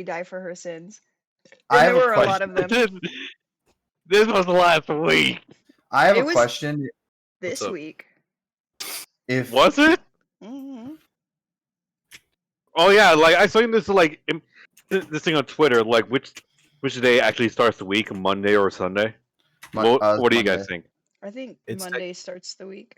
die for her sins. I And have there a were a lot question. of them. This was last week. I have It a was- question. This up? week. If Was it? hmm Oh yeah, like I saw this like this thing on Twitter, like which day actually starts the week, Monday or Sunday? What do you guys Monday. think? I think It's Monday starts the week.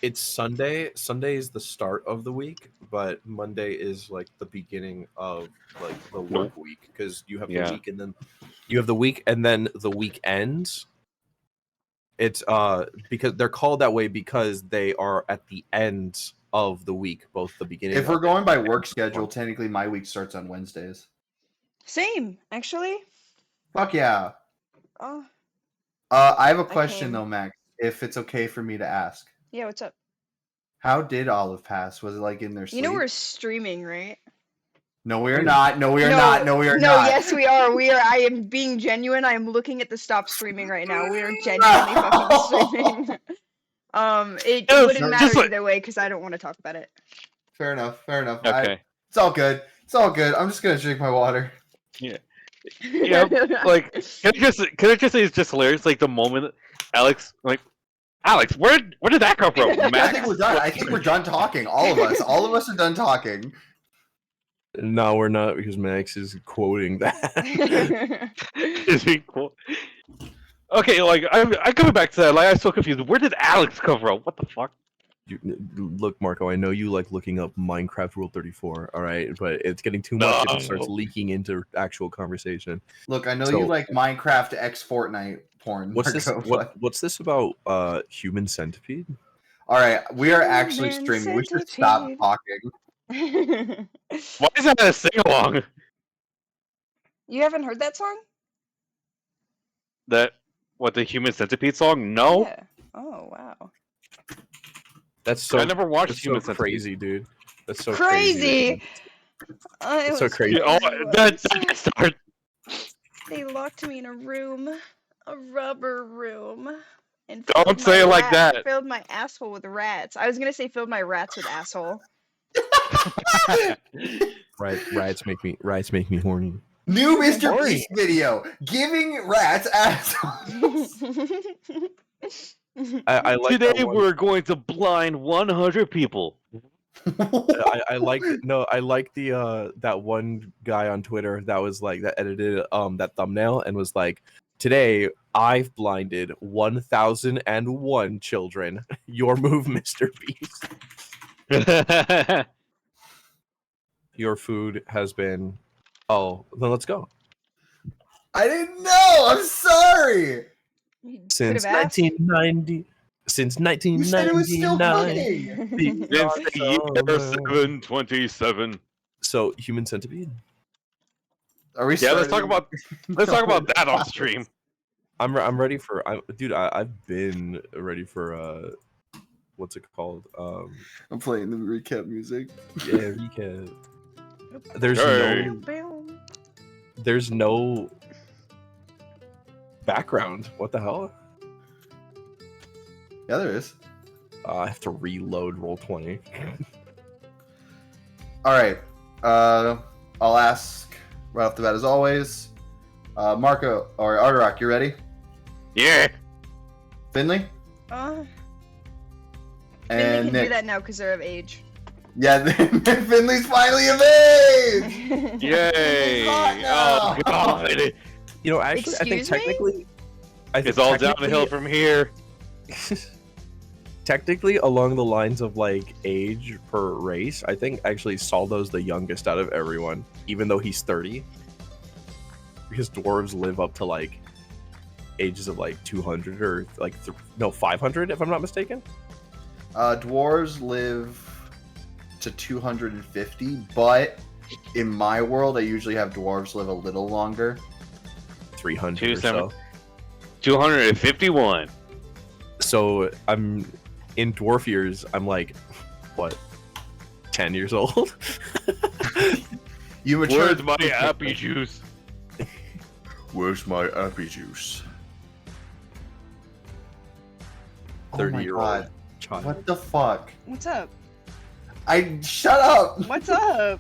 It's Sunday. Sunday is the start of the week, but Monday is like the beginning of like the work week because you have the Yeah. week and then you have the week and then the week ends. It's because they're called that way because they are at the end of the week, both the beginning. If we're of going by and work the schedule, one. technically my week starts on Wednesdays. Same, actually. Fuck yeah. Oh, I have a question came. though, Max. If it's okay for me to ask, yeah. What's up? how did Olive pass? Was it like in their sleep? You know we're streaming, right? No, we are not. No, we are not. No, we are No, not. yes, we are. We are. I am being genuine. I am looking at the stop streaming right now. We are genuinely fucking streaming. It wouldn't matter just like- either way because I don't want to talk about it. Fair enough. Fair enough. Okay. It's all good. It's all good. I'm just gonna drink my water. Yeah, like can I just say it's just hilarious? Like the moment Alex, where did that come from? I think we're done. I think we're done talking. All of us. All of us are done talking. No, we're not because Max is quoting that. Is he cool? Okay, like I'm coming back to that. Like I'm so confused. Where did Alex come from? What the fuck? Look, Marco, I know you like looking up Minecraft Rule 34, all right? But it's getting too much if it starts No. leaking into actual conversation. Look, I know So- you like Minecraft X Fortnite porn. What's this? Marco, What's this about? Human Centipede? All right, we are actually Human streaming. We should stop centipede. talking. Why is that a sing along? You haven't heard that song? That the Human Centipede song? No, Yeah. Oh wow. That's so. I never watched That's Human so Centipede. crazy, dude. That's so Crazy! That's so crazy. Oh, that start. They locked me in a room, a rubber room, and Don't filled say my it like that. Filled my asshole with rats. I was gonna say filled my rats with asshole. Rats make me horny. New Mr. Sorry. Beast video: giving rats assholes. I like Today that one. we're going to blind 100 people. I like the that one guy on Twitter that was like that edited that thumbnail and was like, today I've blinded 1,001 children. Your move, Mr. Beast. Your food has been. Oh, then let's go. I didn't know. I'm sorry. You Since could've asked. 1990. Since You said it was still 1999. cooking. Since the year 727. So, Human Centipede. Are we? Yeah, let's starting? talk about that on stream. I'm ready for. Dude, I've been ready for. What's it called? I'm playing the recap music. Yeah, recap. There's Hey. there's no background. What the hell? Yeah, there is. I have to reload Roll20. All right. I'll ask right off the bat as always. Marco or Arterock, you ready? Yeah. Finley Finley and can Nick. do that now because they're of age. Yeah, Finley's finally of age. Yay. hot now. Oh god. You know, actually, I think Excuse me? technically, It's all downhill from here. Technically, along the lines of like age per race, I think actually Saldo's the youngest out of everyone, even though he's 30. Because dwarves live up to like ages of like 200 or like 500, if I'm not mistaken. Dwarves live to 250, but in my world, I usually have dwarves live a little longer. 300 or so. 251. So I'm in dwarf years. I'm like, what, 10 years old? You mature. Where's my appy juice? Where's my appy juice? 30-year-old God. child. What the fuck? What's up? Shut up. What's up?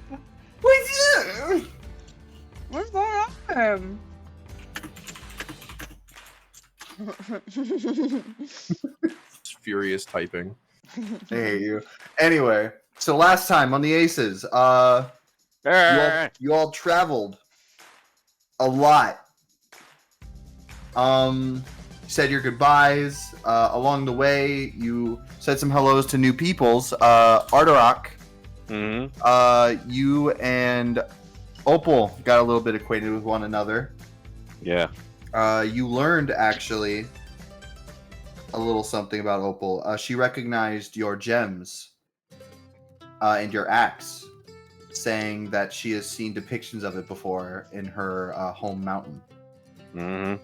What's going on? It's furious typing. I hate you. Anyway, so last time on the Aces, you all traveled a lot. Said your goodbyes. Along the way, you said some hellos to new peoples. Ardorak, you and Opal got a little bit acquainted with one another. Yeah. You learned actually a little something about Opal. She recognized your gems and your axe, saying that she has seen depictions of it before in her home mountain. Mm-hmm.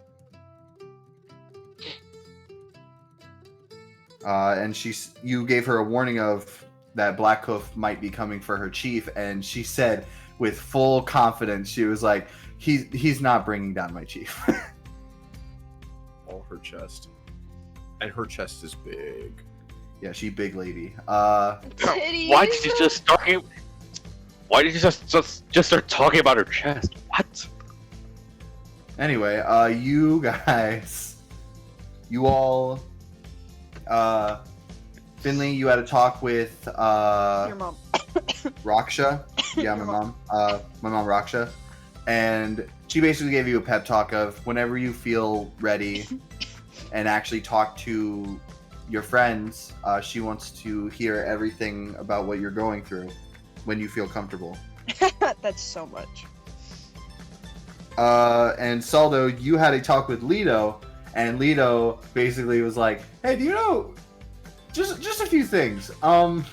And you gave her a warning of that Blackhoof might be coming for her chief, and she said with full confidence, she was like, he's not bringing down my chief. All her chest. And her chest is big. Yeah, she big lady. Titties. Why did you just start? Why did you just start talking about her chest? What? Anyway, you guys, you all, Finley, you had a talk with Your mom. Raksha. Yeah, my mom. My mom Raksha, and she basically gave you a pep talk of whenever you feel ready and actually talk to your friends. She wants to hear everything about what you're going through when you feel comfortable. That's so much. And Saldo, you had a talk with Lido, and Lido basically was like, "Hey, do you know just a few things? Do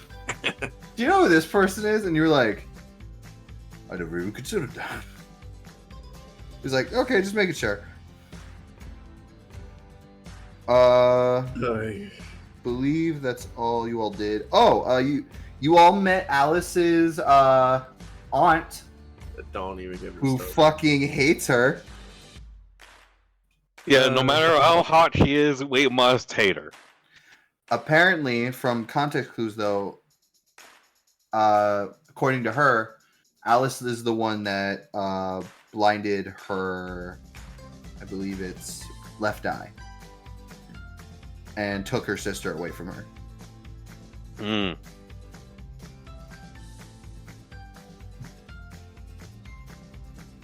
you know who this person is?" And you were like, "I never even considered that." He's like, "Okay, just making sure." Believe that's all you all did. Oh, you all met Alice's aunt, Don't even get me who started. fucking hates her. Yeah, no matter how hot she is, we must hate her. Apparently, from context clues, though, according to her, Alice is the one that blinded her, I believe it's left eye, and took her sister away from her. Mm.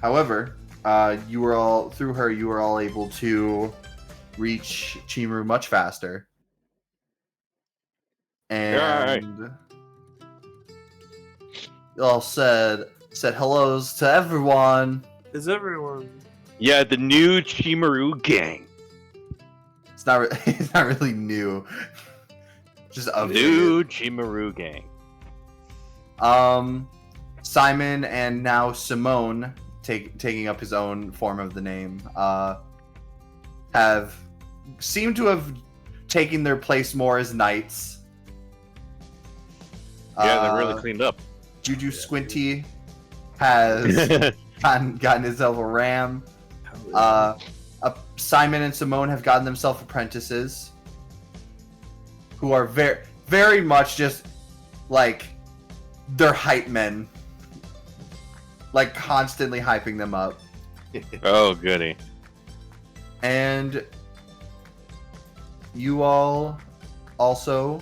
However, you were all able to reach Chimaru much faster. And you all said hellos to everyone. Is everyone? Yeah, the new Chimaru gang. It's not it's not really new. Just updated. New Chimaru gang. Simon and now Simone, taking up his own form of the name, seem to have taken their place more as knights. Yeah, they're really cleaned up. Juju Squinty has gotten himself a ram. Simon and Simone have gotten themselves apprentices who are very, very much just like they're hype men, like constantly hyping them up. Oh, goody. And you all also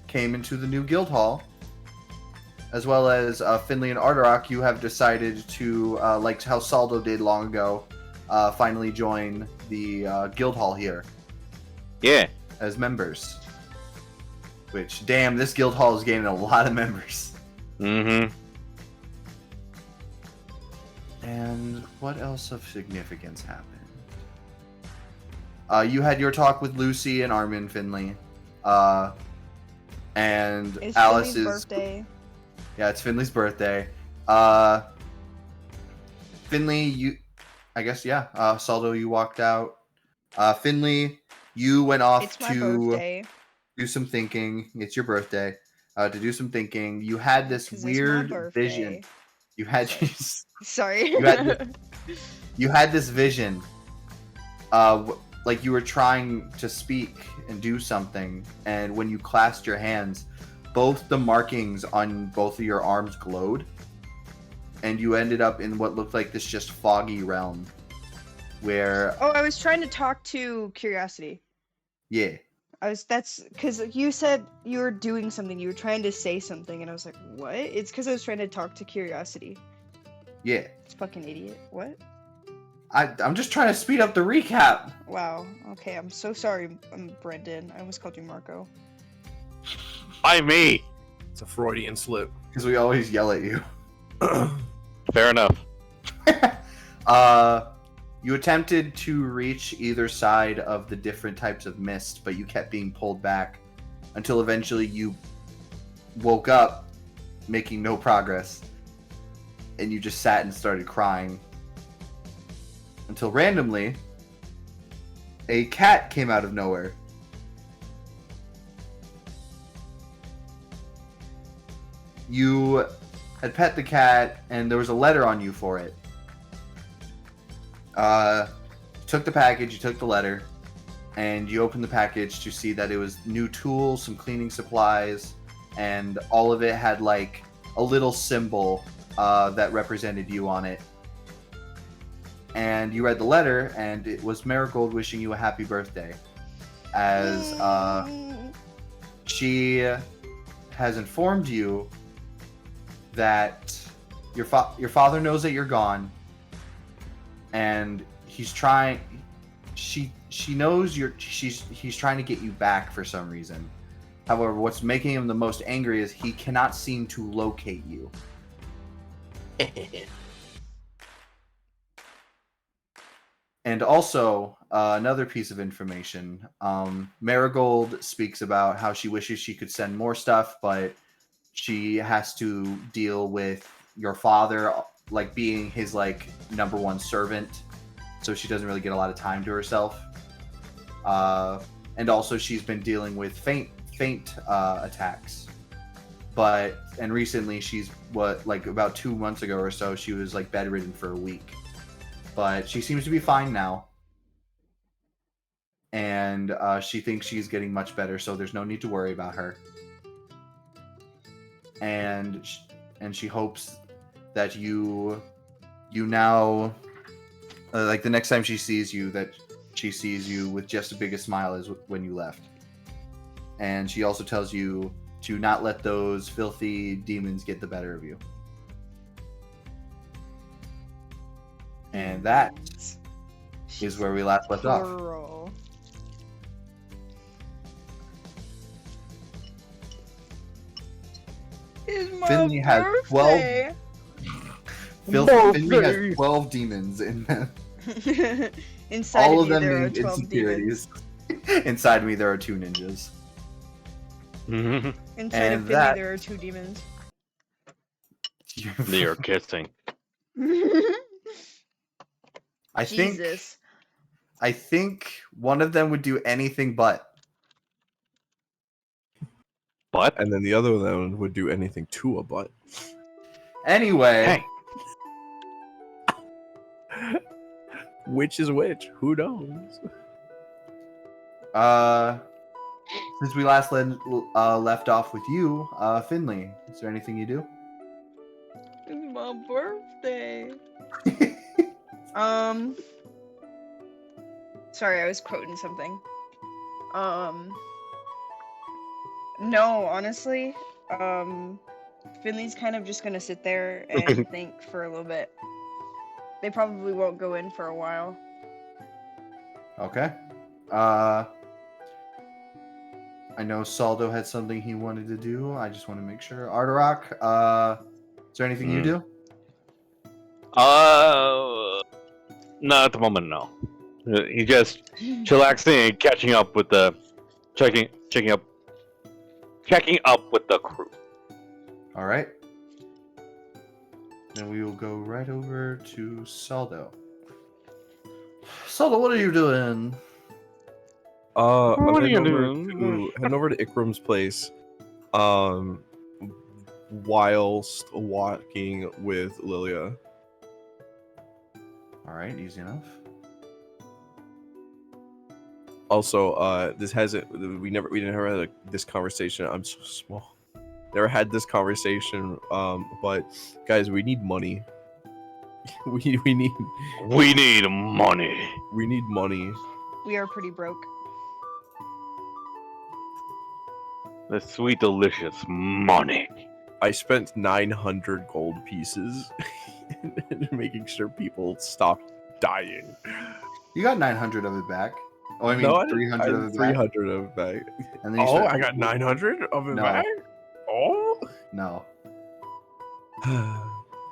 came into the new guild hall, as well as Finley and Ardorak. You have decided to, like how Saldo did long ago, finally join the guild hall here Yeah. as members. Which, damn, this guild hall is gaining a lot of members. Mm-hmm. And what else of significance happened? You had your talk with Lucy and Armin Finley. And It's Alice's Finley's birthday. Yeah, it's Finley's birthday. Finley, Saldo, you walked out. Finley, you went off It's my to birthday. do some thinking. It's your birthday. To do some thinking. You had this 'Cause it's my weird birthday. vision. You had Sorry. you had this vision. Like you were trying to speak and do something, and when you clasped your hands, both the markings on both of your arms glowed. and you ended up in what looked like this just foggy realm, where Oh, I was trying to talk to Curiosity. yeah, That's because you said you were doing something. You were trying to say something, and I was like, what? It's because I was trying to talk to Curiosity. yeah. It's fucking idiot. What? I'm just trying to speed up the recap. Wow. Okay, I'm so sorry, Brendan. I almost called you Marco. By me. It's a Freudian slip. Because we always yell at you. Fair enough. You attempted to reach either side of the different types of mist, but you kept being pulled back until eventually you woke up, making no progress, and you just sat and started crying. Until randomly, a cat came out of nowhere. You had pet the cat, and there was a letter on you for it. Took the package, you took the letter, and you opened the package to see that it was new tools, some cleaning supplies, and all of it had like a little symbol that represented you on it. And you read the letter, and it was Marigold wishing you a happy birthday, as she has informed you that your father knows that you're gone, and he's trying. She knows he's trying to get you back for some reason. However, what's making him the most angry is he cannot seem to locate you. And also, another piece of information. Marigold speaks about how she wishes she could send more stuff, but she has to deal with your father, like being his like number one servant, so she doesn't really get a lot of time to herself. And also, she's been dealing with faint attacks. And recently, she's about 2 months ago or so, she was like bedridden for a week. But she seems to be fine now. And she thinks she's getting much better, so there's no need to worry about her. And she hopes that you now, like the next time she sees you, that she sees you with just as big a smile as when you left. And she also tells you to not let those filthy demons get the better of you. And that is where we last left off. Girl. It's my Finley has birthday. Finley has 12 demons in Inside all of of you, them there are being 12 insecurities. Inside me, there are 2 ninjas. demons. Inside And of Finley, that- there are 2 demons. They are kissing. I Jesus. think one of them would do anything but. But And then the other one would do anything to a butt. Anyway, hey, Which is which? Who knows? since we last left off with you, Finley, is there anything you do? It's my birthday. Sorry, I was quoting something. No, honestly, Finley's kind of just gonna sit there and think for a little bit. They probably won't go in for a while. Okay. I know Saldo had something he wanted to do. I just want to make sure. Arterock, is there anything you do? not at the moment, no. He just chillaxing and catching up with the checking up with the crew. All right. Then we will go right over to Saldo. Saldo, what are you doing? I'm What are you heading over to Ikram's place. Whilst walking with Lilia. All right, easy enough. Also, this hasn't. We never had this conversation. I'm so small. Never had this conversation. But guys, we need money. We need We need money. money. We are pretty broke. The sweet, delicious money. I spent 900 gold pieces making sure people stopped dying. You got 900 of it back. Oh, I mean No, I didn't- 300 I of had it back. 300 of it back. And then you Oh, spent I got 900 of it No. back? Oh? No.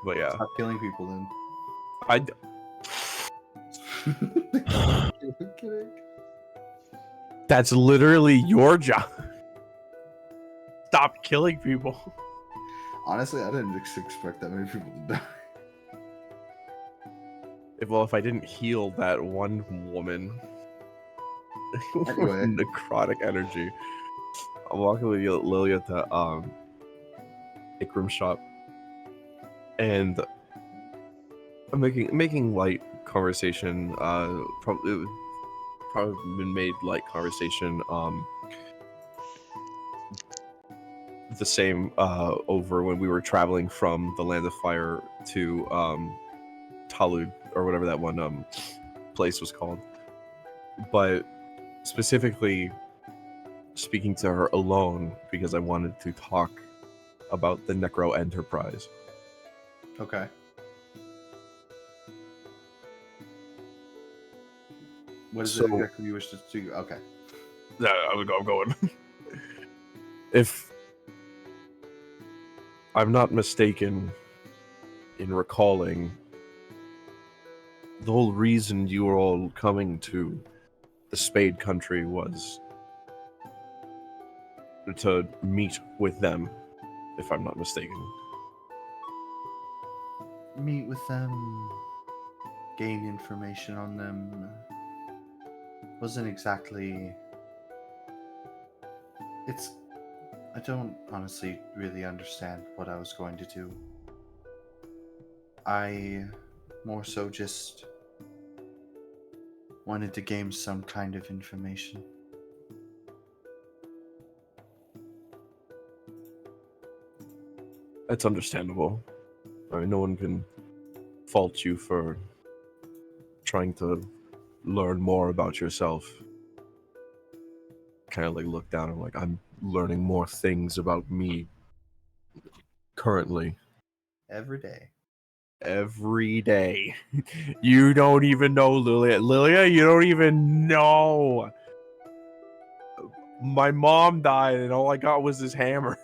But yeah, Stop killing people then. I I'm kidding. that's literally your job. Stop killing people. Honestly, I didn't expect that many people to die. If I didn't heal that one woman Anyway. with necrotic energy, I'm walking with Lilia to Ikram's shop, and I'm making light conversation. Probably been made light conversation. The same over when we were traveling from the Land of Fire to Talud, or whatever that one place was called. But specifically speaking to her alone because I wanted to talk about the Necro Enterprise. Okay. What is it So- exactly you wish to do? Okay. Yeah, I'm going. If I'm not mistaken in recalling, the whole reason you were all coming to the Spade Country was to meet with them, if I'm not mistaken. Meet with them. Gain information on them. Wasn't exactly. I don't honestly really understand what I was going to do. I more so just wanted to gain some kind of information. That's understandable. I mean, no one can fault you for trying to learn more about yourself. Kind of like look down and like, I'm learning more things about me currently. Every day. Every day. You don't even know, Lilia. Lilia, you don't even know. My mom died and all I got was this hammer.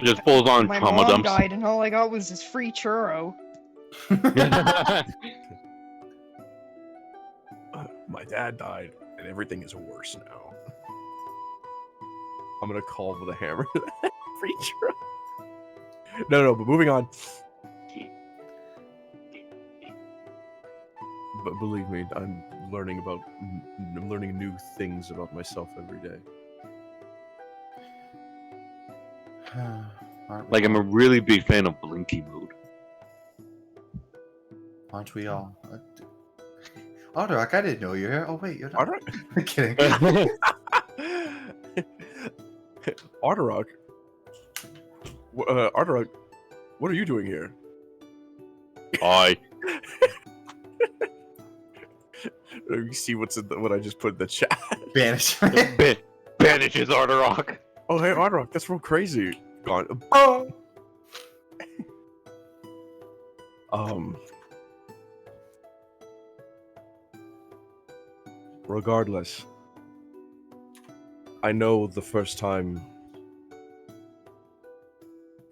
Just pulls on My trauma mom dumps. died, and all I got was this free churro. My dad died and everything is worse now. I'm gonna call with a hammer. Preacher. No, but moving on. But believe me, I'm learning new things about myself every day. Aren't we Like, I'm a all? really big fan of Blinky Mood. Aren't we all? Alderak, I didn't know you're here. Oh wait, you're not. Ardarok, I'm kidding. Ardarok, Ardarok, what are you doing here? Hi. You see what I just put in the chat. Banishment. Banishes Ardarok. Oh, hey, Ardarok, that's real crazy. Gone. Regardless, I know the first time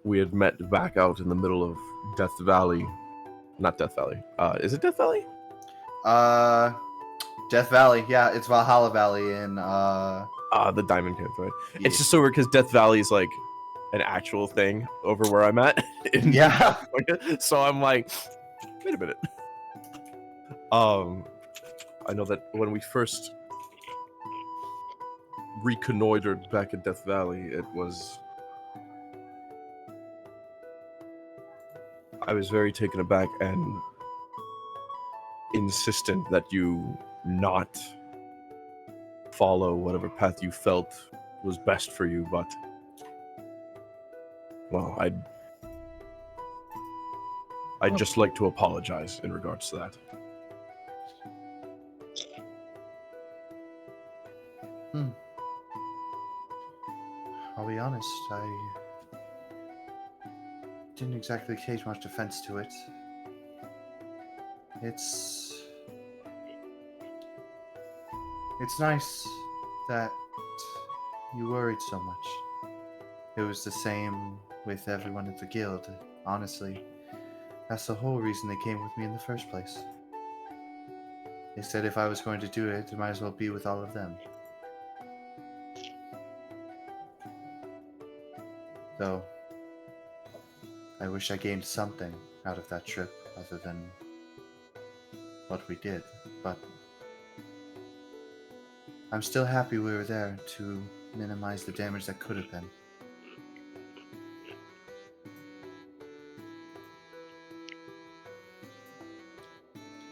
we had met back out in the middle of Death Valley. Not Death Valley. Is it Death Valley? Death Valley. Yeah, it's Valhalla Valley in The Diamond Camp, right? It's just so weird because Death Valley is like an actual thing over where I'm at. in yeah. California. So I'm like, wait a minute. I know that when we first reconnoitered back at Death Valley, it was. I was very taken aback and insistent that you not follow whatever path you felt was best for you, but well, I'd just like to apologize in regards to that. I'll be honest, I didn't exactly take much offense to it. It's nice that you worried so much. It was the same with everyone at the guild, honestly. That's the whole reason they came with me in the first place. They said if I was going to do it, it might as well be with all of them. Though, I wish I gained something out of that trip other than what we did, but I'm still happy we were there to minimize the damage that could have been.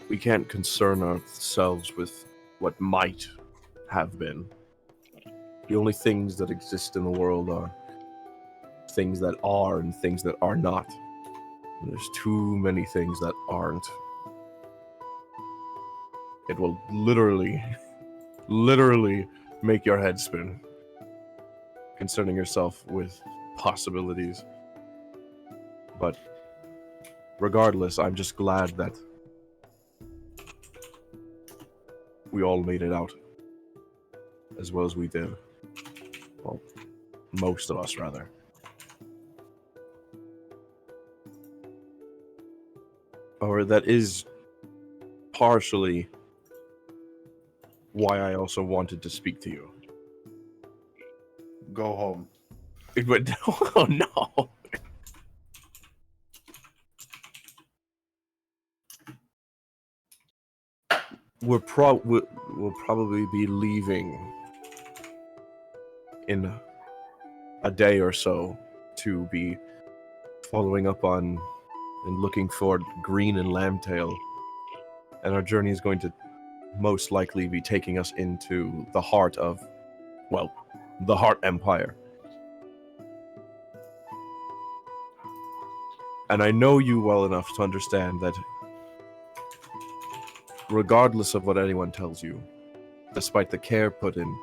We can't concern ourselves with what might have been. The only things that exist in the world are things that are and things that are not. And there's too many things that aren't. It will literally make your head spin concerning yourself with possibilities. But regardless, I'm just glad that we all made it out as well as we did. Well, most of us, rather. Or that is partially why I also wanted to speak to you. Go home. But oh no. We'll probably be leaving in a day or so to be following up on and looking for Green and Lambtail. And our journey is going to most likely be taking us into the heart of, well, the Heart Empire. And I know you well enough to understand that regardless of what anyone tells you, despite the care put in,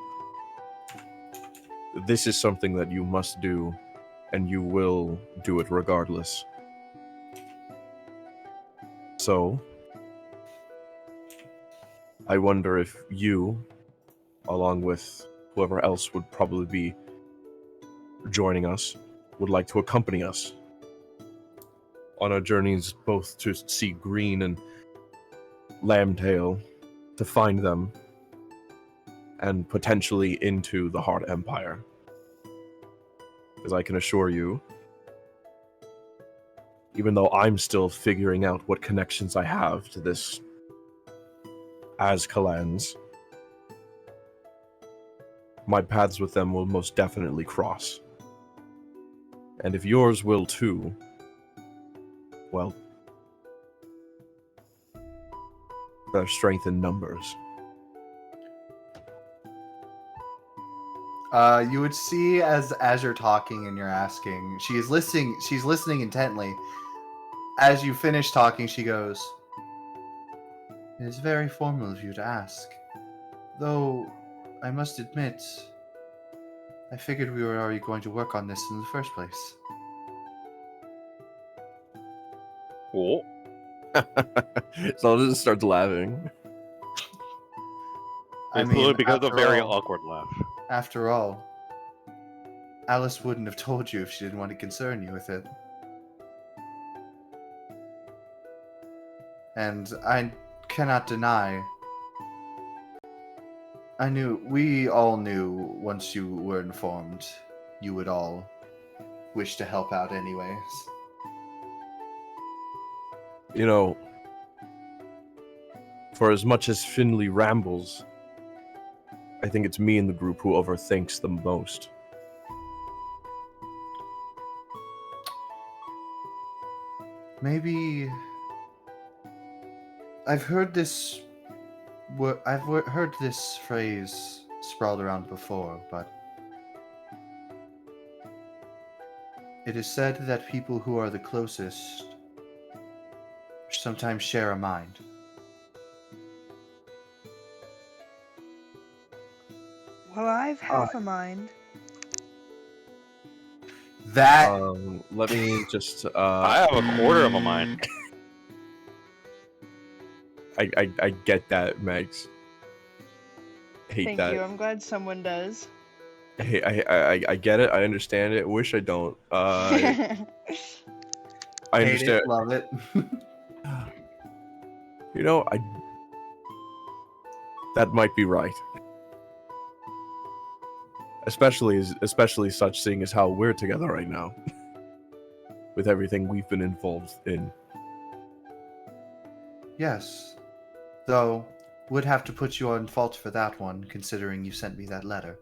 this is something that you must do, and you will do it regardless. So, I wonder if you, along with whoever else would probably be joining us, would like to accompany us on our journeys both to see Green and Lambtail, to find them, and potentially into the Heart Empire. As I can assure you, even though I'm still figuring out what connections I have to this Azkalans, my paths with them will most definitely cross. And if yours will too, well, there's strength in numbers. You would see as you're talking and you're asking, she's listening intently. As you finish talking, she goes, "It is very formal of you to ask. Though, I must admit, I figured we were already going to work on this in the first place." Cool. So I'll just start laughing. It's literally because of a after very all- awkward laugh. After all, Alice wouldn't have told you if she didn't want to concern you with it. And I cannot deny, we all knew once you were informed, you would all wish to help out anyways. You know, for as much as Finley rambles, I think it's me in the group who overthinks the most. Maybe I've heard this. Heard this phrase sprawled around before, but it is said that people who are the closest sometimes share a mind. Well, I've half a mind. That Let me just. I have a quarter of a mind. I get that, Megs. Hate Thank that. you. I'm glad someone does. I get it. I understand it. Wish I don't. I hate understand. it, love it. You know, that might be right. Especially such seeing as how we're together right now, with everything we've been involved in. Yes. Though, would have to put you on fault for that one, considering you sent me that letter.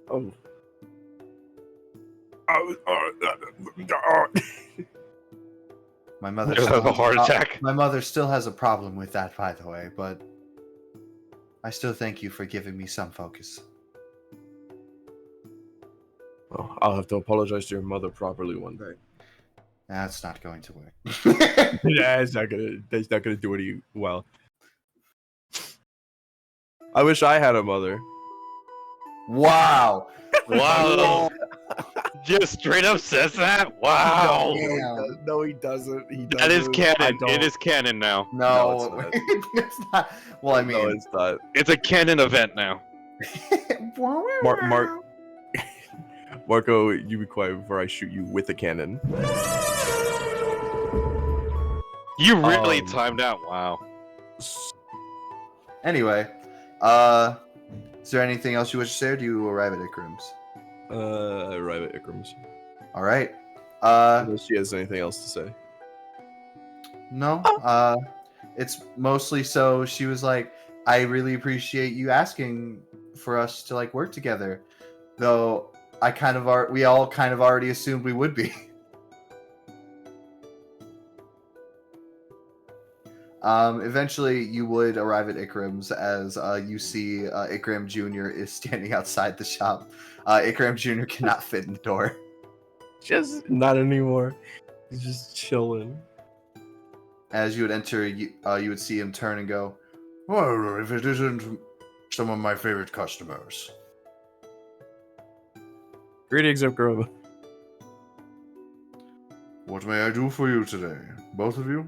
Oh. My mother Just still has a heart attack. My mother still has a problem with that, by the way, but I still thank you for giving me some focus. Oh, I'll have to apologize to your mother properly one day. That's not going to work. That's not gonna do any well. I wish I had a mother. Wow. Wow. Just straight up says that? Wow. Damn. No, he doesn't. He doesn't. That is I canon. don't. It is canon now. No, No, it's not. Well, I mean, No, it's not. It's a canon event now. Marco, you be quiet before I shoot you with a cannon. You really timed out. Wow. Anyway, is there anything else you wish to say, or do you arrive at Ikrim's? I arrive at Ikrim's. All right. Unless she has anything else to say. No. It's mostly so she was like, I really appreciate you asking for us to like work together, though we all kind of already assumed we would be. Eventually, you would arrive at Ikrim's as you see Ikram Jr. is standing outside the shop. Ikram Jr. cannot fit in the door. Just not anymore. He's just chilling. As you would enter, you would see him turn and go, well, if it isn't some of my favorite customers. Greetings, Ikram. What may I do for you today? Both of you?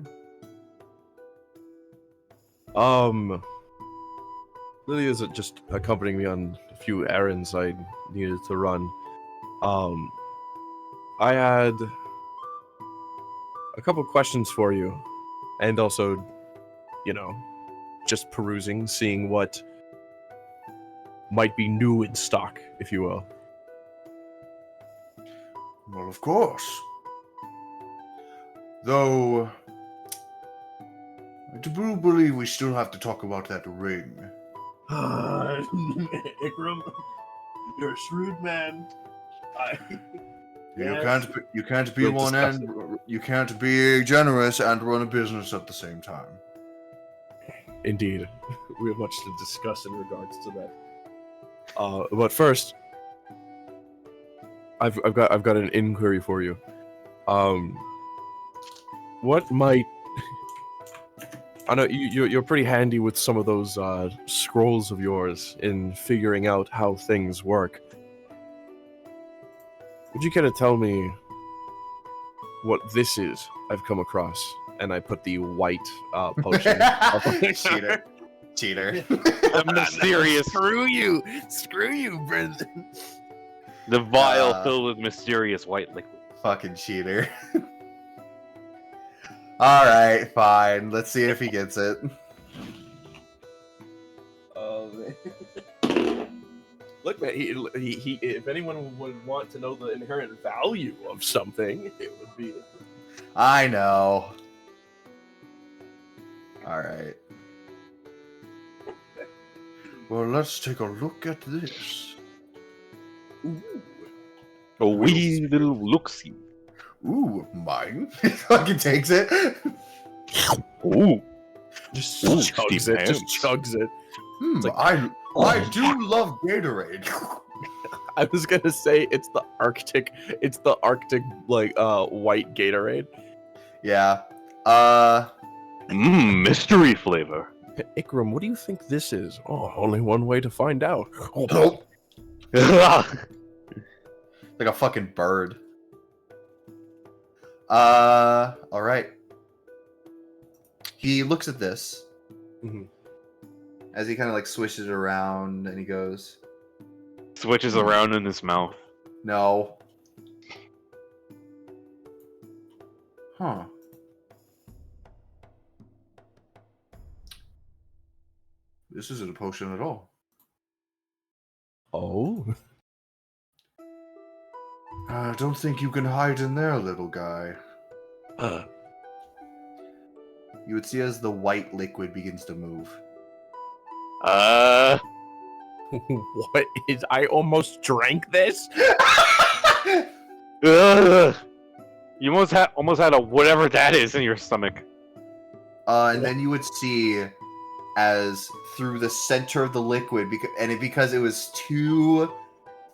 Lily is just accompanying me on a few errands I needed to run. I had a couple questions for you, and also, just perusing, seeing what might be new in stock, if you will. Well, of course. Though, I do believe we still have to talk about that ring. Ikram, you're a shrewd man. You can't be We'll one discuss and you can't be generous and run a business at the same time. Indeed, we have much to discuss in regards to that. But first, I've got an inquiry for you. What might I know you're pretty handy with some of those scrolls of yours in figuring out how things work. Would you care to tell me what this is I've come across? And I put the white potion. Cheater. The mysterious, Screw you, Brendan. the vial filled with mysterious white liquid. Fucking cheater. All right, fine. Let's see if he gets it. Look, man. He. If anyone would want to know the inherent value of something, it would be. I know. All right. Well, let's take a look at this. A wee little look-see. Ooh, mine. He fucking takes it. Ooh. Just Ooh, chugs Steve it. Just Hands. chugs it. I do love Gatorade. I was gonna say it's the Arctic like white Gatorade. Yeah. Mystery flavor. Ikram, what do you think this is? Oh, only one way to find out. Like a fucking bird. All right. He looks at this Mhm. as he kind of like swishes it around, and he goes, Switches around in his mouth. "No." Huh. This isn't a potion at all. Oh, I don't think you can hide in there, little guy. You would see as the white liquid begins to move. what is? I almost drank this. Ugh. You almost had a whatever that is in your stomach. And then you would see as through the center of the liquid, because it was too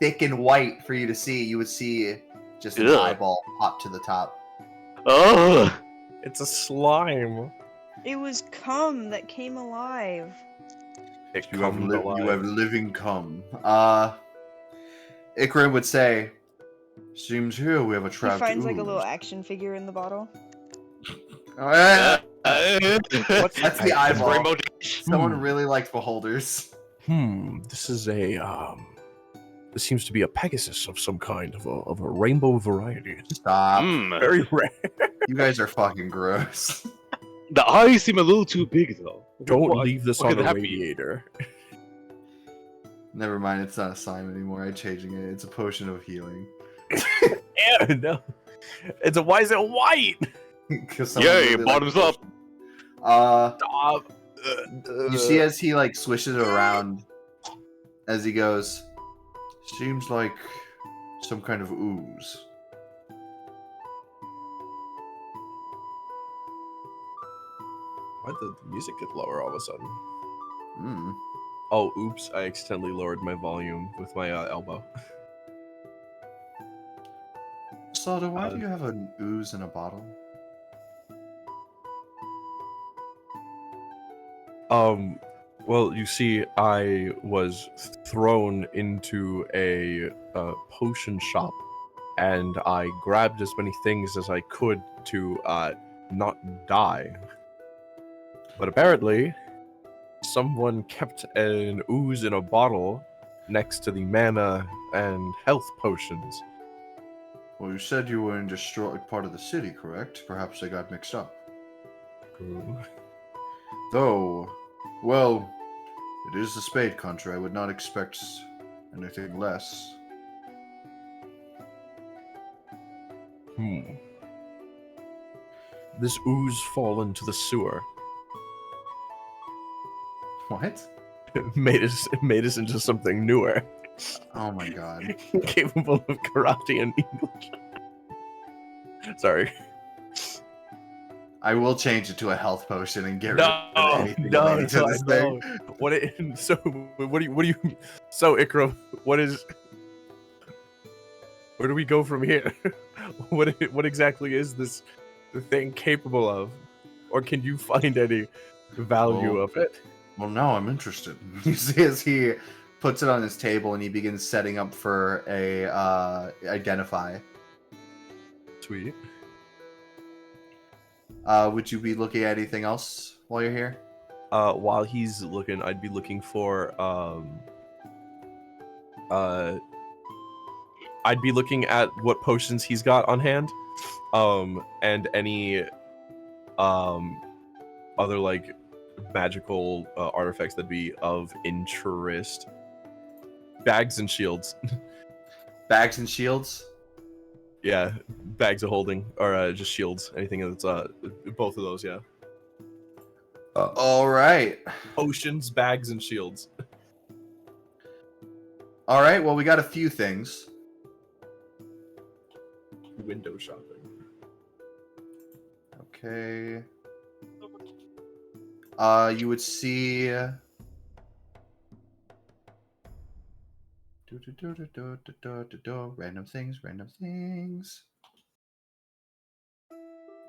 thick and white for you to see, you would see just an Ugh. eyeball pop to the top. Ugh. It's a slime. It was cum that came alive. It You have, comes alive. you have living cum. Ikram would say, "Seems here we have a He trapped finds like a ooze." little action figure in the bottle. That's That's the eyeball. Rainbow Dash. Someone really likes beholders. This is a This seems to be a Pegasus of some kind of a rainbow variety. Stop. Very rare. You guys are fucking gross. The eyes seem a little too big, though. Don't What- leave this what on could a that be? radiator. Never mind, it's not a slime anymore. I'm changing it. It's a potion of healing. Yeah, no. Why is it white? Yay, bottoms up. Stop. You see as he like swishes it around, as he goes, seems like some kind of ooze. Why did the music get lower all of a sudden? Hmm. Oh, oops! I accidentally lowered my volume with my elbow. Sada, why do you have an ooze in a bottle? Well, you see, I was thrown into a potion shop, and I grabbed as many things as I could to not die. But apparently, someone kept an ooze in a bottle next to the mana and health potions. Well, you said you were in destroyed part of the city, correct? Perhaps they got mixed up. Though, well, it is the Spade country. I would not expect anything less. This ooze fall into the sewer. What? made us into something newer. Oh my god. Capable of karate and English. Sorry. I will change it to a health potion and get rid of anything no, related to this thing. What do you so Ikram, where do we go from here? What exactly is this thing capable of? Or can you find any value Oh. of it? Well, now I'm interested. You see as he puts it on his table and he begins setting up for a identify. Sweet. Would you be looking at anything else while you're here? While he's looking, I'd be looking for I'd be looking at what potions he's got on hand, and any other like magical artifacts that'd be of interest. Bags and shields. Bags and shields? Yeah, bags of holding or just shields. Anything that's both of those. Yeah. All right. Potions, bags, and shields. All right. Well, we got a few things. Window shopping. Okay. You would see. Random things, random things.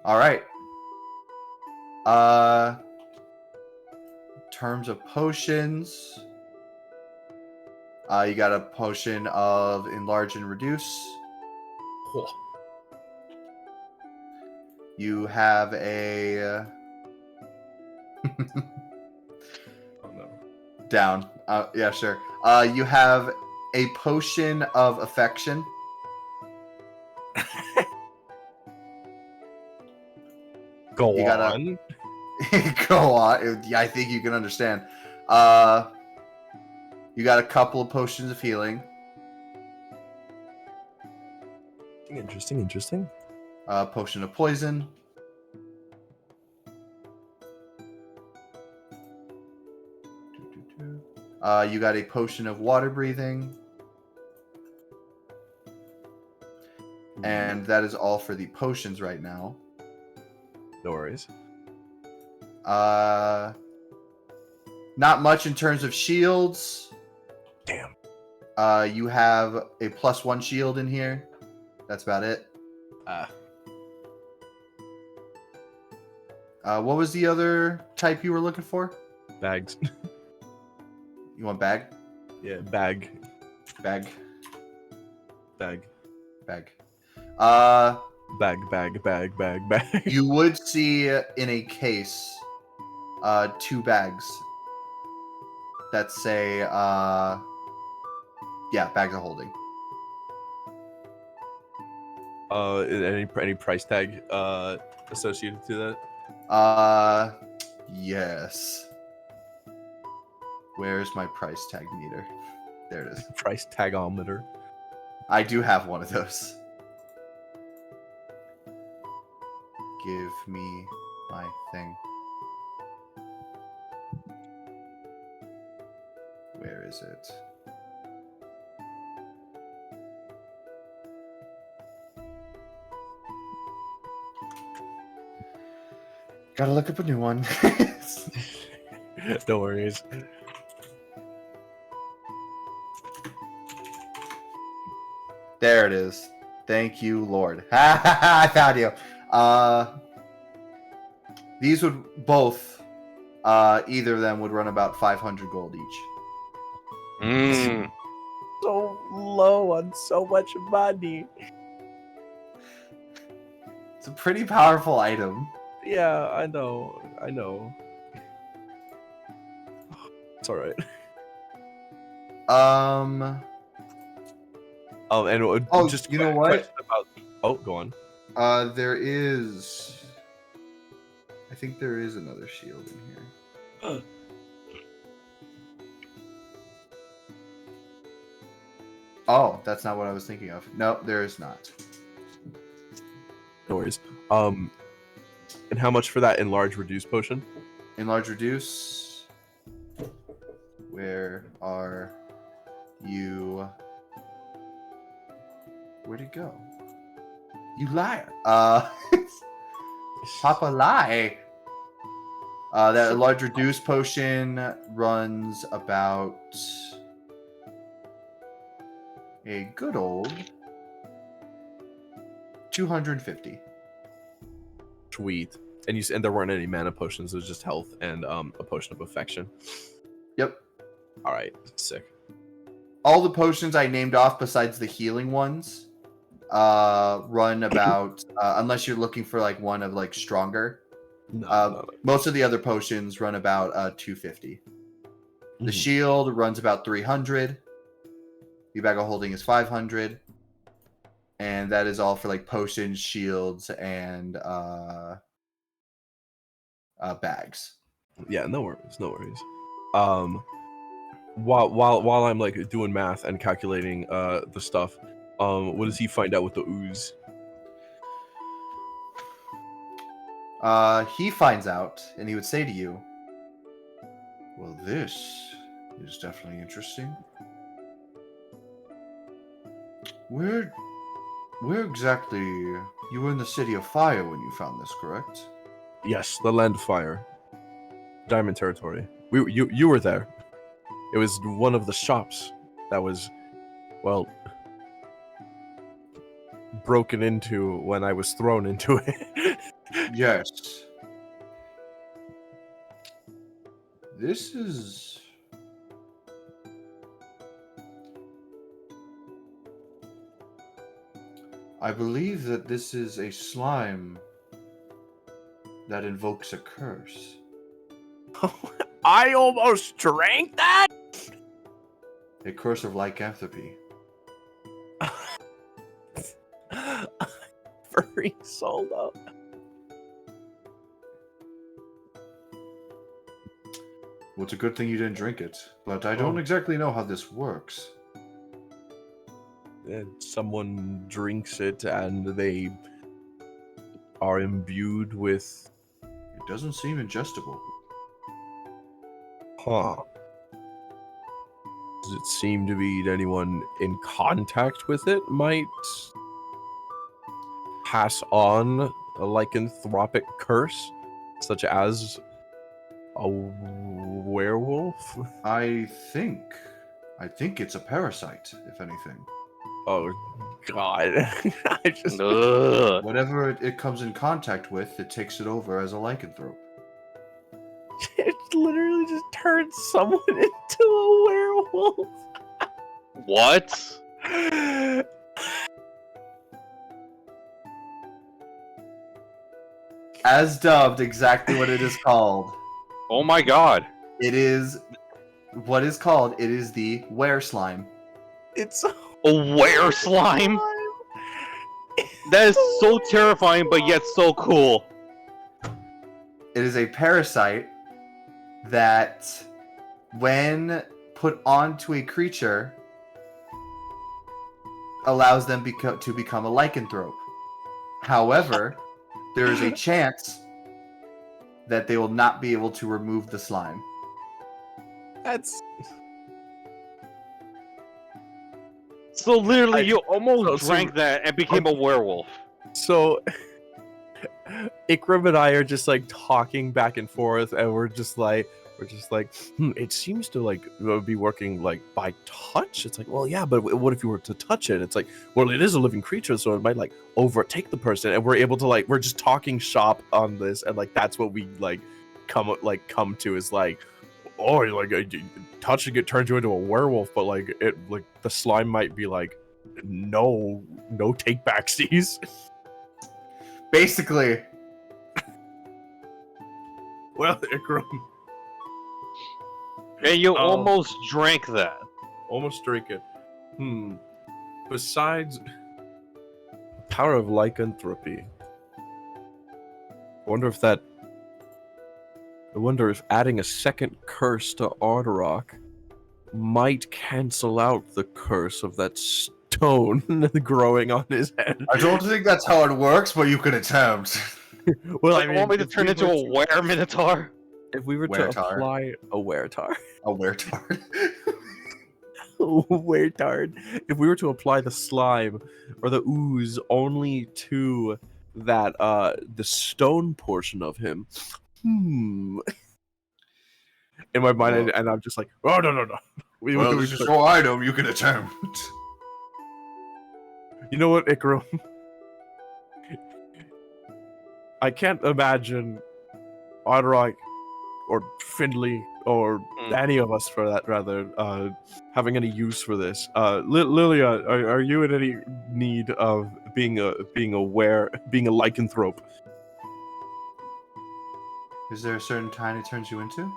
All right. Terms of potions. You got a potion of enlarge and reduce. You have a Oh no. down. Yeah, sure. You have a potion of affection. Go You gotta- on. Go on. Yeah, I think you can understand. You got a couple of potions of healing. Interesting. Potion of poison. You got a potion of water breathing. And that is all for the potions right now. No worries. Not much in terms of shields. Damn. You have a +1 shield in here. That's about it. What was the other type you were looking for? Bags. You want bag? Yeah, bag. Bag. Bag. Bag. Bag. You would see in a case 2 bags that say bags of holding. Any price tag associated to that? Yes. Where's my price tag meter? There it is. Price tagometer. I do have one of those. Give me my thing. Where is it? Gotta look up a new one. No worries. There it is. Thank you, Lord. I found you. These would both, either of them would run about 500 gold each. So low on so much money. It's a pretty powerful item. Yeah, I know. It's alright. And just you know question what? About... go on. There is. I think there is another shield in here. Oh, that's not what I was thinking of. No, there is not. No worries. And how much for that enlarge reduce potion? Enlarge reduce. Where are you? Where'd it go? You liar. Papa lie. That enlarge reduce potion runs about a good old 250. Sweet. And there weren't any mana potions. It was just health and a potion of affection. Yep. All right. Sick. All the potions I named off, besides the healing ones, run about unless you're looking for like one of like stronger. No. Most of the other potions run about 250. The shield runs about 300. The bag of holding is 500. And that is all for like potions, shields, and bags. Yeah, no worries. While I'm like doing math and calculating the stuff, what does he find out with the ooze? He finds out, and he would say to you, "Well, this is definitely interesting. Where exactly? You were in the City of Fire when you found this, correct?" Yes, the Land of Fire, Diamond Territory. You were there. It was one of the shops that was well, broken into when I was thrown into it. Yes. This is. I believe that this is a slime that invokes a curse. I almost drank that. A curse of lycanthropy. Furry solo. Well, it's a good thing you didn't drink it, but I don't exactly know how this works. And someone drinks it and they are imbued with. It doesn't seem ingestible. Huh. Does it seem to be anyone in contact with it might pass on a lycanthropic curse, such as a werewolf? I think it's a parasite, if anything. Oh God! I just Ugh. Whatever it comes in contact with, it takes it over as a lycanthrope. it literally just turns someone into a werewolf. What? As dubbed, exactly what it is called. Oh my god. It is what is called. It is the were slime. It's A were slime? That is so terrifying, but yet so cool. It is a parasite that, when put onto a creature, allows them to become a lycanthrope. However, there is a chance that they will not be able to remove the slime. That's So literally, you almost so- drank that and became a werewolf. so. Ikram and I are just like talking back and forth, and we're just like, it seems to like be working like by touch. It's like, well, yeah, but what if you were to touch it? It's like, well, it is a living creature, so it might like overtake the person, and we're able to like, we're just talking shop on this, and like that's what we like come to is like, oh, like touching it turns you into a werewolf, but like it like the slime might be like, no take backsies. Basically, Well, Ikram. And you Oh. almost drank that. Almost drink it. Besides power of lycanthropy, I wonder if adding a second curse to Ardarok might cancel out the curse of that stone growing on his head. I don't think that's how it works, but you can attempt. Well, Like, want me to turn into a were minotaur? if we were to Weretar. apply a weretar. A weretard. Weretard. If we were to apply the slime or the ooze only to that the stone portion of him, in my mind, Well- and I'm just like, oh no. We This is no item you can attempt. You know what, Ikram? I can't imagine Ardarok or Findley or any of us, for that rather, having any use for this. Lilia, are you in any need of being a lycanthrope? Is there a certain time it turns you into?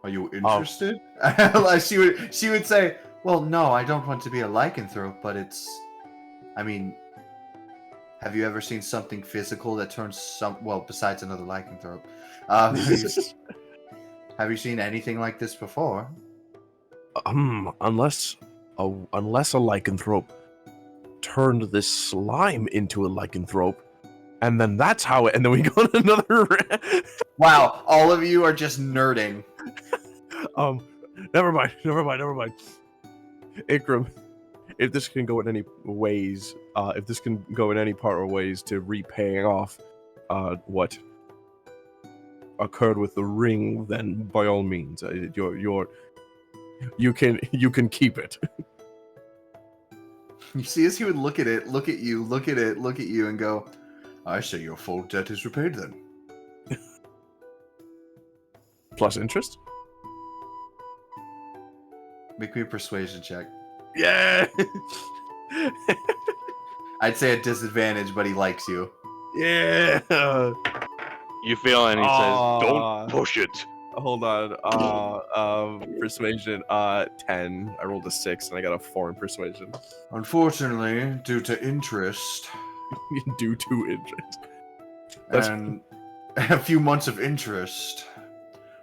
Are you interested? Like she would say, well, no, I don't want to be a lycanthrope, but it's... I mean, have you ever seen something physical that turns well, besides another lycanthrope? Have you seen anything like this before? Unless a lycanthrope turned this slime into a lycanthrope, and then that's how it. And then we go on another. Wow, all of you are just nerding. Never mind. Ikram, if this can go in any ways, if this can go in any part or ways to repaying off, what occurred with the ring, then by all means, You can keep it. You see, as he would look at it, look at you, look at it, look at you, and go, "I say your full debt is repaid then." Plus interest. Make me a persuasion check. Yeah. I'd say a disadvantage, but he likes you. Yeah. You fail, and he says, Aw. "Don't push it." Hold on. Persuasion. 10. I rolled a 6, and I got a 4 in persuasion. Unfortunately, due to interest Due to interest. That's- and a few months of interest,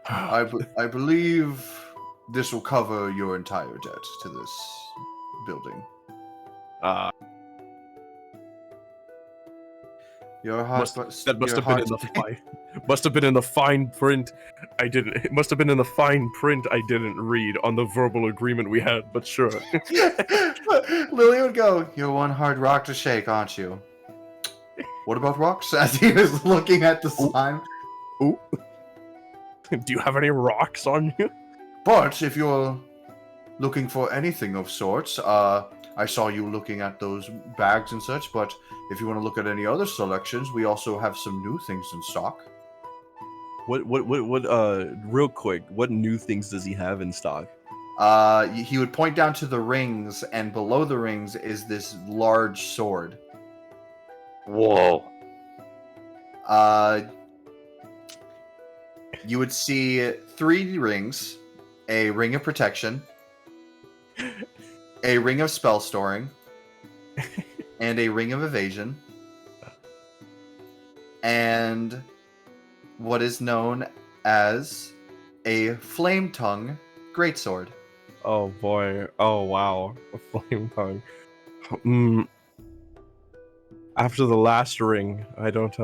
I believe this will cover your entire debt to this building. Your heart, That must have been in the fine. Must have been in the fine print. I didn't. It must have been in the fine print I didn't read on the verbal agreement we had. But sure. Lily would go, "You're one hard rock to shake, aren't you?" What about rocks? As he was looking at the slime. Ooh. Do you have any rocks on you? But if you're looking for anything of sorts, I saw you looking at those bags and such, but if you want to look at any other selections, we also have some new things in stock. What? Real quick, what new things does he have in stock? He would point down to the rings, and below the rings is this large sword. Whoa. You would see 3 rings, a ring of protection, a ring of spell storing, and a ring of evasion, and what is known as a flame tongue greatsword. Oh boy! Oh wow! A flame tongue. After the last ring, I don't.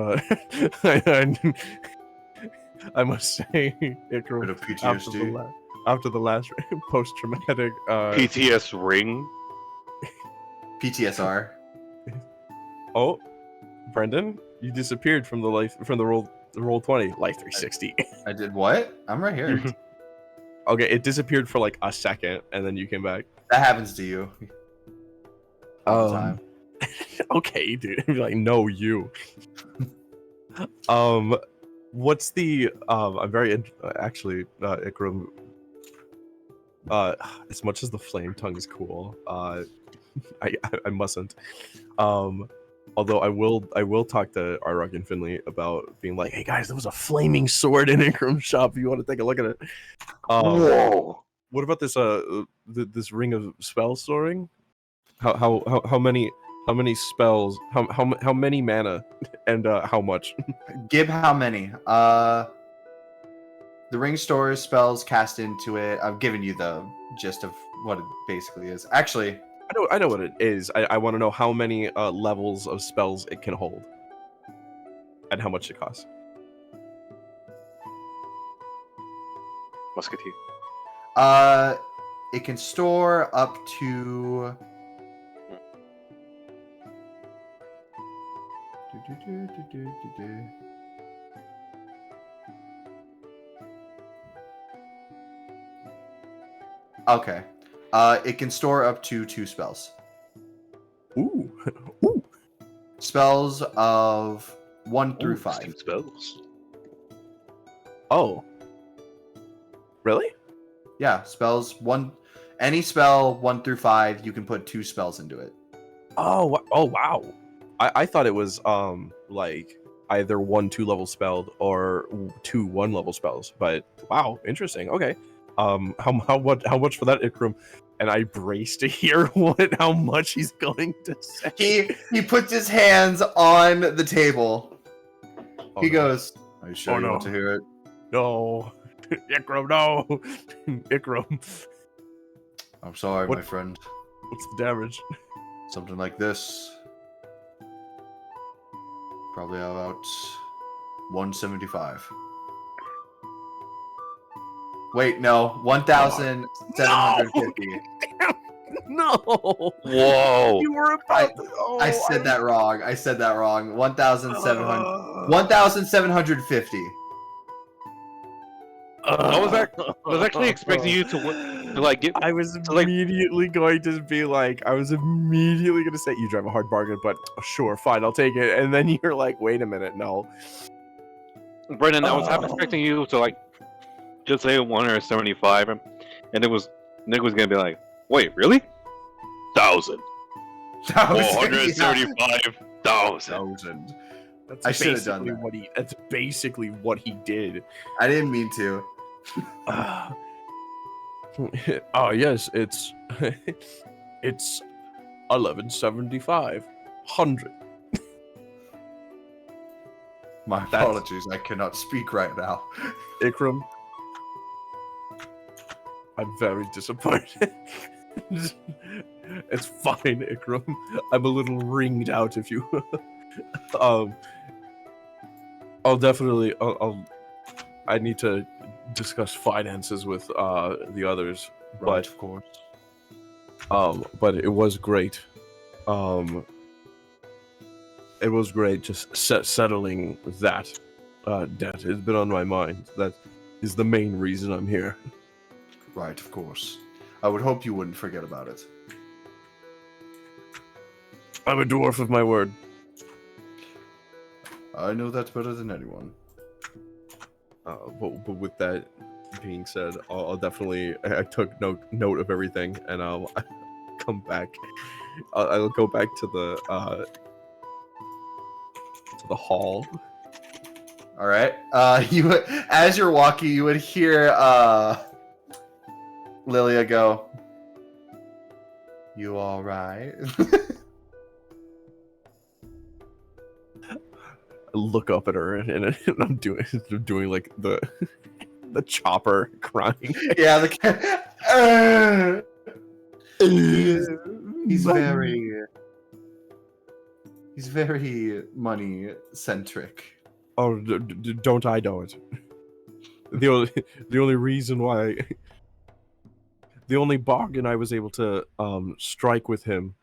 I must say, Bit Ikram, of PTSD. after the last post-traumatic. PTS ring. PTSR. Oh, Brendan, you disappeared from the roll 20 life 360. I did what? I'm right here. Okay, it disappeared for like a second, and then you came back. That happens to you all the time. Okay, dude. Be like, no, you. What's the I'm very actually Ikram. As much as the flame tongue is cool, I mustn't. Although I will talk to Arok and Finley about being like, hey guys, there was a flaming sword in Ikram's shop. If you want to take a look at it. Whoa. What about this this ring of spell storing? How many spells? How many mana and how much? Gib, how many? The ring stores spells cast into it. I've given you the gist of what it basically is. Actually, I know what it is. I want to know how many levels of spells it can hold, and how much it costs. Musketeer. it can store up to. Okay. It can store up to 2 spells. Ooh. Ooh. Spells of 1 through 5. 2 spells. Oh. Really? Yeah, spells 1. Any spell 1 through 5, you can put 2 spells into it. Oh. Oh wow. I thought it was like either 1 2-level spelled or 2 1-level spells. But wow, interesting. Okay. How much for that, Ikram? And I brace to hear how much he's going to say. He puts his hands on the table. Oh, He no. goes, "Are you sure Oh, you no. want to hear it?" No, Ikram, no, Ikram. I'm sorry, What- my friend. What's the damage? Something like this. Probably about 175. Wait, no, 1,750. No. Whoa! You were about to. Oh, I said that wrong. 1,700. 1,750. I was actually expecting you to like get, I was So, like- immediately going to be like, I was immediately going to say, you drive a hard bargain, but sure, fine, I'll take it. And then you're like, wait a minute, no. Brendan, I was half Oh. expecting you to like just say 175, and it was Nick was gonna be like, wait, really? 1,000. That was- 475,000. That's I should have done basically that. That's basically what he did. I didn't mean to. Oh yes, it's it's 1175. 100. My That's- apologies. I cannot speak right now. Ikram, I'm very disappointed. It's fine, Ikram. I'm a little ringed out if you. I'll definitely. I need to discuss finances with the others, Right, of course. but it was great. It was great just settling that debt. It's been on my mind. That is the main reason I'm here. Right, of course. I would hope you wouldn't forget about it. I'm a dwarf of my word. I know that better than anyone. But with that being said, I'll definitely. I took note of everything, and I'll come back. I'll go back to the hall. All right. You, as you're walking, you would hear Lilia go, "You all right?" I look up at her, and I'm doing like the chopper crying. Yeah. He's very money centric. Oh, don't I know it? The only reason why, the only bargain I was able to strike with him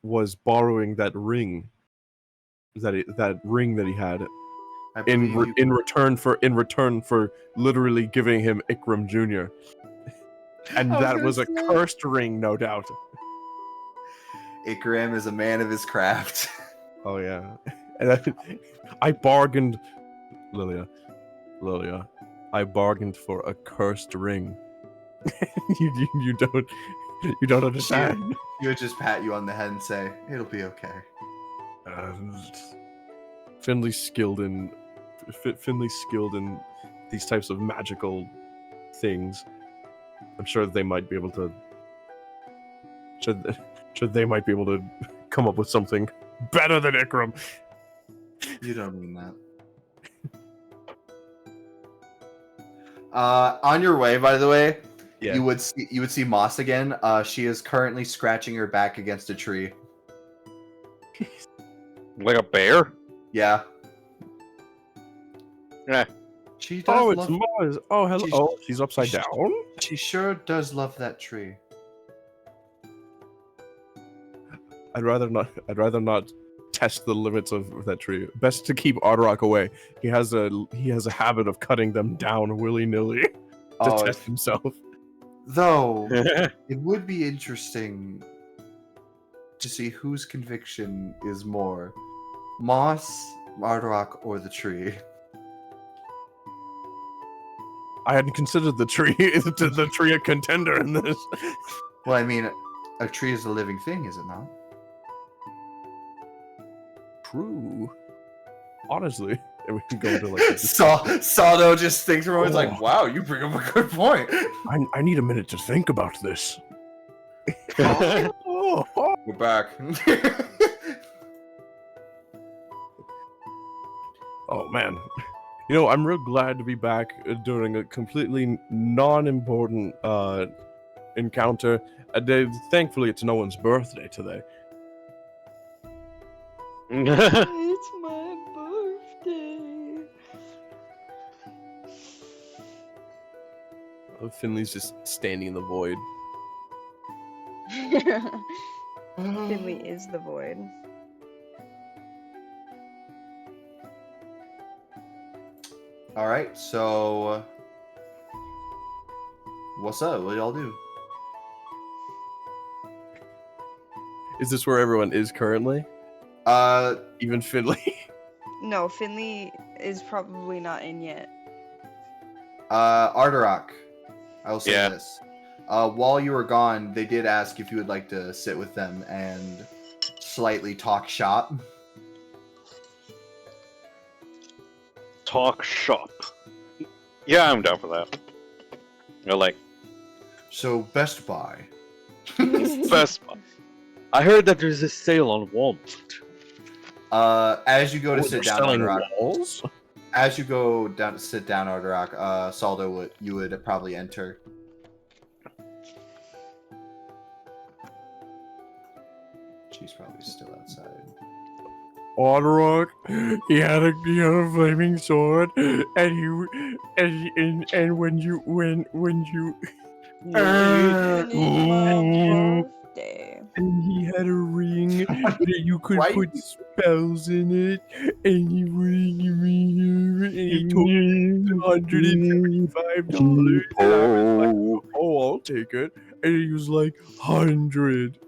was borrowing that ring. That ring that he had I in believe in return for literally giving him Ikram Jr. And I was that gonna was a say. cursed ring, no doubt. Ikram is a man of his craft. Oh yeah, and I bargained, Lilia, I bargained for a cursed ring. you don't understand. He would just pat you on the head and say, "It'll be okay." Finley's skilled in these types of magical things. I'm sure they might be able to. Sure they might be able to come up with something better than Ikram. You don't mean that. On your way, by the way, Yeah. you would see Moss again. She is currently scratching her back against a tree. Like a bear? Yeah. Yeah. She does Oh, it's love, Mars. Oh, hello. she's- Oh, she's upside she's- down. she sure does love that tree. I'd rather not test the limits of that tree. Best to keep Ardrock away. He has a habit of cutting them down willy nilly to Oh, test himself. though it would be interesting to see whose conviction is more, Moss, Mardrock, or the tree. I hadn't considered the tree the tree a contender in this. Well, I mean, a tree is a living thing, is it not? True. Honestly, and we can go into like. Saldo just thinks for a moment, Oh. like, wow, you bring up a good point. I need a minute to think about this. Oh, We're back. oh man. You know, I'm real glad to be back during a completely non-important encounter. Thankfully, it's no one's birthday today. It's my birthday. Finley's just standing in the void. Finley is the void. All right, so What's up? What y'all do? Is this where everyone is currently? Even Finley? No, Finley is probably not in yet. Arterock. I will say Yeah. this. While you were gone, they did ask if you would like to sit with them and slightly talk shop. Talk shop. Yeah, I'm down for that. You're like, So Best Buy. Best Buy. I heard that there's a sale on Walmart. As you go to Oh, sit they're down, selling Arterock. walls? As you go down to sit down, Arterock, Saldo you would probably enter. She's probably still outside. Otterrock, he had a flaming sword, and when you And it's my Mm. birthday. and he had a ring that you could Right? put spells in it, and he told me $175. And I was like, oh, I'll take it. And he was like, 100.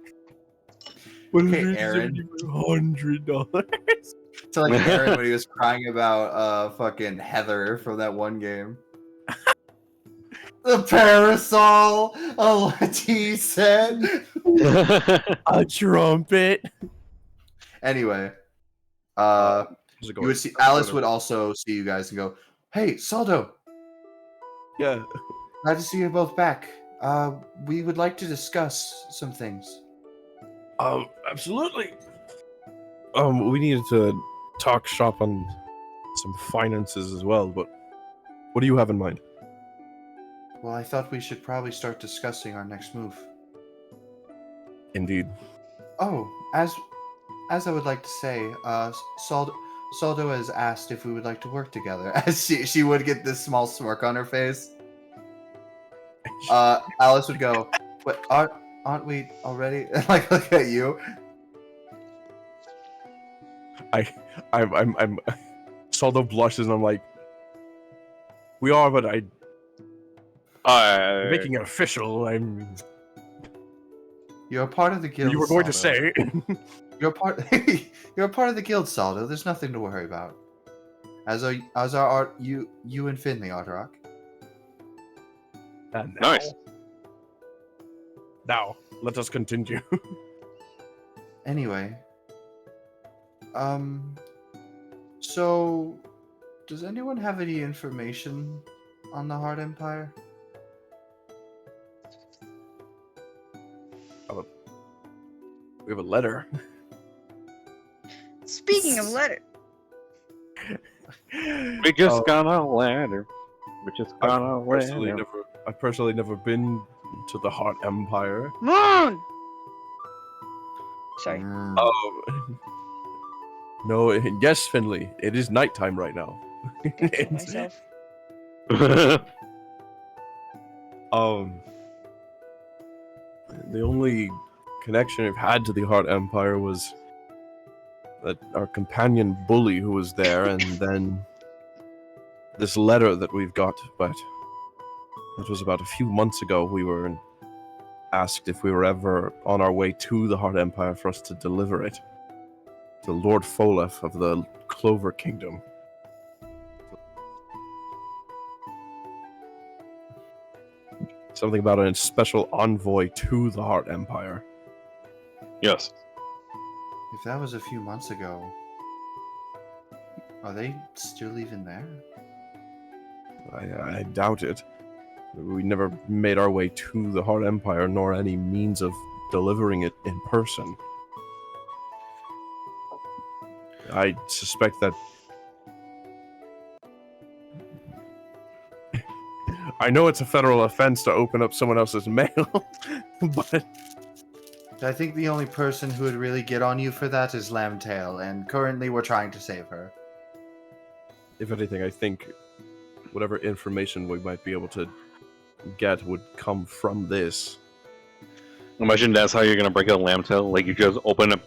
Okay, Aaron. $100. So like Aaron when he was crying about fucking Heather from that one game. The parasol, what he said. A trumpet. Anyway, How's it you going? would see Alice would also see you guys and go, "Hey, Saldo, Yeah. glad to see you both back. We would like to discuss some things." Absolutely. We needed to talk shop on some finances as well, but what do you have in mind? Well, I thought we should probably start discussing our next move. Indeed. Oh, as I would like to say, Saldo has asked if we would like to work together. As she would get this small smirk on her face. Alice would go, "What? Aren't we already?" Like look at you. I'm Saldo blushes and I'm like, we are, but I'm making it official. You're a part of the guild. You were going to Saldo. say. You're a part. You're a part of the guild, Saldo. There's nothing to worry about. As are you and Finley, Arterock. Nice. Now, let us continue. Anyway, so does anyone have any information on the Heart Empire? We have a letter. Speaking of letter, We just got a ladder. We just got a ladder. I've personally never been to the Heart Empire. Moon. Sorry. Mm. No, yes, Finley. It is nighttime right now. Kill myself. The only connection I've had to the Heart Empire was that our companion Bully who was there, and then this letter that we've got, but it was about a few months ago. We were asked if we were ever on our way to the Heart Empire for us to deliver it to Lord Folef of the Clover Kingdom. Something about a special envoy to the Heart Empire. Yes. If that was a few months ago, are they still even there? I doubt it. We never made our way to the Heart Empire, nor any means of delivering it in person. I suspect that... I know it's a federal offense to open up someone else's mail, but... I think the only person who would really get on you for that is Lambtail, and currently we're trying to save her. If anything, I think whatever information we might be able to get would come from this. Imagine that's how you're gonna break a lamb tail. Like you just open an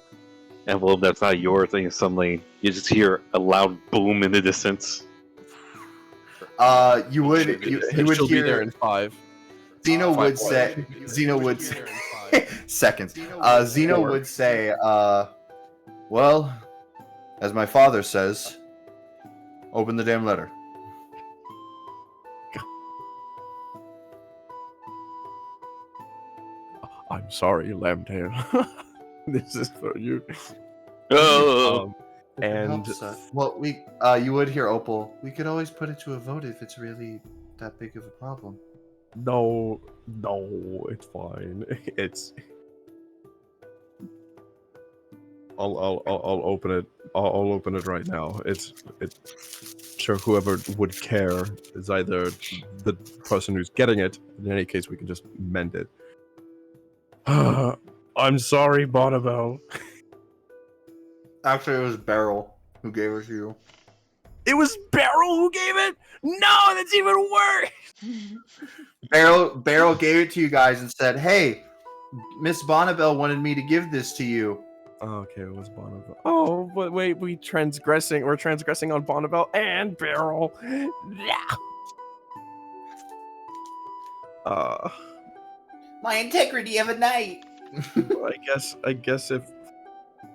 envelope that's not yours, and suddenly you just hear a loud boom in the distance. You would She'll be there hear in 5. Zeno would Five say. Zeno would say. Seconds. Zeno Four. would say. Well, as my father says, open the damn letter. I'm sorry, Lambtail. This is for you. Oh, If it And helps, well, you would hear Opal. We could always put it to a vote if it's really that big of a problem. no, it's fine. It's. I'll open it. I'll open it right now. It's sure whoever would care is either the person who's getting it. In any case, we can just mend it. I'm sorry, Bonnabelle. Actually, it was Beryl who gave it to you. It was Beryl who gave it. No, that's even worse. Beryl gave it to you guys and said, "Hey, Miss Bonnabelle wanted me to give this to you." Okay, it was Bonnabelle. Oh, but wait, we're transgressing on Bonnabelle and Beryl. Yeah. My integrity of a night. I guess if.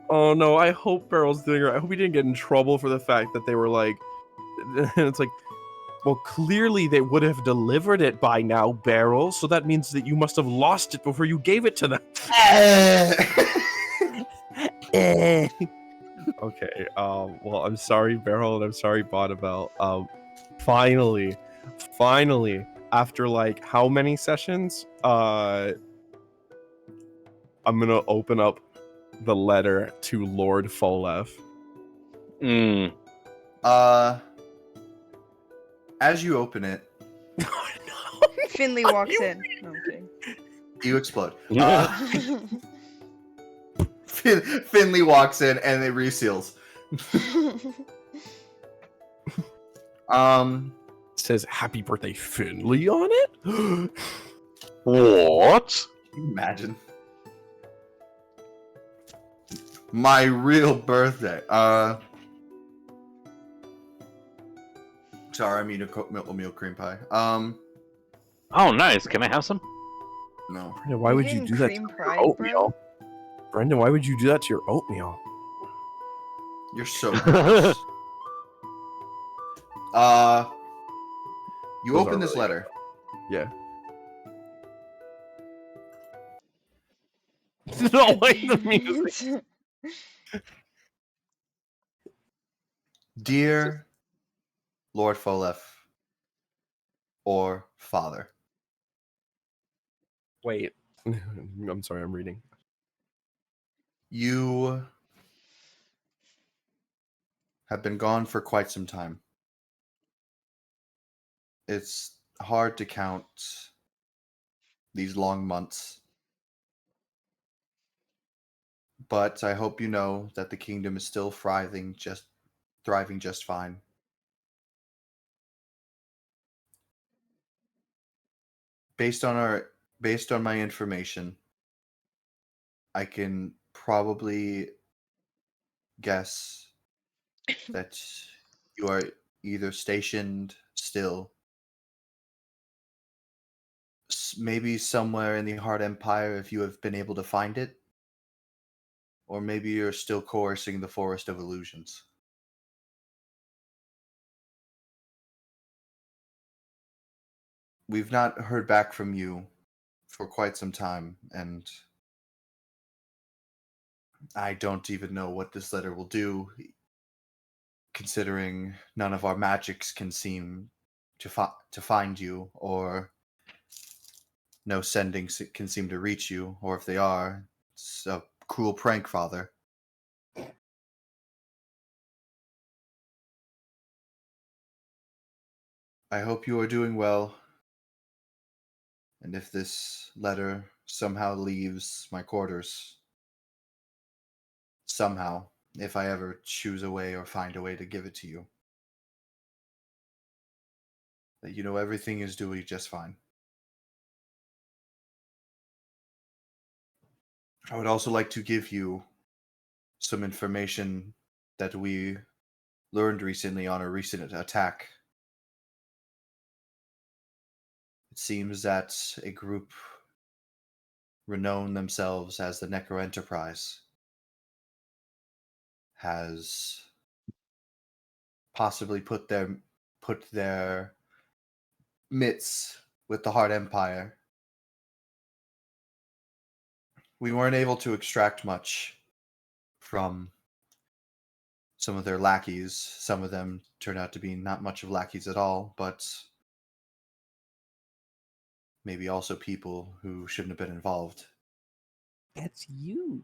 Oh no, I hope Beryl's doing right. I hope he didn't get in trouble for the fact that they were like. And it's like, well, clearly they would have delivered it by now, Beryl. So that means that you must have lost it before you gave it to them. Okay. Well, I'm sorry, Beryl, and I'm sorry, Bonnabelle. Finally, after like how many sessions? I'm gonna open up the letter to Lord Folef. mm. As you open it, Finley walks in. No, I'm kidding. you explode. Finley walks in and it reseals. It says "Happy Birthday, Finley" on it. What? Imagine. My real birthday. Sorry, I mean oatmeal cream pie. Oh, nice. Can I have some? No. Brendan, why would you Eating do that to cream your pie, oatmeal? Brendan, why would you do that to your oatmeal? You're so gross. You Those open are this really letter. Yeah. No, wait, the music. Dear Lord Folef, or Father, Wait. I'm sorry, I'm reading. you have been gone for quite some time. It's hard to count these long months, but I hope you know that the kingdom is still thriving just fine. Based on my information, I can probably guess that you are either stationed still, maybe somewhere in the Hard Empire if you have been able to find it, or maybe you're still coercing the Forest of Illusions. We've not heard back from you for quite some time, and I don't even know what this letter will do, considering none of our magics can seem to find you, or no sendings can seem to reach you, or if they are, it's a cruel prank, Father. I hope you are doing well, and if this letter somehow leaves my quarters, somehow, if I ever choose a way or find a way to give it to you, that you know everything is doing just fine. I would also like to give you some information that we learned recently on a recent attack. It seems that a group renowned themselves as the Necro Enterprise has possibly put their mitts with the Hard Empire. We weren't able to extract much from some of their lackeys. Some of them turned out to be not much of lackeys at all, but maybe also people who shouldn't have been involved. That's you.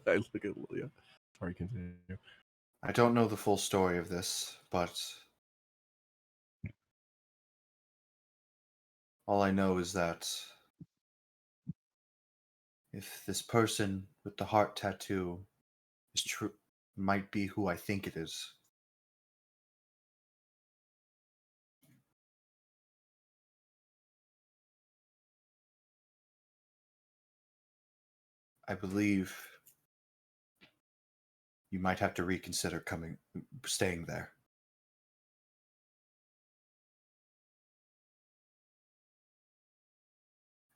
I look at Lilia. Sorry, continue. I don't know the full story of this, but all I know is that if this person with the heart tattoo is true, might be who I think it is. I believe you might have to reconsider staying there.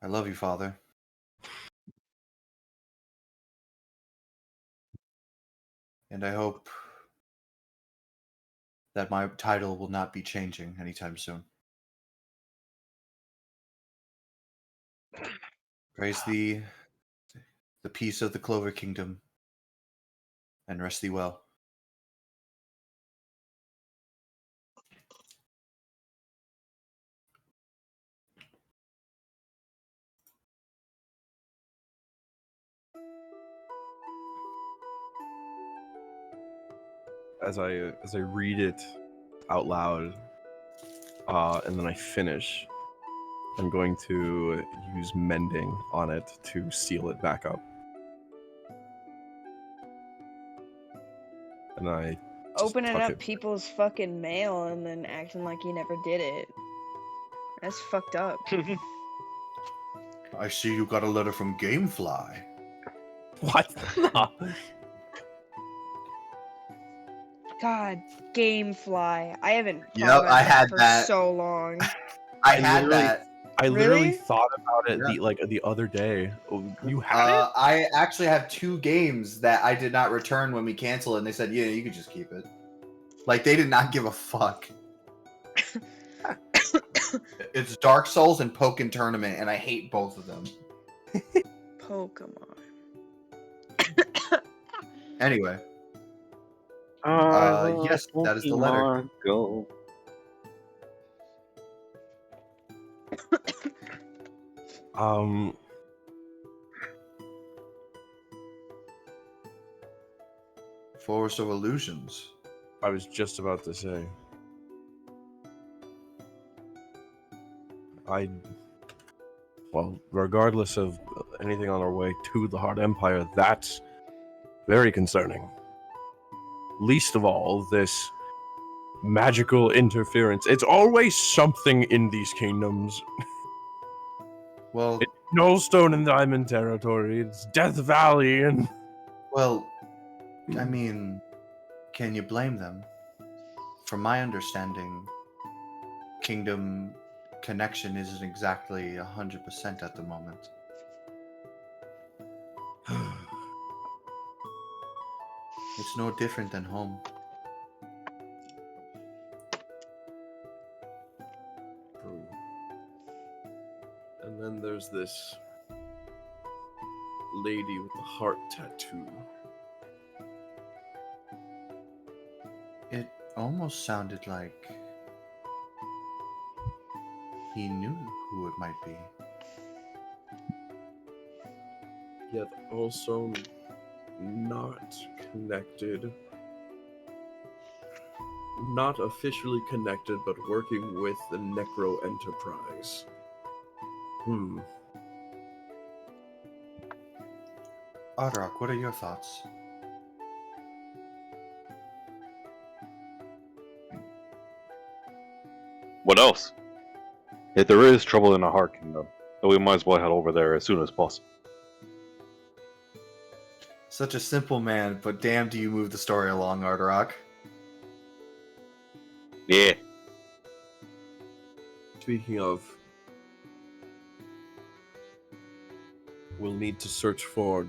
I love you, Father. And I hope that my title will not be changing anytime soon. Praise the peace of the Clover Kingdom, and rest thee well. As I read it out loud, and then I finish, I'm going to use mending on it to seal it back up. And I just Opening tuck up it. people's fucking mail and then acting like you never did it. That's fucked up. I see you got a letter from Gamefly. What? No. God, Gamefly. I haven't thought Yep, about I that had for that. so long. I had literally- that. I literally Really? thought about it Yeah. the other day. Oh, you had it? I actually have 2 games that I did not return when we canceled, and they said, "Yeah, you could just keep it." Like they did not give a fuck. It's Dark Souls and Pokken Tournament, and I hate both of them. Pokemon. Anyway, yes, that is the letter. Go. Forest of Illusions. I was just about to say. Well, regardless of anything on our way to the Hard Empire, that's very concerning. Least of all, this magical interference. It's always something in these kingdoms. Well, It's Nullstone and Diamond Territory, it's Death Valley, and... I mean, can you blame them? From my understanding, Kingdom connection isn't exactly 100% at the moment. It's no different than home. True. And then there's this lady with the heart tattoo. It almost sounded like he knew who it might be. Yet also not connected. Not officially connected, but working with the Necro Enterprise. Odrock, what are your thoughts? What else? If there is trouble in the Heart Kingdom, then we might as well head over there as soon as possible. Such a simple man, but damn do you move the story along, Arderock. Yeah. speaking of, we'll need to search for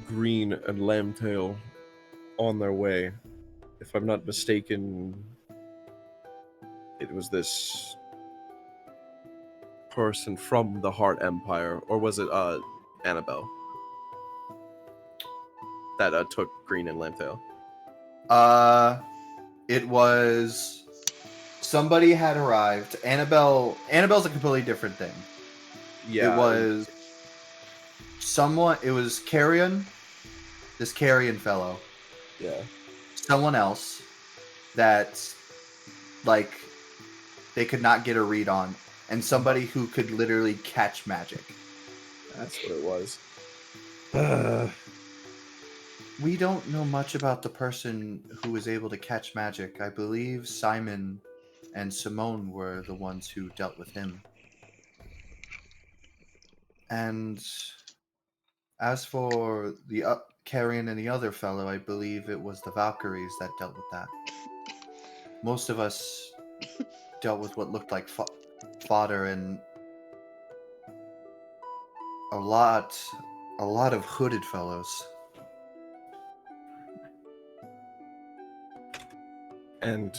Green and Lambtail on their way. If I'm not mistaken, it was this person from the Heart Empire, or was it Annabelle that took Green and Lambtail? It was somebody had arrived. Annabelle's a completely different thing. Yeah, It was someone. It was Carrion, this Carrion fellow. Yeah. Someone else that, like, they could not get a read on, and somebody who could literally catch magic. That's what it was. We don't know much about the person who was able to catch magic. I believe Simon and Simone were the ones who dealt with him. And as for the Carrion and the other fellow, I believe it was the Valkyries that dealt with that. Most of us dealt with what looked like fodder and a lot of hooded fellows. And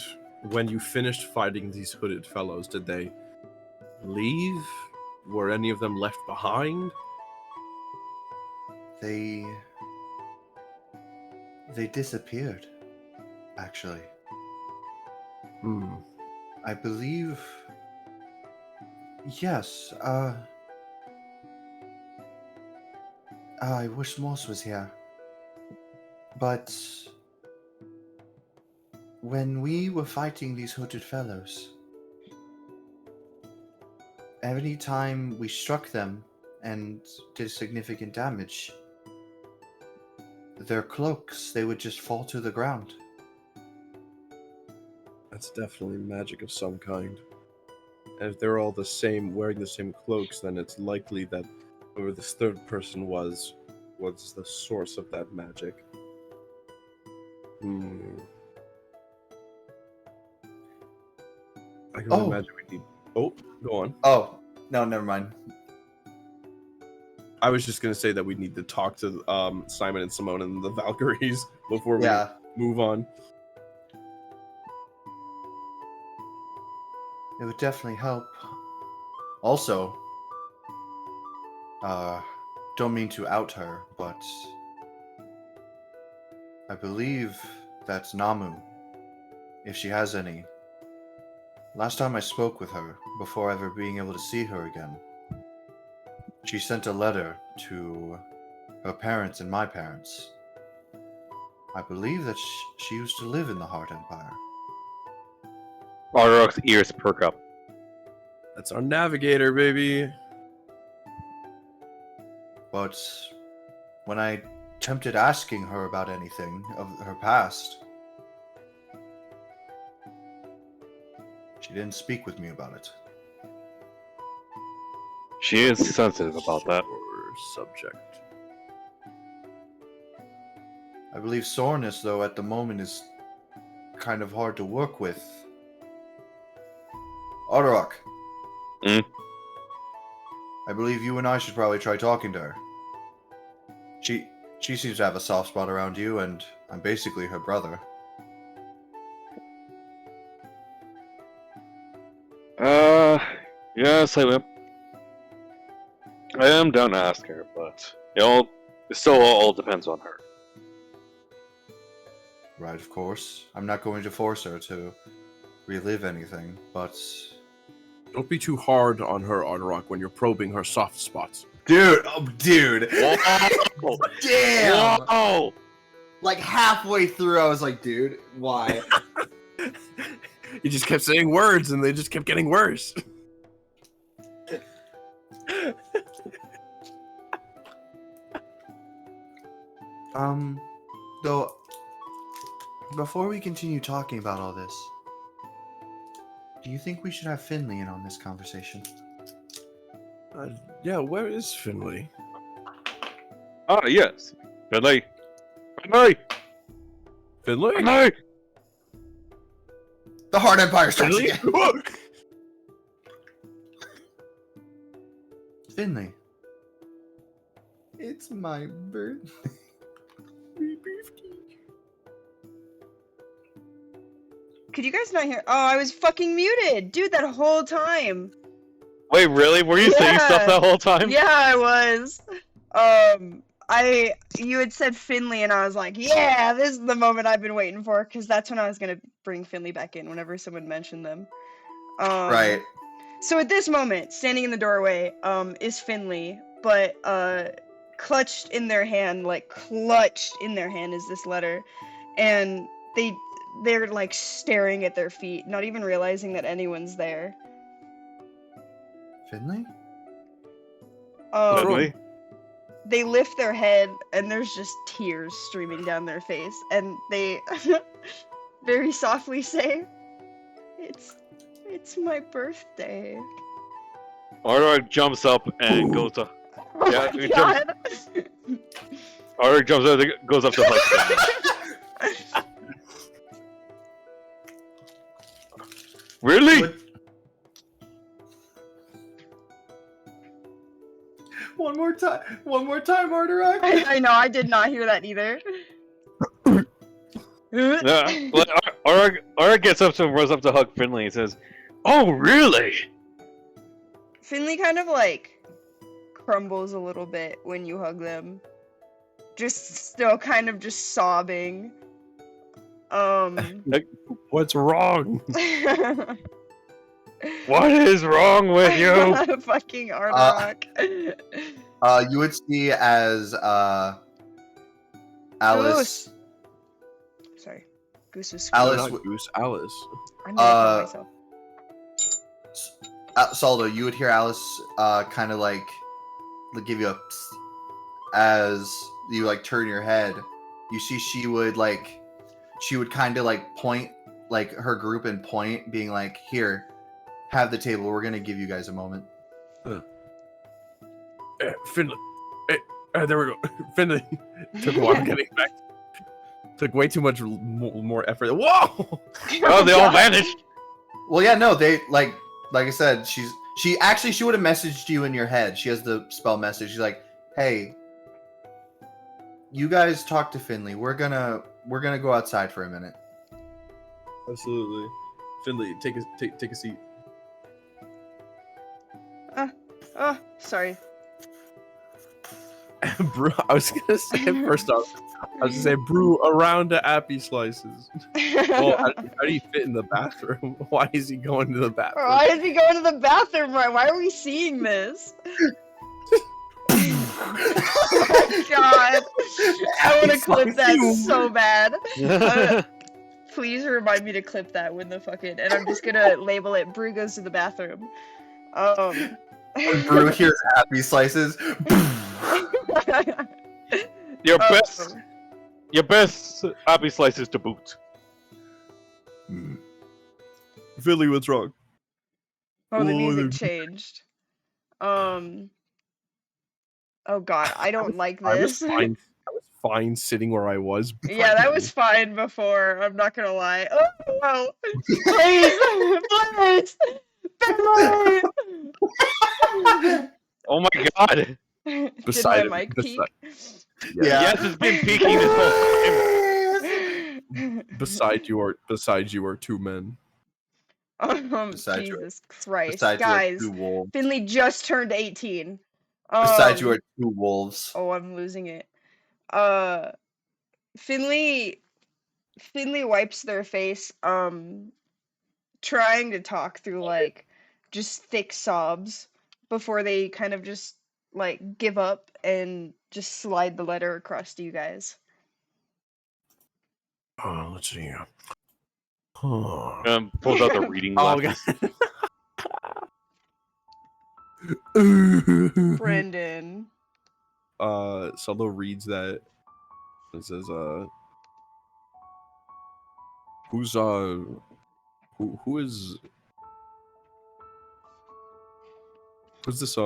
when you finished fighting these hooded fellows, did they leave? Were any of them left behind? They disappeared, actually. I believe. Yes. I wish Moss was here. But when we were fighting these hooded fellows, every time we struck them and did significant damage, their cloaks, they would just fall to the ground. That's definitely magic of some kind. And if they're all the same, wearing the same cloaks, then it's likely that whoever this third person was the source of that magic. I can only imagine we need... Oh, go on. Oh, no, never mind. I was just going to say that we need to talk to Simon and Simone and the Valkyries before we move on. It would definitely help. Also, don't mean to out her, but I believe that's Namu, if she has any. Last time I spoke with her, before ever being able to see her again, she sent a letter to her parents and my parents. I believe that she used to live in the Heart Empire. Arrock's ears perk up. That's our navigator, baby. But when I attempted asking her about anything of her past, she didn't speak with me about it. She is sensitive about that. Subject. I believe soreness, though, at the moment is kind of hard to work with. Otterrock. Hmm? I believe you and I should probably try talking to her. She seems to have a soft spot around you, and I'm basically her brother. Yes, I am down to ask her, but it still all depends on her. Right, of course. I'm not going to force her to relive anything, but... Don't be too hard on her, Otterrock, when you're probing her soft spots. Dude! Whoa. Damn! Whoa! Like, halfway through, I was like, dude, why? You just kept saying words, and they just kept getting worse. Though, before we continue talking about all this, do you think we should have Finley in on this conversation? Yeah, where is Finley? Ah, yes. Finley! Finley! Finley? Finley! The Hard Empire strikes Finley? again. Finley. It's my birthday. Could you guys not hear? Oh, I was fucking muted, dude, that whole time. Wait, really? Were you saying stuff Yeah. that whole time? Yeah, I was. You had said Finley, and I was like, yeah, this is the moment I've been waiting for, because that's when I was gonna bring Finley back in whenever someone mentioned them. Right. So at this moment, standing in the doorway, is Finley, but clutched in their hand is this letter, and they're like staring at their feet, not even realizing that anyone's there. Finley? Finley? They lift their head, and there's just tears streaming down their face, and they very softly say, It's my birthday." Ardrak jumps up and goes to. Oh Yeah, my he god. Ardrak jumps up and goes up to hug Finley. Really? One more time, Arterak. I know, I did not hear that either. Yeah. Well, Ardrak gets up to him, runs up to hug Finley and says, "Oh, really?" Finley kind of like crumbles a little bit when you hug them. Just still kind of just sobbing. What's wrong? What is wrong with you? Fucking Arterak. You would see as Alice. Goose. Sorry. Goose was Alice Not Goose, Alice. I'm gonna myself. Saldo, you would hear Alice kind of like give you a psst as you like turn your head. You see she would kind of like point like her group and point, being like, "Here, have the table. We're gonna give you guys a moment." Finley. There we go. Finley. Took a while getting back. Took way too much more effort. Whoa! Oh, they all vanished. Well, yeah, no, they like I said, she would have messaged you in your head. She has the spell message. She's like, "Hey, you guys talk to Finley. We're gonna go outside for a minute." Absolutely. Finley, take a seat. Oh, sorry. Brew. I was gonna say first off. I was gonna say brew around to Appy slices. Well, how do you fit in the bathroom? Why is he going to the bathroom? Why is he going to the bathroom? Why are we seeing this? Oh my god. I want to clip that so bad. Please remind me to clip that when the fucking, and I'm just gonna label it Brew goes to the bathroom. Brew here's happy slices. Your best happy slices to boot. Philly, what's wrong? Oh, the music changed. Oh god, I don't like this. I was fine sitting where I was. Yeah, that was fine before. I'm not gonna lie. Oh no! Please, Finley! Oh my god. Did my mic peak? Yeah. Yes, it's been peaking this whole time. Beside you are two men. Besides you- Jesus Christ, Besides you are guys! two wolves. Finley just turned 18. Besides you are two wolves. Oh, I'm losing it. Finley wipes their face, trying to talk through like just thick sobs before they kind of just like give up and just slide the letter across to you guys. Let's see. Pulls out the reading Oh, glasses. Brendan. Solo reads that. It says, who is who's this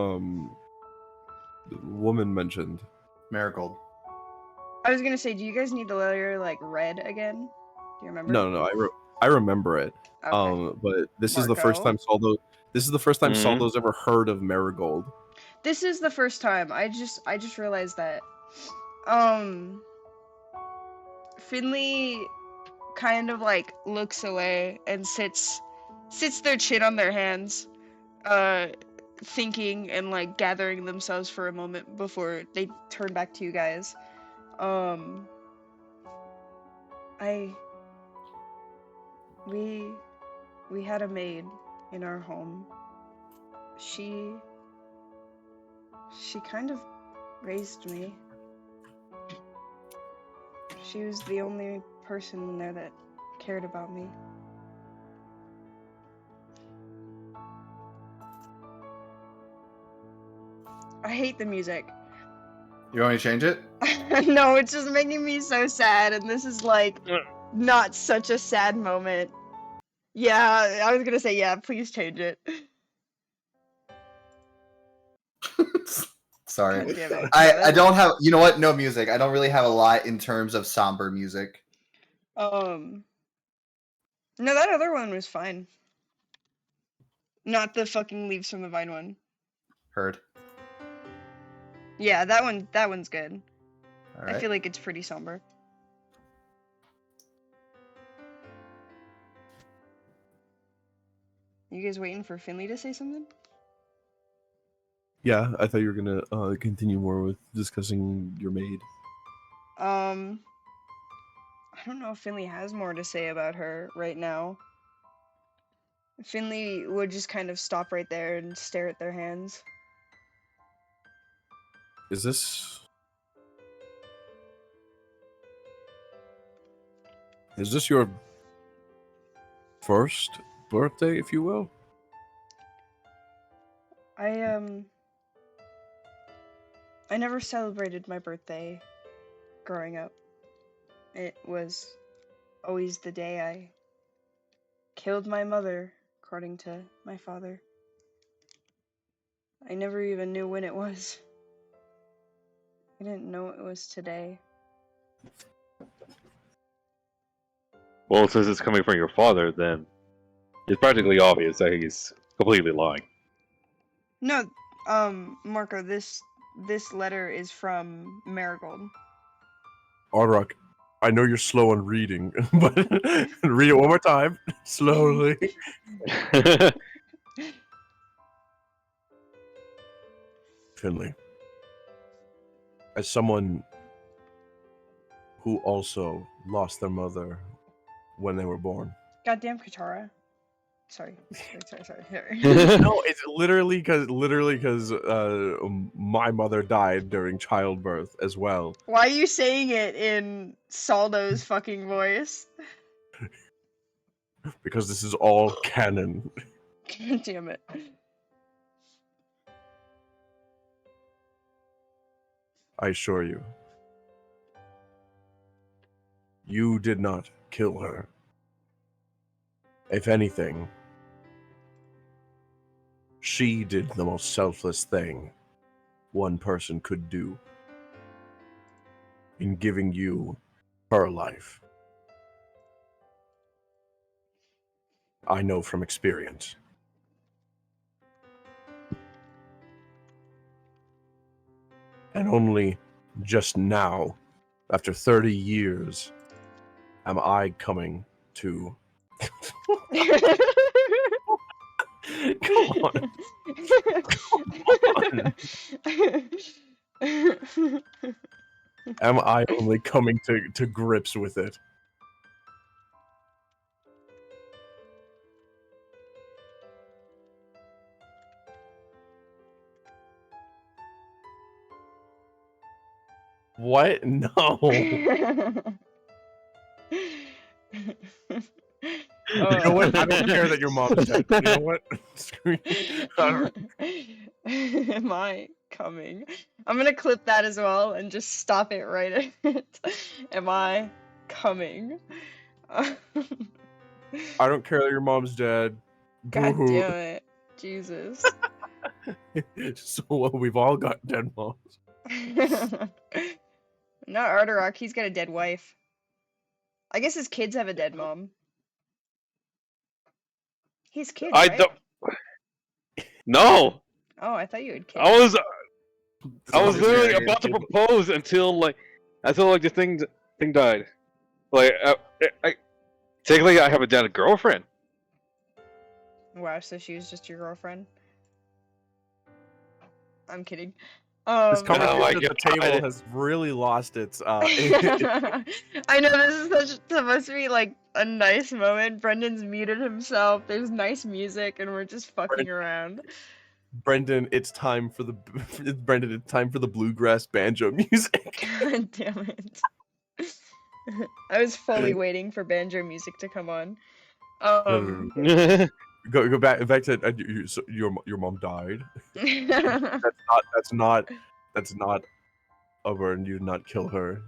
woman mentioned? Marigold. I was gonna say, do you guys need the letter like read again? Do you remember? No, I remember it. Okay. But this is the first Marco? time Saldo. This is the first time Mhm. Saldo's ever heard of Marigold. This is the first time. I just realized that. Finley kind of like looks away and sits their chin on their hands, thinking and like gathering themselves for a moment before they turn back to you guys. I we had a maid in our home. She kind of raised me. She was the only person in there that cared about me. I hate the music. You want me to change it? No, it's just making me so sad, and this is like not such a sad moment. Yeah, I was gonna say yeah, please change it. Sorry. God damn it. I don't have, you know what? No music. I don't really have a lot in terms of somber music. No, that other one was fine. Not the fucking Leaves from the Vine one. Heard. Yeah, that one's good. All I right. feel like it's pretty somber. You guys waiting for Finley to say something? Yeah, I thought you were gonna continue more with discussing your maid. I don't know if Finley has more to say about her right now. Finley would just kind of stop right there and stare at their hands. Is this your first birthday, if you will? I never celebrated my birthday growing up. It was always the day I killed my mother, according to my father. I never even knew when it was. I didn't know it was today. Well, since it's coming from your father, then it's practically obvious that he's completely lying. No, Marco, this letter is from Marigold. Arak, I know you're slow on reading, but read it one more time, slowly. Finley, as someone who also lost their mother when they were born. Goddamn Katara. Sorry. No, it's literally because my mother died during childbirth as well. Why are you saying it in Saldo's fucking voice? Because this is all canon. God damn it. I assure you. You did not kill her. If anything, she did the most selfless thing one person could do in giving you her life. I know from experience. And only just now, after 30 years, am I coming to... Come on. Am I only coming to grips with it? What? No. You know what? I don't care that your mom's dead. You know what? Screw you. Am I coming? I'm gonna clip that as well and just stop it right at it. Am I coming? I don't care that your mom's dead. God Boo-hoo. damn it. Jesus. So we've all got dead moms. Not Arterock, he's got a dead wife. I guess his kids have a dead mom. He's kids, I right? don't. No, Oh, I thought you had kids. I was Somebody's literally married. about to propose until the thing died. Like, technically, I haven't done a girlfriend. Wow, so she was just your girlfriend? I'm kidding. This Um, conversation my at the God. table has really lost its. I know this is supposed to be like a nice moment. Brendan's muted himself. There's nice music, and we're just fucking around. Brendan, it's time for the Brendan. It's time for the bluegrass banjo music. God damn it! I was fully waiting for banjo music to come on. No. Go back to your mom died. That's not a burden. You did not kill her.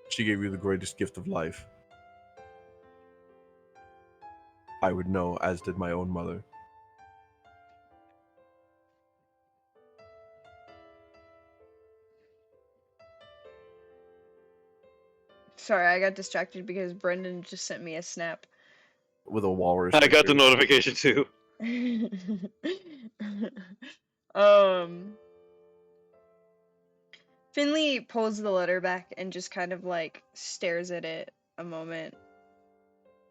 She gave you the greatest gift of life. I would know, as did my own mother. Sorry, I got distracted because Brendan just sent me a snap. With a walrus. I got the picture. notification too. Finley pulls the letter back and just kind of like stares at it a moment.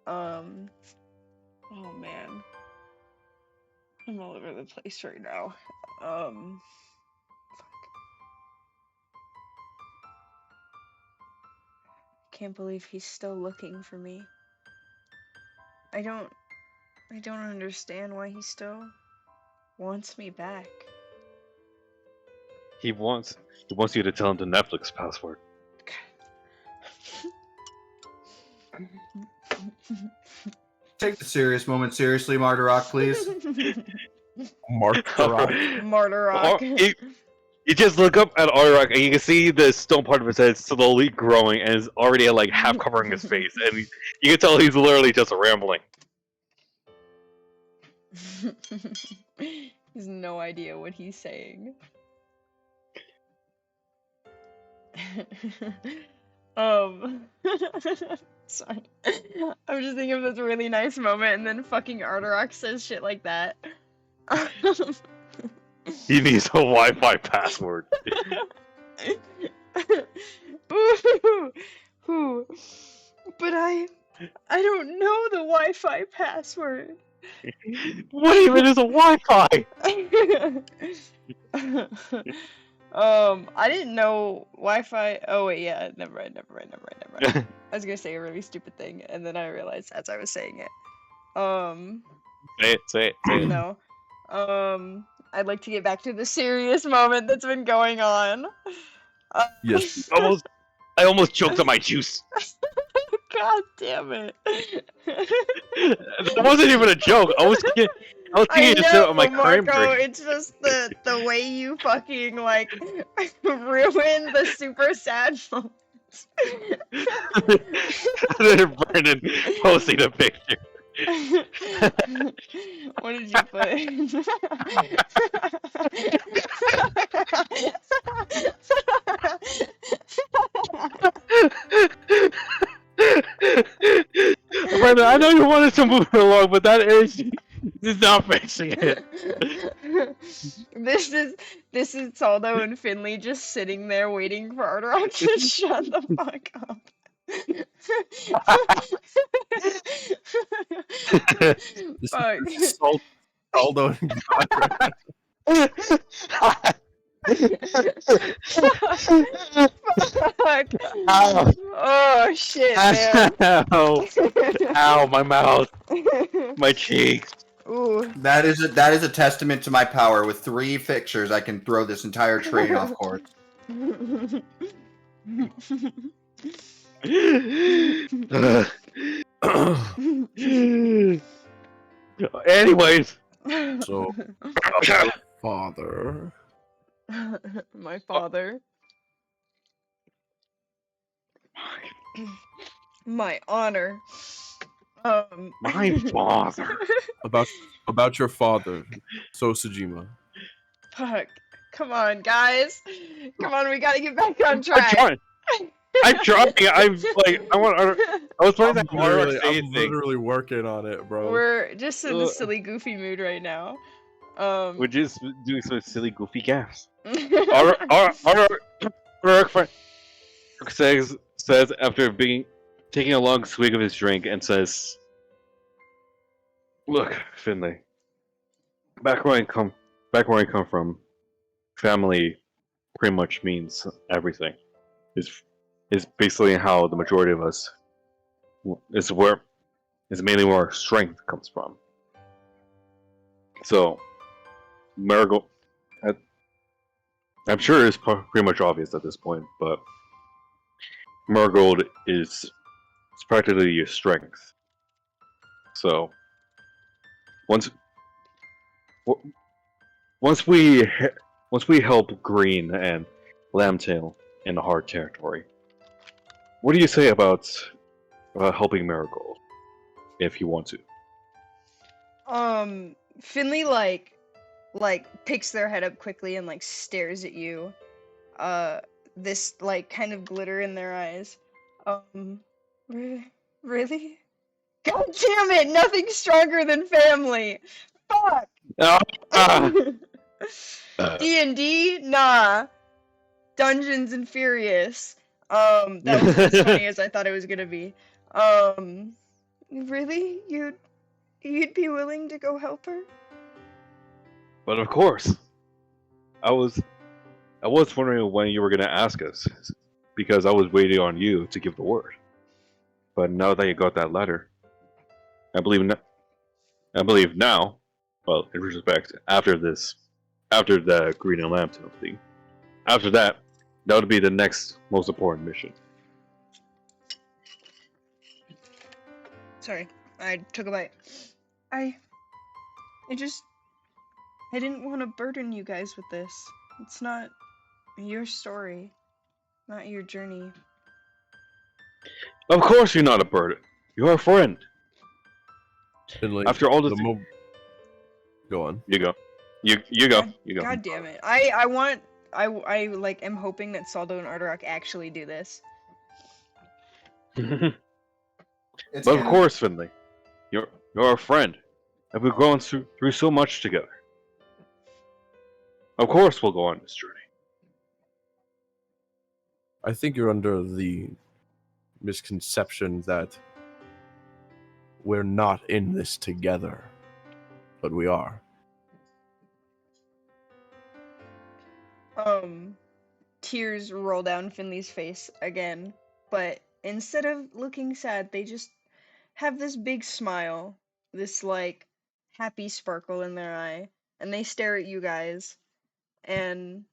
Oh man. I'm all over the place right now. Fuck. Can't believe he's still looking for me. I don't understand why he still wants me back. He wants you to tell him the Netflix password. Take the serious moment seriously, Mardarok, please. Mark the Rock. Martyr Rock. You just look up at Arrock and you can see the stone part of his head slowly growing and is already like half covering his face, and you can tell he's literally just rambling. He has no idea what he's saying. Sorry. I'm just thinking of this really nice moment, and then fucking Artarok says shit like that. He needs a Wi-Fi password. Ooh. But I don't know the Wi-Fi password. What even is a Wi-Fi? I didn't know Wi-Fi. Oh wait, yeah, never mind. I was gonna say a really stupid thing, and then I realized as I was saying it. Say it. No. I'd like to get back to the serious moment that's been going on. Yes. I almost choked on my juice. God damn it. That wasn't even a joke. I was thinking to sit on my cream Marco, drink. it's just the way you fucking like ruin the super sad moment. And then Brendan posting a picture. What did you put? Brendan, I know you wanted to move it along, but that is not fixing it. This is Saldo and Finley just sitting there waiting for Artarok to shut the fuck up. Fuck. This is Saldo and Fuck. Ow. Oh shit, man. Ow, my mouth, my cheeks. Ooh. That is a testament to my power. With 3 fixtures, I can throw this entire train off course. Anyways. So, father. My father. My honor. My father. About your father, Sosajima. Fuck. Come on, guys. Come on, we gotta get back on I'm track. trying. I'm trying. I'm like, I want. I was trying I'm to Ararok say I'm thing. literally working on it, bro. We're just in a Uh, silly, goofy mood right now. We're just doing some silly, goofy gaffes. Ararok says after taking a long swig of his drink and says, "Look, Finley, back where I come from, family pretty much means everything. Is basically how the majority of us is mainly where our strength comes from. So, Marigold, I'm sure it's pretty much obvious at this point, but Marigold is practically your strength. So, once w- once we help Green and Lambtail in the hard territory, what do you say about helping Marigold if you want to?" Finley picks their head up quickly and like stares at you. This like kind of glitter in their eyes. Really? God damn it! Nothing stronger than family. Fuck. Ah! D&D? Nah. Dungeons and Furious. That wasn't as funny as I thought it was gonna be. Really? You'd be willing to go help her? But of course, I was wondering when you were gonna ask us, because I was waiting on you to give the word. But now that you got that letter, I believe now. Well, in retrospect, after the Green and Lambton thing, after that would be the next most important mission. Sorry, I took a bite. I didn't want to burden you guys with this. It's not your story, not your journey. Of course, you're not a burden. You're a friend. And, like, After all this, go on. you go. You go. You go. God damn it! I like am hoping that Saldo and Arturok actually do this. But It's of canon. course, Finley, you're a friend, and we've gone through so much together. Of course, we'll go on this journey. I think you're under the misconception that we're not in this together, but we are. Tears roll down Finley's face again, but instead of looking sad, they just have this big smile, this like happy sparkle in their eye, and they stare at you guys and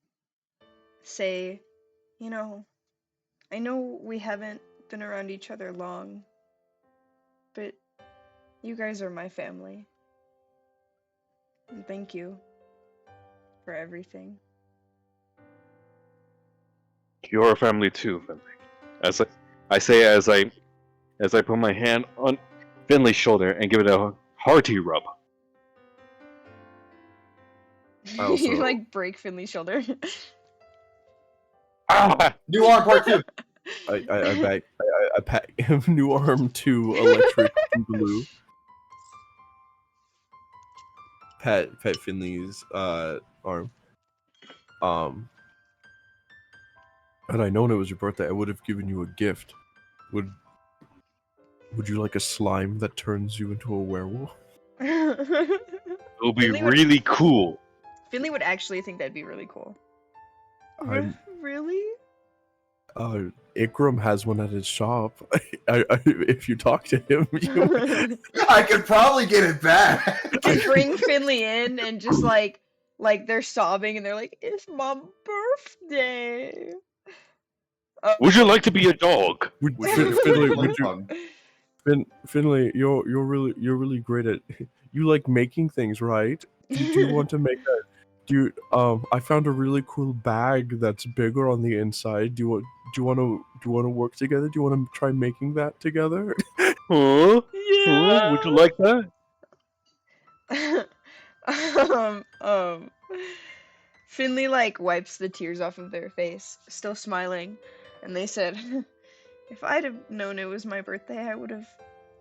say, you know, I know we haven't been around each other long, but you guys are my family. And thank you for everything. You're a family too, Finley. I say as I put my hand on Finley's shoulder and give it a hearty rub. I also- You like break Finley's shoulder. Ah! New arm part 2. I pack new arm to electric boogaloo. Pat Finley's arm. Had I known it was your birthday, I would have given you a gift. Would you like a slime that turns you into a werewolf? It'll be Finley would- really cool. Finley would actually think that'd be really cool. I'm- Really? Ikram has one at his shop. If you talk to him, you, I could probably get it back. Just bring Finley in and just like they're sobbing and they're like, "It's my birthday." Would you like to be a dog? Finley, you're really great at. You like making things, right? Do you want to make that? I found a really cool bag that's bigger on the inside. Do you want to work together? Do you want to try making that together? Huh? Yeah. Would you like that? Finley like wipes the tears off of their face, still smiling. And they said, if I'd have known it was my birthday, I would have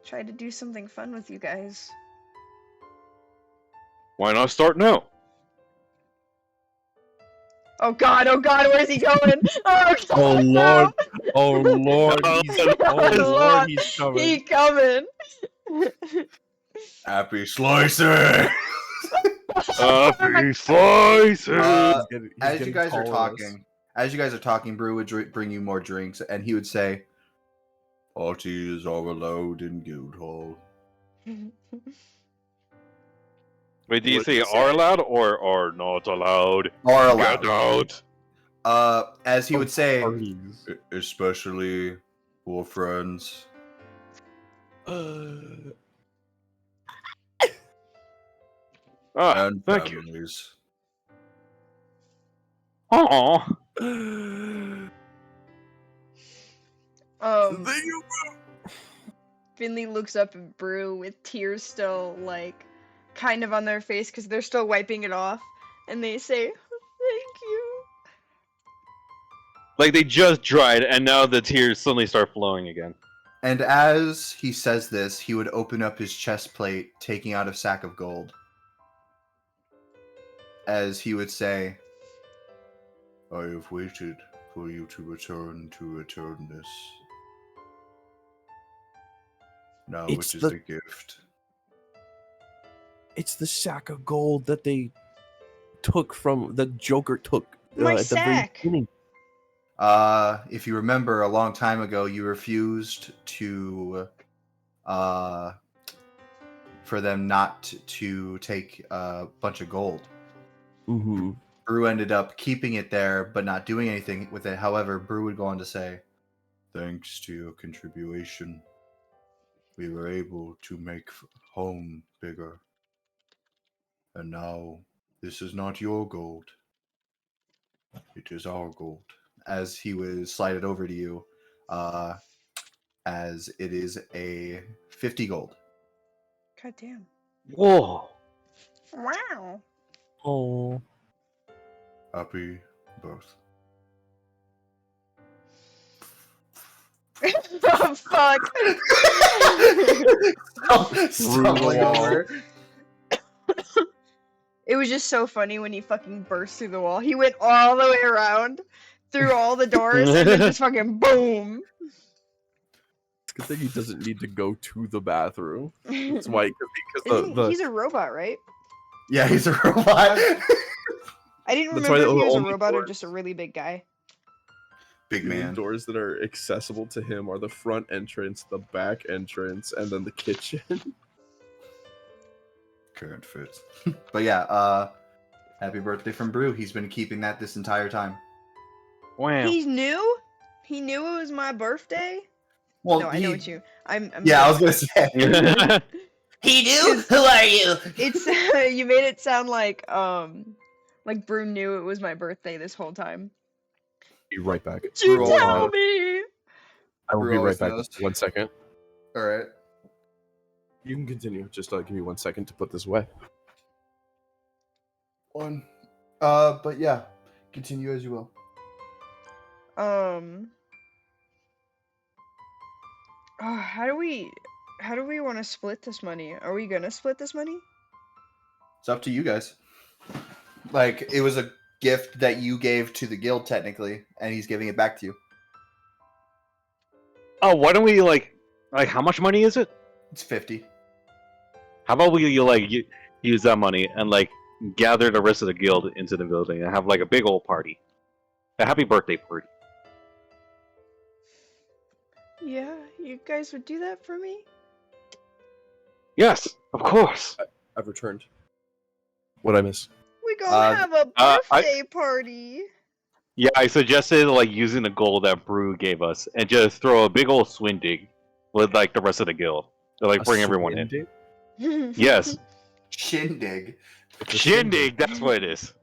tried to do something fun with you guys. Why not start now? Oh god, where's he going? Oh god, Oh no! lord! Oh lord! Lord, He's coming! He coming! Happy Slicer! Happy slices! Uh, He's as you getting guys are tall on us. talking, Brew would bring you more drinks, and he would say, "Parties are allowed in Guildhall." Wait, do you What say did he are say? allowed or are not allowed? Are Get allowed. out. As he would say, Parties. especially for friends. Ah, And thank you. families. Aw. Finley looks up at Brew with tears still, like, kind of on their face because they're still wiping it off. And they say, thank you. Like they just dried, and now the tears suddenly start flowing again. And as he says this, he would open up his chest plate, taking out a sack of gold. As he would say, "I have waited for you to return to Eternus. Now It's it is the- a gift." It's the sack of gold that they took from the Joker took My at the very sack. beginning. If you remember, a long time ago, you refused to, for them not to take a bunch of gold. Mm-hmm. Brew ended up keeping it there, but not doing anything with it. However, Brew would go on to say, "Thanks to your contribution, we were able to make home bigger. And now, this is not your gold. It is our gold." As he would slide it over to you, as it is a 50 gold. God damn. Whoa. Wow. Oh. Happy birth. Oh, fuck. Stumbling over. It was just so funny when he fucking burst through the wall. He went all the way around, through all the doors, and then just fucking boom. It's a good thing he doesn't need to go to the bathroom. That's why, because Isn't he- he's a robot, right? Yeah, he's a robot. I didn't That's why remember if the he was a only robot or doors- just a really big guy. Big the only man. doors that are accessible to him are the front entrance, the back entrance, and then the kitchen. Current fit. But yeah, happy birthday from Brew. He's been keeping that this entire time. Wow. He knew? He knew it was my birthday? Well, No, I know what you. I'm Yeah, I joking. was gonna say. He knew? Who are you? It's you made it sound like Brew knew it was my birthday this whole time. Be right back. Did you Brew tell always- me? I will Brew be right always back. knows. 1 second. All right. You can continue. Just give me 1 second to put this away. One. But yeah, continue as you will. How do we want to split this money? Are we gonna split this money? It's up to you guys. Like, it was a gift that you gave to the guild, technically, and he's giving it back to you. Oh, why don't we like how much money is it? It's 50. How about we use that money and gather the rest of the guild into the building and have a big old party, a happy birthday party. Yeah, you guys would do that for me? Yes, of course. I've returned. What'd I miss? We gonna have a I- birthday party. Yeah, I suggested using the gold that Brew gave us and just throw a big old swindig with the rest of the guild to A bring everyone in. swindig? Yes, Shindig. It's a shindig. That's what it is.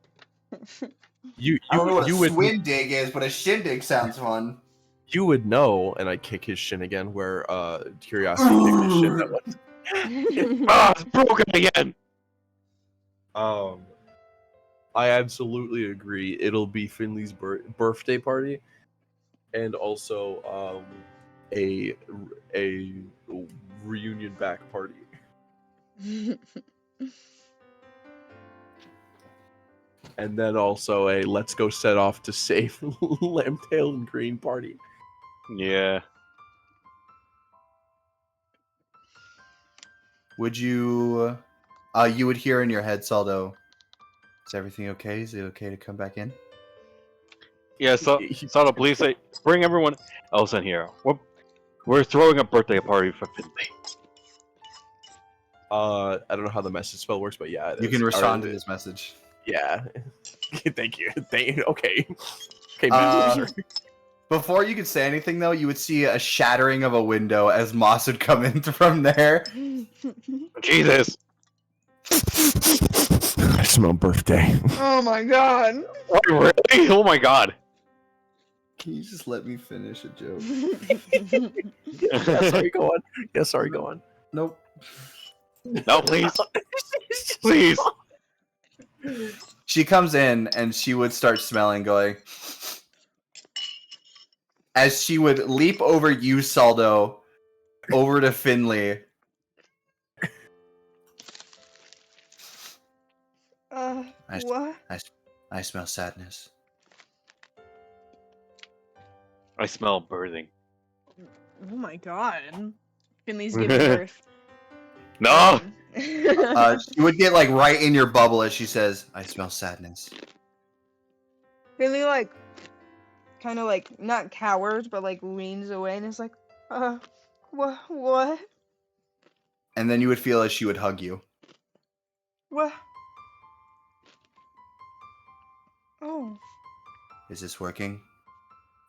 You I don't know what you a would swindig is, but a shindig sounds fun. you would know, and I kick his shin again where Curiosity kicked his shin that one. Ah, it's broken again. I absolutely agree. It'll be Finley's birthday party. and also a reunion back party. And then also a let's go set off to save Lambtail and Green party. Yeah. Would you? You would hear in your head, Saldo. Is everything okay? Is it okay to come back in? Yeah, so please say, bring everyone else in here. We're throwing a birthday party for Finley. I don't know how the message spell works, but yeah, it You is. can respond to Alright, this message. Yeah. Thank you. Okay. Okay, Uh, sir. Before you could say anything, though, you would see a shattering of a window as Moss would come in from there. Jesus! I smell birthday. Oh my god. What, really? Oh my god! Can you just let me finish a joke? Yeah, sorry, go on. Yeah, sorry, go on. Nope. No, please. Please. She comes in and she would start smelling, going. As she would leap over you, Saldo, over to Finley. I- What? I smell sadness. I smell birthing. Oh my god. Finley's giving birth. No! She would get like right in your bubble as she says, "I smell sadness." Finley like kind of like not cowers but like leans away and is like, what? And then you would feel as she would hug you. What? Oh. Is this working?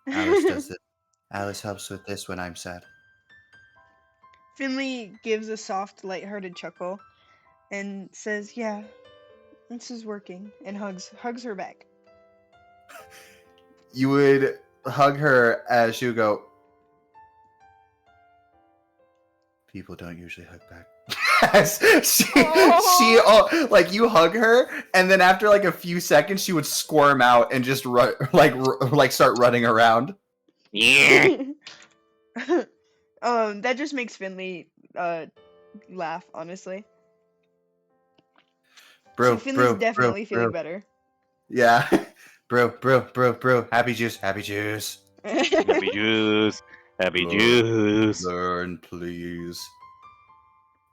Alice does it. Alice helps with this when I'm sad. Finley gives a soft, lighthearted chuckle and says, "Yeah, this is working," and hugs her back. You would hug her as she would go. People don't usually hug back. she like you hug her, and then after like a few seconds, she would squirm out and just run, like start running around. Yeah! That just makes Finley laugh, honestly. Bro, So Finley's definitely feeling bro. better. Yeah, bro. Happy juice. Happy juice! Happy Bro. juice! Learn, please.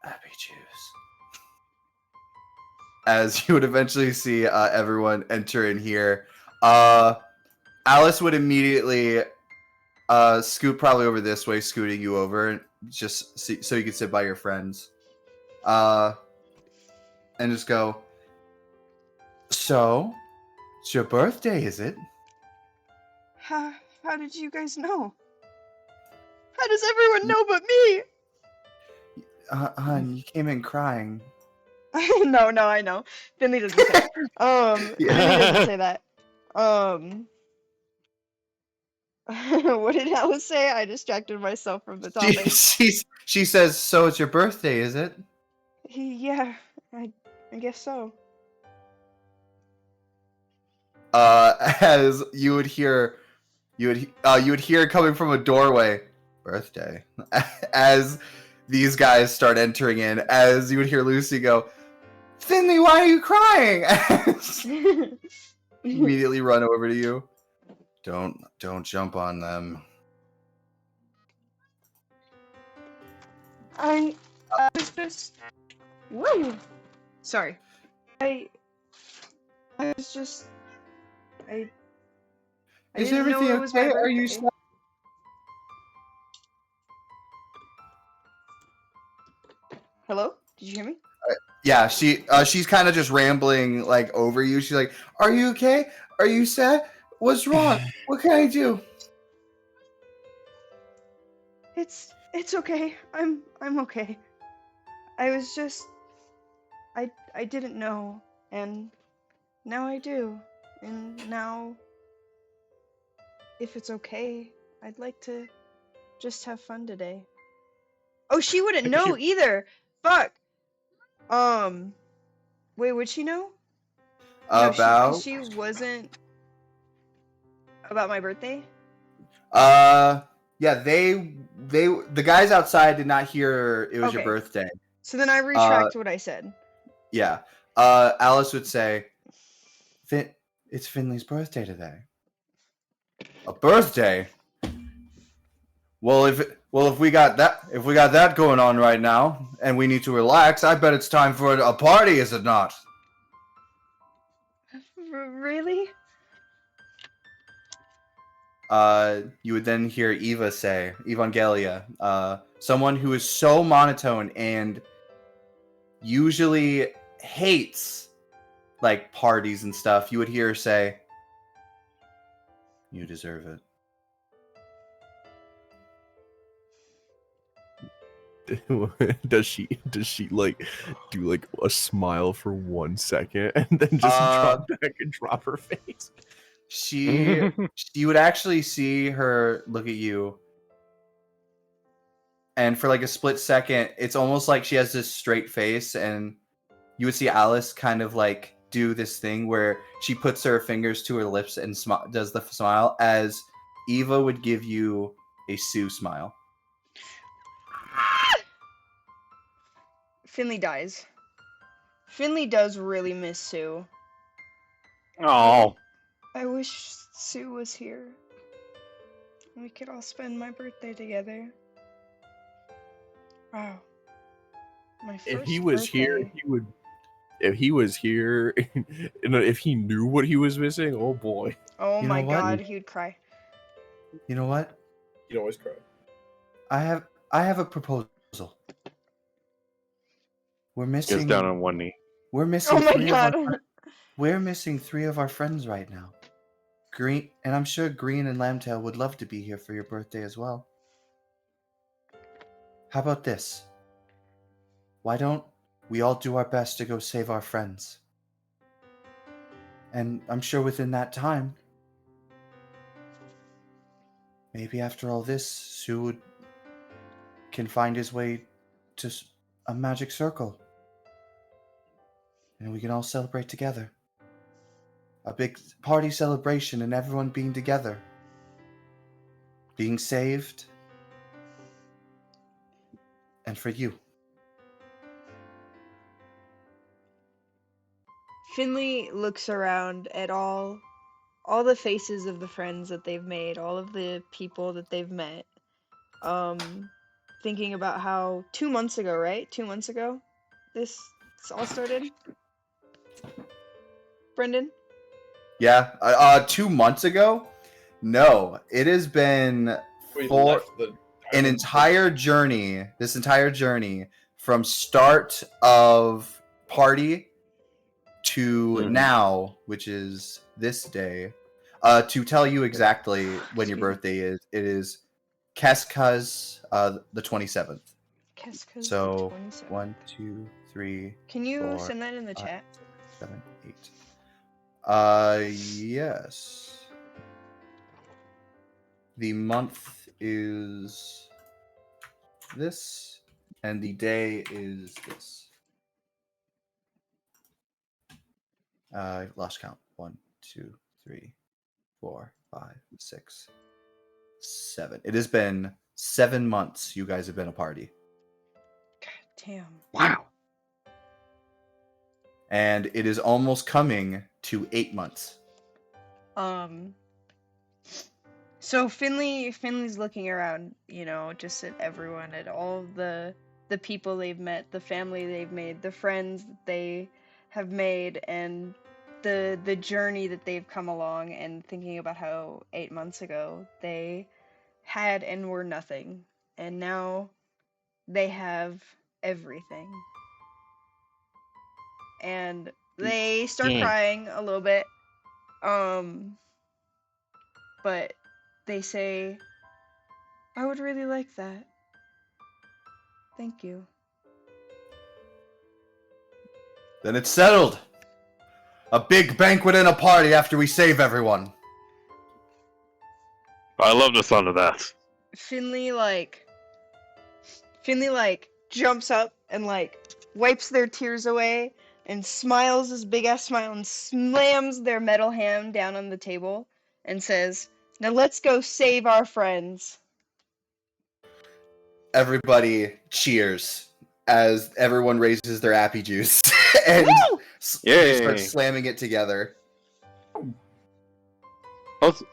Happy juice. As you would eventually see everyone enter in here, Alice would immediately scoot probably over this way, scooting you over, just so you could sit by your friends. And just go, "So, it's your birthday, is it?" How did you guys know? How does everyone know but me? Hon, you came in crying. No, I know. Finley doesn't say. Finley doesn't say that. What did Alice say? I distracted myself from the topic. She says, "So it's your birthday, is it?" Yeah, I guess so. As you would hear coming from a doorway, "Birthday," as these guys start entering in. As you would hear Lucy go, "Finley, why are you crying?" Immediately run over to you. Don't jump on them. I was just. Woo! Sorry. I was just. I Is didn't know everything it was my okay? Are you birthday. sad? Hello? Did you hear me? Yeah, she's kind of just rambling like over you. She's like, "Are you okay? Are you sad? What's wrong? What can I do?" It's okay. I'm okay. I was just I didn't know, and now I do. And now if it's okay, I'd like to just have fun today. Oh, she wouldn't know either. Fuck. Wait, would she know? No, About she wasn't about my birthday? Yeah, the guys outside did not hear it was your Okay. birthday. So then I retract what I said. Yeah. Alice would say, it's Finley's birthday today. A birthday? Well, if we got that going on right now, and we need to relax, I bet it's time for a party, is it not? Really? You would then hear Eva say, Evangelia, someone who is so monotone and usually hates like parties and stuff. You would hear her say, "You deserve it." does she like do like a smile for 1 second and then just drop back and drop her face? You would actually see her look at you, and for like a split second, it's almost like she has this straight face, and you would see Alice kind of like do this thing where she puts her fingers to her lips and does the smile, as Eva would give you a Sue smile. Finley dies. Finley does really miss Sue. Oh, I wish Sue was here. We could all spend my birthday together. Wow. My first If he was here, birthday. he would. If he was here, if he knew what he was missing, oh boy, Oh You my know what? god, he would cry. You know what? he'd always cry. I have a proposal. We're gets missing. down on one knee. We're missing Oh my three of our. god. We're missing 3 of our friends right now. Green, and I'm sure Green and Lambtail would love to be here for your birthday as well. How about this? Why don't we all do our best to go save our friends? And I'm sure within that time, maybe after all this, Sue can find his way to a magic circle. And we can all celebrate together. A big party celebration and everyone being together. Being saved. And for you. Finley looks around at all the faces of the friends that they've made, all of the people that they've met. Thinking about how 2 months ago, right? 2 months ago, this all started. Brendan? Yeah, 2 months ago? No, it has been an entire journey. This entire journey from start of party to now, which is this day. To tell you exactly when your birthday is, it is Keskaz, the 27th. Casca's So the 27th. 1, 2, 3, Can you 4, send that in the chat? 7, 8. Yes. The month is this, and the day is this. I lost count. 1, 2, 3, 4, 5, 6, 7. It has been 7 months you guys have been a party. Damn. Wow. And it is almost coming to 8 months. So Finley's looking around, just at everyone, at all the people they've met, the family they've made, the friends that they have made, and the journey that they've come along, and thinking about how 8 months ago they had and were nothing, and now they have everything. And they start crying a little bit. But they say, I would really like that. Thank you. Then it's settled. A big banquet and a party after we save everyone. I love the sound of that. Finley jumps up and wipes their tears away and smiles his big ass smile and slams their metal hand down on the table and says, Now let's go save our friends. Everybody cheers as everyone raises their appy juice and Woo! they start Yay. slamming it together.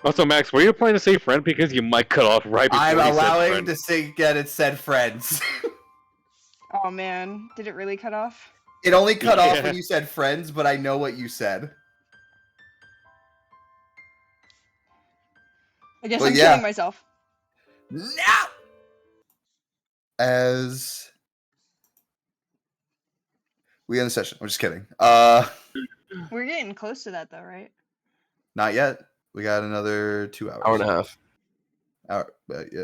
Also, Max, were you planning to say friend because you might cut off right before I'm you said allowing friend? to say that it said friends. Oh man, did it really cut off? It only cut off Yeah. when you said friends, but I know what you said. I guess Well, I'm yeah. kidding myself. No! As we end the session. I'm just kidding. We're getting close to that though, right? Not yet. We got another 2 hours. Hour and a half. Hour, yeah.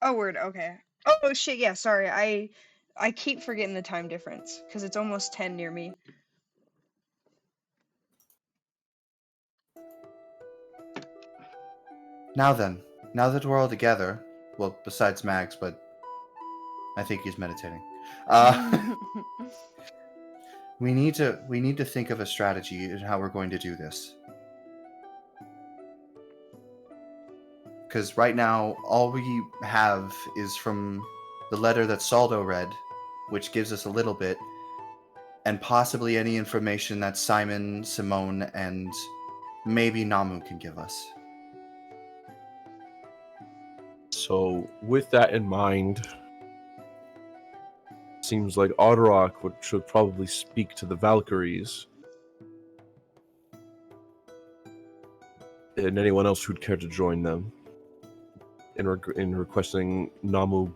Oh, word. Okay. Oh shit. Yeah. Sorry. I keep forgetting the time difference because it's almost 10 near me. Now then, now that we're all together, well, besides Max, but I think he's meditating. We need to think of a strategy and how we're going to do this. Because right now, all we have is from the letter that Saldo read, which gives us a little bit, and possibly any information that Simon, Simone, and maybe Namu can give us. So, with that in mind, seems like Otterok should probably speak to the Valkyries. And anyone else who'd care to join them in requesting Namu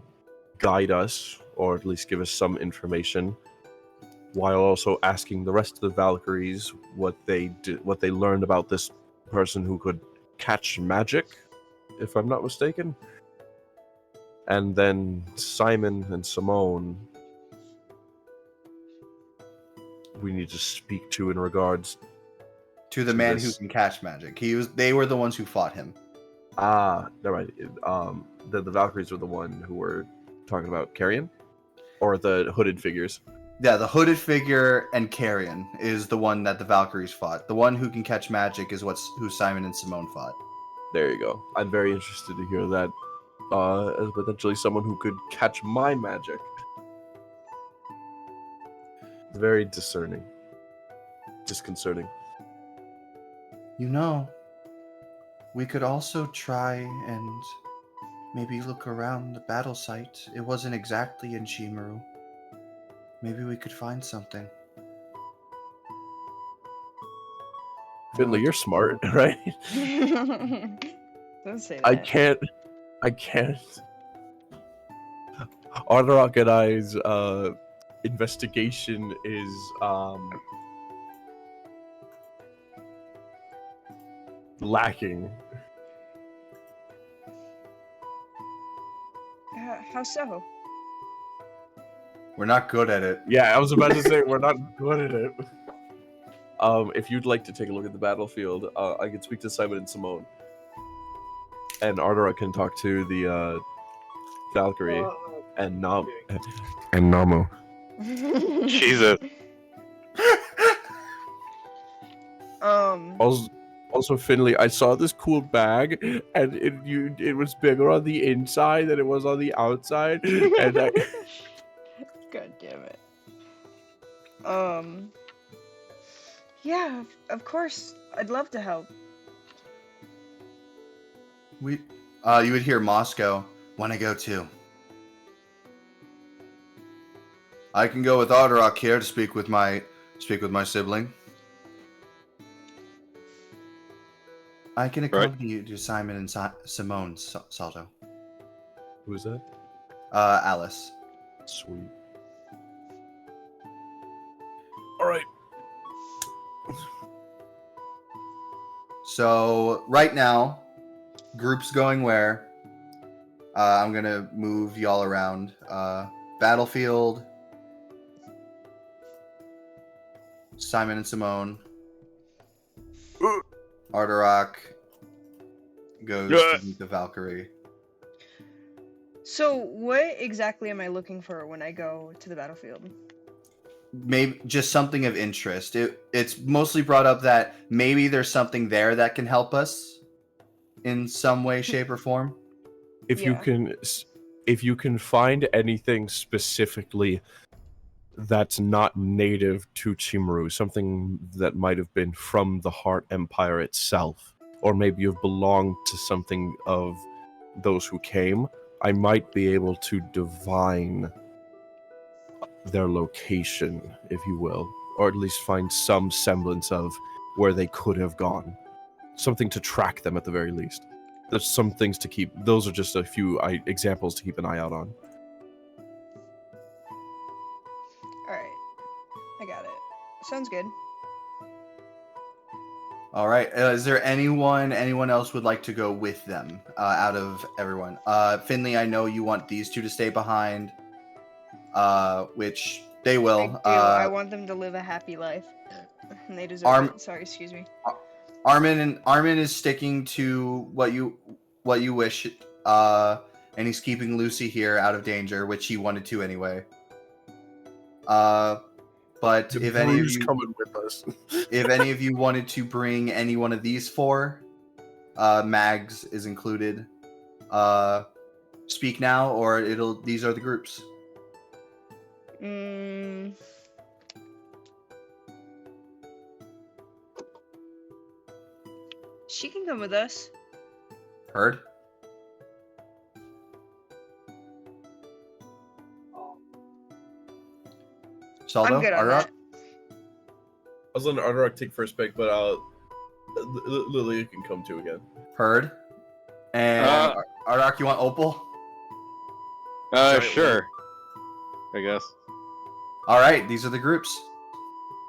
guide us, or at least give us some information, while also asking the rest of the Valkyries what they learned about this person who could catch magic, if I'm not mistaken. And then Simon and Simone, we need to speak to in regards To the To man this- who can catch magic. They were the ones who fought him. never mind. The Valkyries were the one who were talking about Carrion, or the hooded figures. Yeah, the hooded figure and Carrion is the one that the Valkyries fought. The one who can catch magic is who Simon and Simone fought. There you go. I'm very interested to hear that as potentially someone who could catch my magic. Very discerning. Disconcerting. You know, we could also try and maybe look around the battle site. It wasn't exactly in Shimaru. Maybe we could find something. Finley, you're smart, right? Don't say that. I can't. Ardarok and I's investigation is lacking. How so? We're not good at it. Yeah, I was about to say we're not good at it. If you'd like to take a look at the battlefield, I can speak to Simon and Simone, and Ardarok can talk to the Valkyrie and Namu. Jesus. Also, Finley, I saw this cool bag, and it was bigger on the inside than it was on the outside, and I. God damn it. Yeah, of course. I'd love to help. You would hear Moscow. Wanna go too? I can go with Ardarok here to speak with my sibling. I can accompany you to Simon and Simone, Salto. Who's that? Alice. Sweet. All right. So right now, groups going where? I'm gonna move y'all around. Battlefield. Simon and Simone. Ardarok goes to meet the Valkyrie. So, what exactly am I looking for when I go to the battlefield? Maybe just something of interest. It's mostly brought up that maybe there's something there that can help us, in some way, shape, or form? If you Yeah. can, if you can find anything specifically that's not native to Chimru, something that might have been from the Heart Empire itself, or maybe you've belonged to something of those who came, I might be able to divine their location, if you will, or at least find some semblance of where they could have gone. Something to track them at the very least. There's some things to keep. Those are just a few examples to keep an eye out on. Alright. I got it. Sounds good. All right. Is there anyone else would like to go with them out of everyone? Finley, I know you want these two to stay behind, which they will. I do. I want them to live a happy life. And they deserve Arm- it. Sorry, excuse me. Armin is sticking to what you wish, and he's keeping Lucy here out of danger, which he wanted to anyway. But if any of you coming with us, if any of you wanted to bring any one of these four, Mags is included. Speak now, or these are the groups. She can come with us. Heard? Saldo? I'm good on Ardoc? that. I was letting Ardorak take first pick, but Lily can come too again. Heard? And Ardoc, you want Opal? Sure. I guess. All right, these are the groups.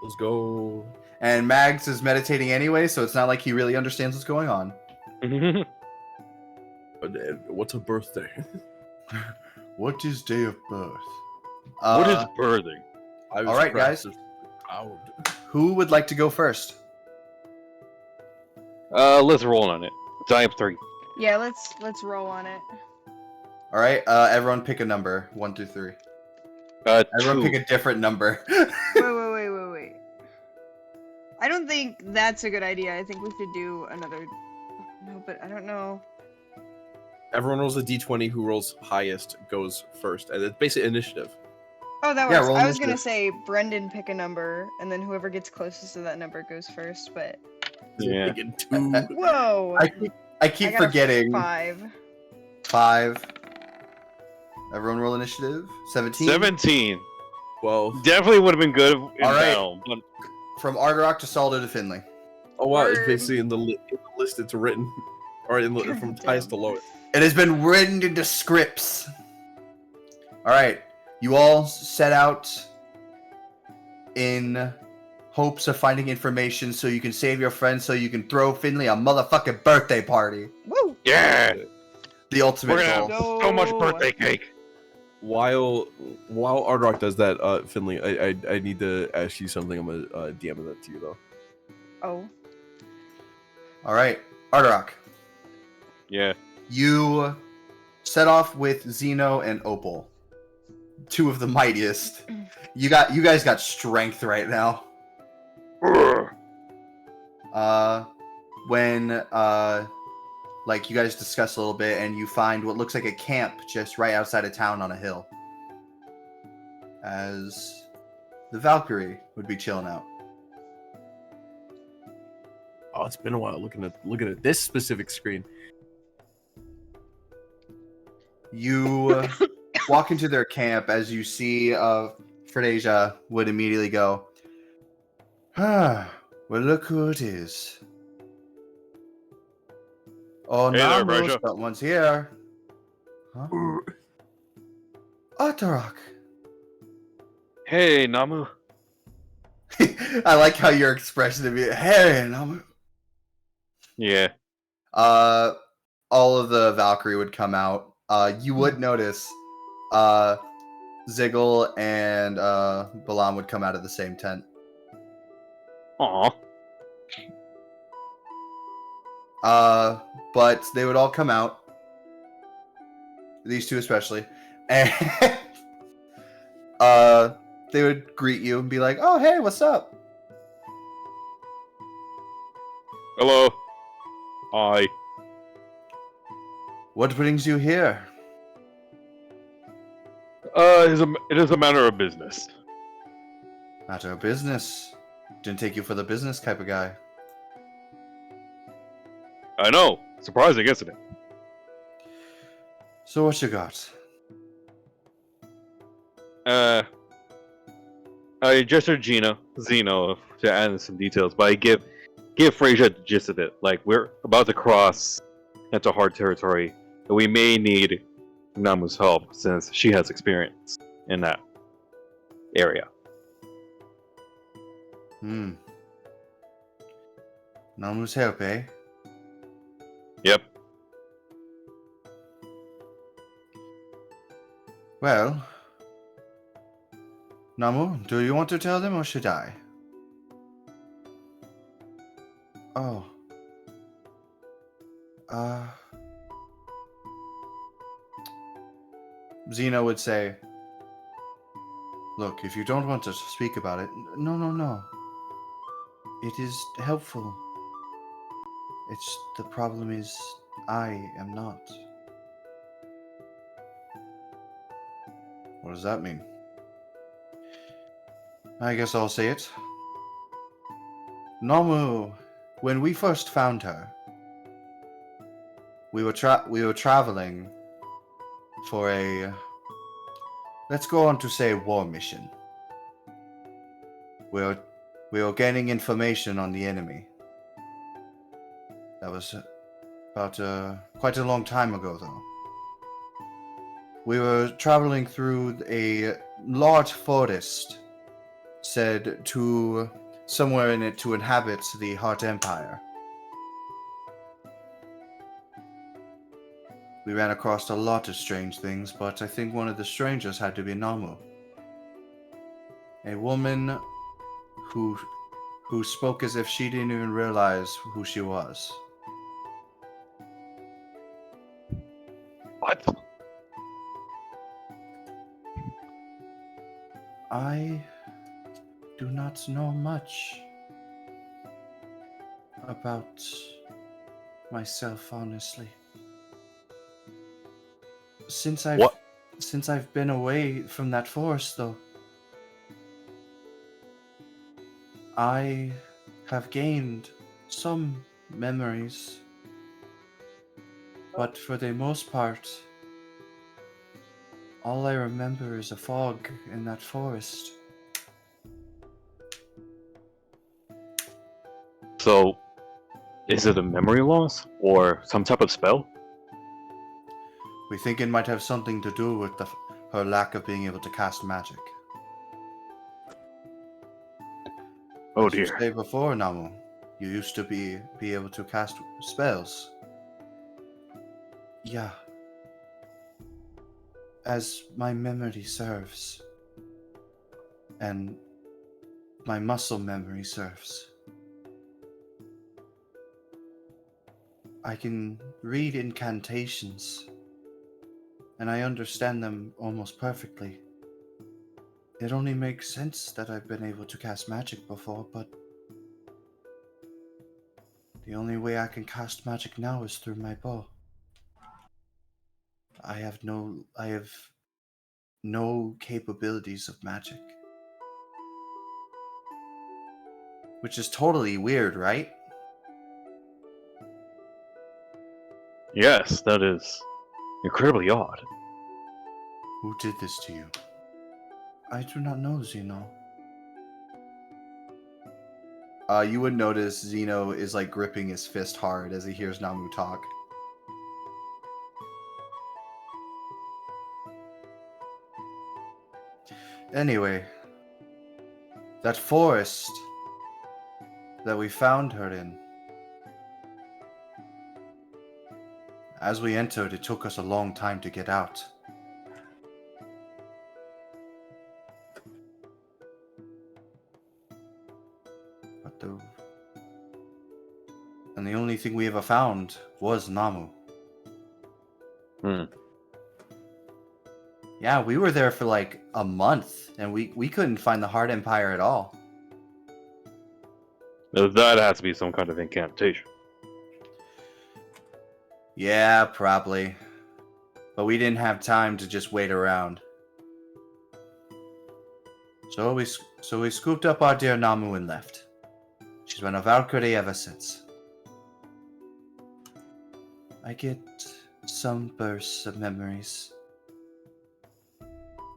Let's go. And Mags is meditating anyway, so it's not like he really understands what's going on. What's a birthday? What is day of birth? What is birthing? I was All right, guys. proud. Who would like to go first? Let's roll on it. I have 3. Yeah, let's roll on it. All right, everyone pick a number, 1 through 3. Everyone 2. pick a different number. Wait. I don't think that's a good idea. I think we should do another. No, but I don't know. Everyone rolls a d20. Who rolls highest goes first, and it's basically initiative. Oh, that Yeah, works. roll I was gonna initiative. say Brendan pick a number, and then whoever gets closest to that number goes first. But Yeah. Picking 2. whoa, I keep got a forgetting. 5. 5. Everyone roll initiative. 17. 17. 12. Definitely would have been good in All right. battle, but From Ardorak to Saldo to Finley. Oh wow! It's Word. basically in the list. It's written, or from highest to lowest. It has been written into scripts. All right, you all set out in hopes of finding information so you can save your friends, so you can throw Finley a motherfucking birthday party. Woo! yeah, The ultimate we're gonna goal. have so much birthday cake. While Ardrock does that, Finley, I need to ask you something. I'm gonna DM that to you though. Oh, All right, Ardorak, Yeah. you set off with Zeno and Opal, 2 of the mightiest. You guys got strength right now. When like you guys discuss a little bit and you find what looks like a camp just right outside of town on a hill, as the Valkyrie would be chilling out. Oh, it's been a while looking at this specific screen. You walk into their camp as you see Fredesia would immediately go, well, look who it is. Oh, Hey there, no, Fredesia. someone's here. Huh? Ardorak. Hey, Namu. I like how your expression of it. Hey, Namu. Yeah. All of the Valkyrie would come out. You would notice Ziggle and Balam would come out of the same tent. Aw. But they would all come out. These 2 especially. And they would greet you and be like, "Oh, hey, what's up?" Hello. Hi. What brings you here? It is a matter of business. Matter of business. Didn't take you for the business type of guy. I know. Surprising, isn't it? So what you got? I gestured Zeno to add some details, but I give Frazier the gist of it. Like, we're about to cross into hard territory, and we may need Namu's help since she has experience in that area. Namu's help, eh? Yep. Well, Namu, do you want to tell them or should I? Oh. Xena would say, look, if you don't want to speak about it, no. It is helpful. The problem is, I am not. What does that mean? I guess I'll say it. Namu, when we first found her, we were traveling for a, let's go on to say, war mission. We were gaining information on the enemy. That was about quite a long time ago, though. We were traveling through a large forest, said to somewhere in it to inhabit the Heart Empire. We ran across a lot of strange things, but I think one of the strangest had to be Namu. A woman who spoke as if she didn't even realize who she was. What? I do not know much about myself, honestly. Since I've been away from that forest, though, I have gained some memories, but for the most part, all I remember is a fog in that forest. So, is it a memory loss or some type of spell? We think it might have something to do with her lack of being able to cast magic. Oh As you dear. said before, Namu, you used to be able to cast spells. Yeah. As my memory serves, and my muscle memory serves, I can read incantations, and I understand them almost perfectly. It only makes sense that I've been able to cast magic before, but the only way I can cast magic now is through my bow. I have no capabilities of magic. Which is totally weird, right? Yes, that is incredibly odd. Who did this to you? I do not know, Zeno. You would notice Zeno is like gripping his fist hard as he hears Namu talk. Anyway, that forest that we found her in, as we entered, it took us a long time to get out. And the only thing we ever found was Namu. Yeah, we were there for like a month, and we couldn't find the Heart Empire at all. That has to be some kind of incantation. Yeah, probably. but we didn't have time to just wait around. So we scooped up our dear Namu and left. She's been a Valkyrie ever since. I get some bursts of memories,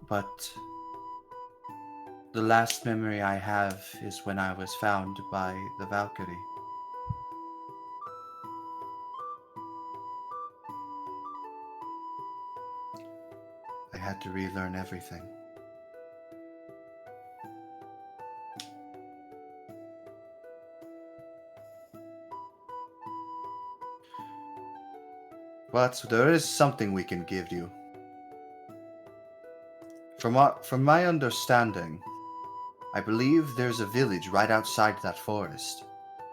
but the last memory I have is when I was found by the Valkyrie. I had to relearn everything. But there is something we can give you. From my understanding, I believe there's a village right outside that forest.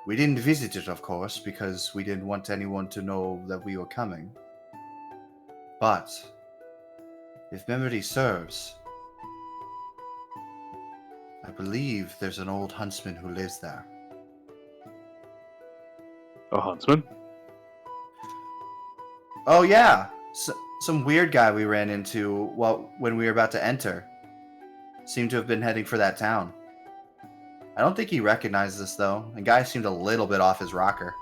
We didn't visit it, of course, because we didn't want anyone to know that we were coming. But if memory serves, I believe there's an old huntsman who lives there. A huntsman? Oh yeah, some weird guy we ran into when we were about to enter. Seemed to have been heading for that town. I don't think he recognized us though. The guy seemed a little bit off his rocker.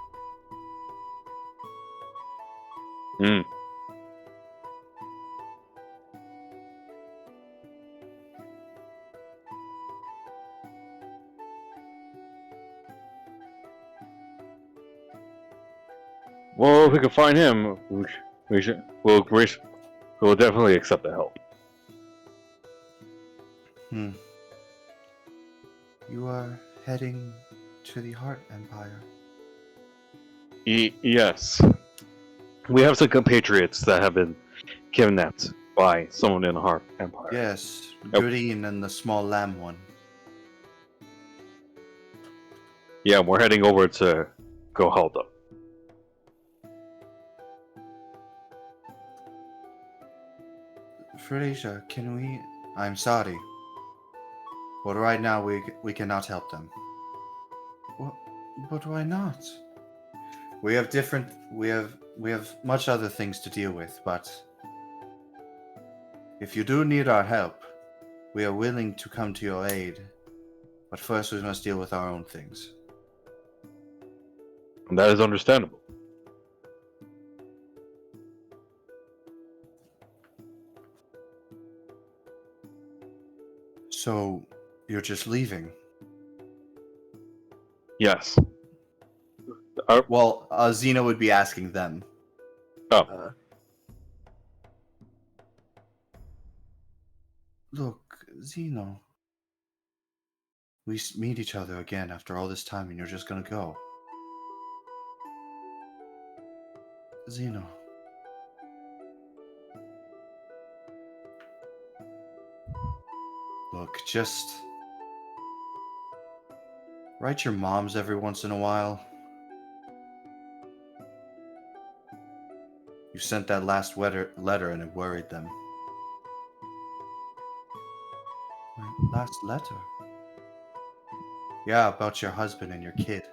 Hmm. Well, if we can find him, we'll definitely accept the help. You are heading to the Heart Empire. Yes. We have some compatriots that have been kidnapped by someone in the Heart Empire. Yes, Yep. Green and the small lamb one. Yeah, we're heading over to go help them. Frasier, can we? I'm sorry, but right now we cannot help them. But why not? We have much other things to deal with, but if you do need our help, we are willing to come to your aid. But first we must deal with our own things. And that is understandable. So, you're just leaving? Yes. Well, Xena would be asking them. Oh. Look, Xeno. We meet each other again after all this time and you're just gonna go. Xeno. Look, just write your moms every once in a while. You sent that last letter and it worried them. My last letter? Yeah, about your husband and your kid.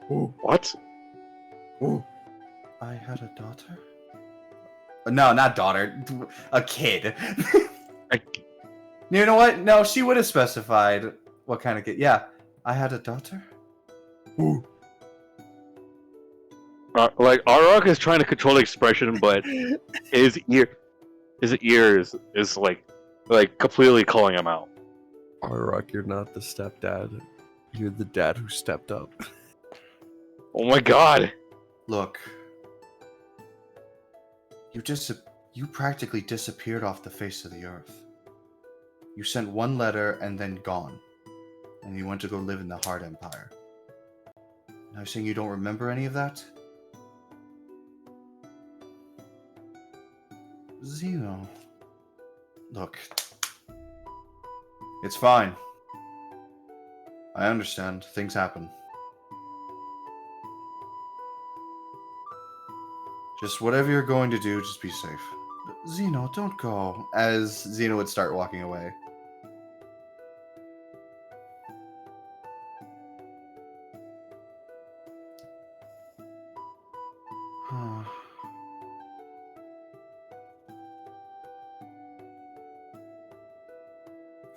What? I had a daughter? No, not daughter. A kid. You know what? No, she would have specified what kind of kid. Yeah, I had a daughter? Like Arok is trying to control the expression, but his ears is like completely calling him out. Arok, you're not the stepdad. You're the dad who stepped up. Oh my god! Look. You practically disappeared off the face of the earth. You sent one letter and then gone. And you went to go live in the Heart Empire. Now you're saying you don't remember any of that? Xeno. Look. It's fine. I understand. Things happen. Just whatever you're going to do, just be safe. Xeno, don't go. As Xeno would start walking away.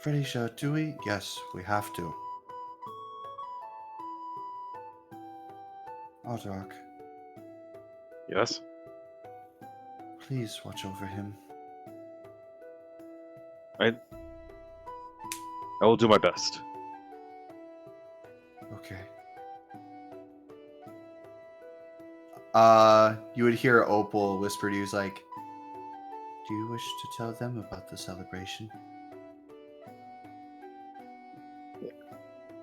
Felicia, do we? Yes, we have to. Audrock, Yes? please watch over him. I will do my best. Okay. You would hear Opal whisper to you, like, do you wish to tell them about the celebration?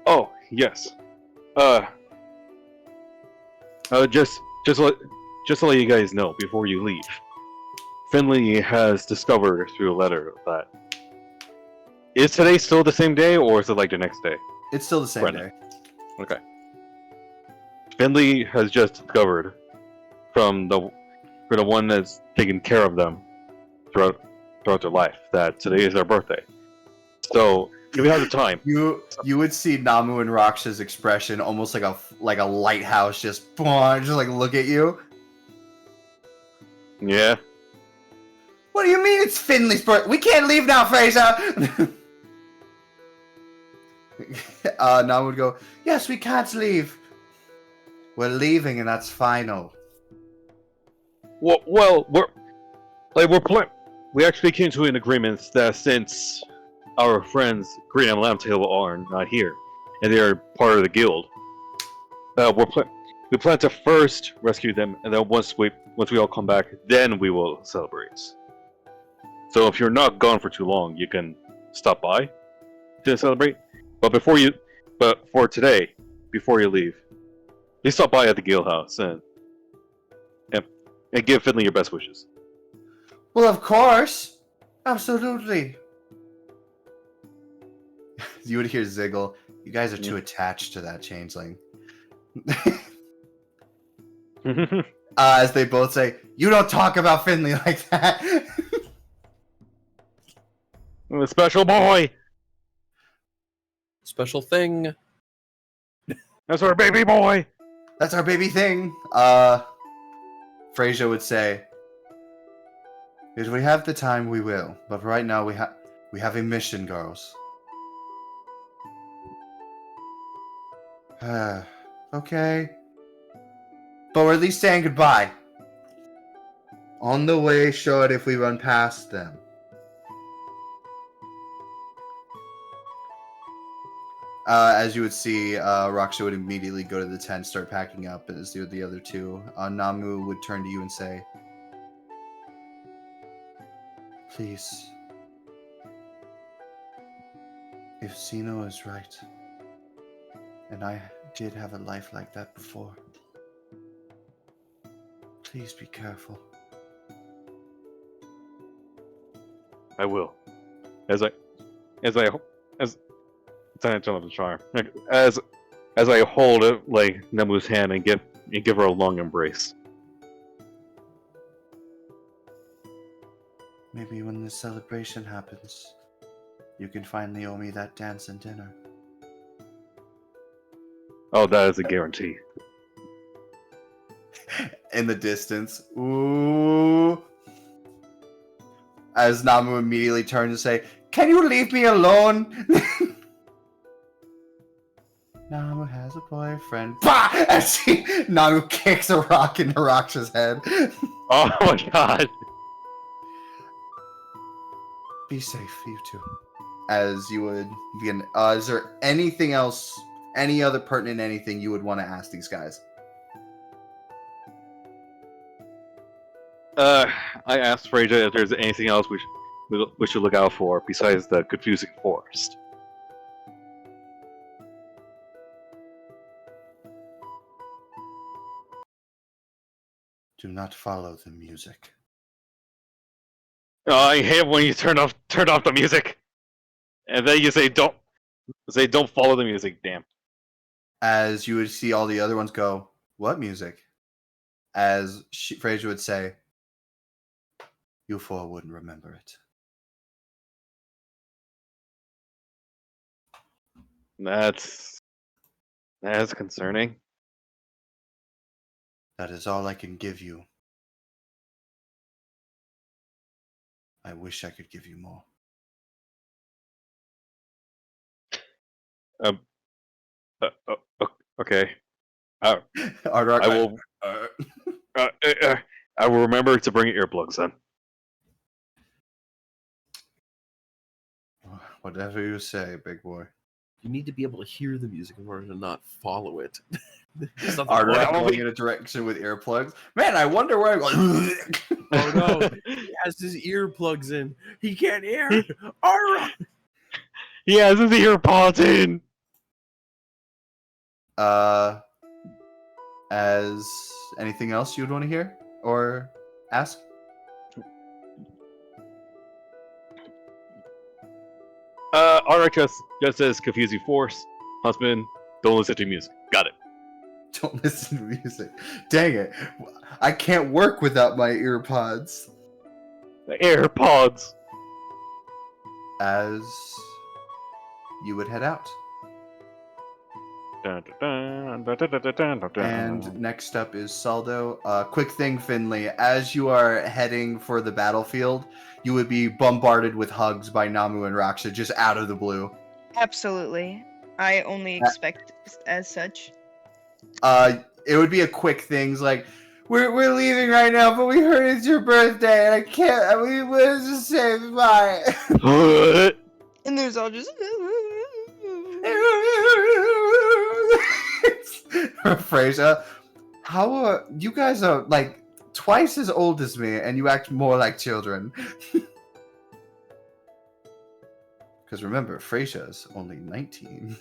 Oh, yes. Just to let you guys know before you leave. Finley has discovered through a letter that is today still the same day, or is it like the next day? It's still the same Brennan. day. Okay. Finley has just discovered from the one that's taken care of them throughout their life that today is their birthday. So if you have the time, You would see Namu and Raksha's expression almost like a lighthouse, just like look at you. yeah. What do you mean it's Finley's birthday? We can't leave now, Fraser. Namu would go, yes, we can't leave. We're leaving, and that's final. Well, we actually came to an agreement that since our friends Green and Lambtail are not here, and they are part of the guild, we plan to first rescue them, and then once we all come back, then we will celebrate. So if you're not gone for too long, you can stop by to celebrate. But for today, before you leave, please stop by at the guild house and give Finley your best wishes. Well, of course. Absolutely. You would hear Ziggle. You guys are too attached to that changeling. As they both say, you don't talk about Finley like that. The special boy! Special thing. That's our baby boy! That's our baby thing. Frasier would say, if we have the time, we will. But right now, we have a mission, girls. Okay. But we're at least saying goodbye. On the way, show it if we run past them. As you would see, Raksha would immediately go to the tent, start packing up, as do the other two. Namu would turn to you and say, please, if Zeno is right, and I did have a life like that before, please be careful. I will. As I turn up the charm. As I hold it like Nemu's hand and give her a long embrace. Maybe when the celebration happens, you can finally owe me that dance and dinner. Oh, that is a guarantee. In the distance, ooh. As Namu immediately turned to say, can you leave me alone? Namu has a boyfriend. Bah! As Namu kicks a rock into Raksha's head. Oh my god! Be safe, you two. As you would begin. Is there anything else, any other pertinent anything you would want to ask these guys? I asked Fraser if there's anything else we should look out for besides the confusing forest. Do not follow the music. Oh, I hate when you turn off the music, and then you say don't follow the music. Damn. As you would see all the other ones go, what music? As Fraser would say, you four wouldn't remember it. That's concerning. That is all I can give you. I wish I could give you more. Um. Okay. Uh, Ardrock, I will. Uh, uh, uh, I will remember to bring earplugs then. Whatever you say, big boy. You need to be able to hear the music in order to not follow it. There's nothing Ardrock that will going be- in a direction with earplugs. Man, I wonder where I'm going. Oh no, he has his earplugs in. He can't hear. Alright. He has his earpods in. As anything else you'd want to hear or ask? Alright, just says confusing force. Husband, don't listen to music. Got it. Don't listen to music. Dang it. I can't work without my earpods. The AirPods. As you would head out. And next up is Saldo. Quick thing, Finley. As you are heading for the battlefield, you would be bombarded with hugs by Namu and Raksha just out of the blue. Absolutely. I only expect as such. It would be a quick things like, we're leaving right now, but we heard it's your birthday, and I can't. We will just say bye. And there's all just. Frasier, how are you guys are like twice as old as me, and you act more like children. Because remember, Frasia's only 19.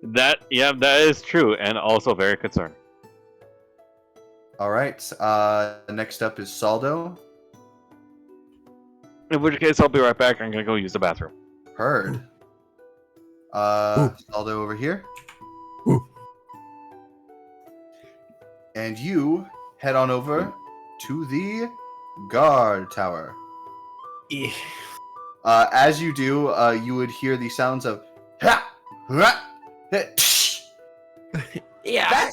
That is true, and also very concerned. All right. Next up is Saldo. In which case, I'll be right back. I'm gonna go use the bathroom. Heard. Saldo over here. And you head on over to the guard tower. Yeah. As you do, you would hear the sounds of ha, ha, ha, Yeah.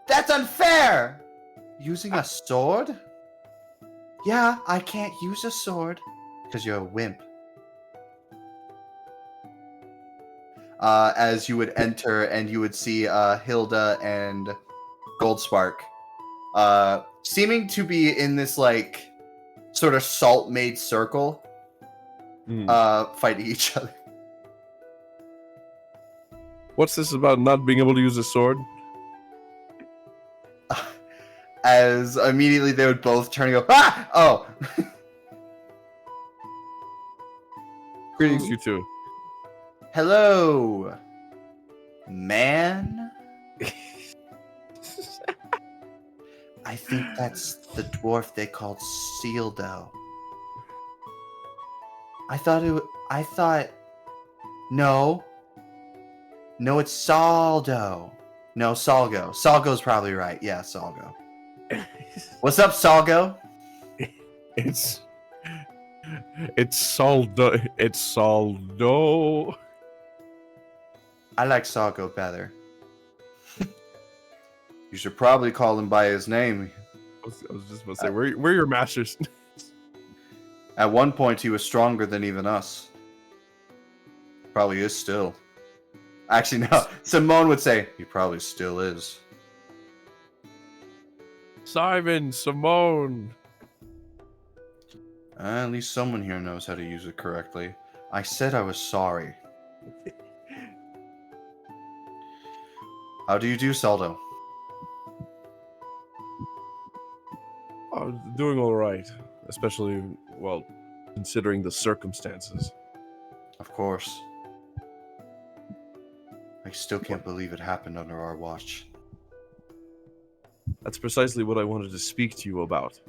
That's unfair. Using a sword? Yeah, I can't use a sword because you're a wimp. As you would enter, and you would see Hilda and Goldspark, seeming to be in this like sort of salt-made circle, fighting each other. What's this about not being able to use a sword? As immediately they would both turn and go, ah! Oh! Greetings, you two. Hello, man. I think that's the dwarf they called Sealdo. I thought. No, it's Saldo. No, Salgo. Salgo's probably right. Yeah, Salgo. What's up, Salgo? It's Saldo. It's Saldo. I like Salgo better. You should probably call him by his name. I was just about to say, where are your masters? At one point, he was stronger than even us. Probably is still. Actually, no. Simone would say, he probably still is. Simon, Simone. At least someone here knows how to use it correctly. I said I was sorry. How do you do, Saldo? I'm doing all right, especially, well, considering the circumstances. Of course. I still can't believe it happened under our watch. That's precisely what I wanted to speak to you about.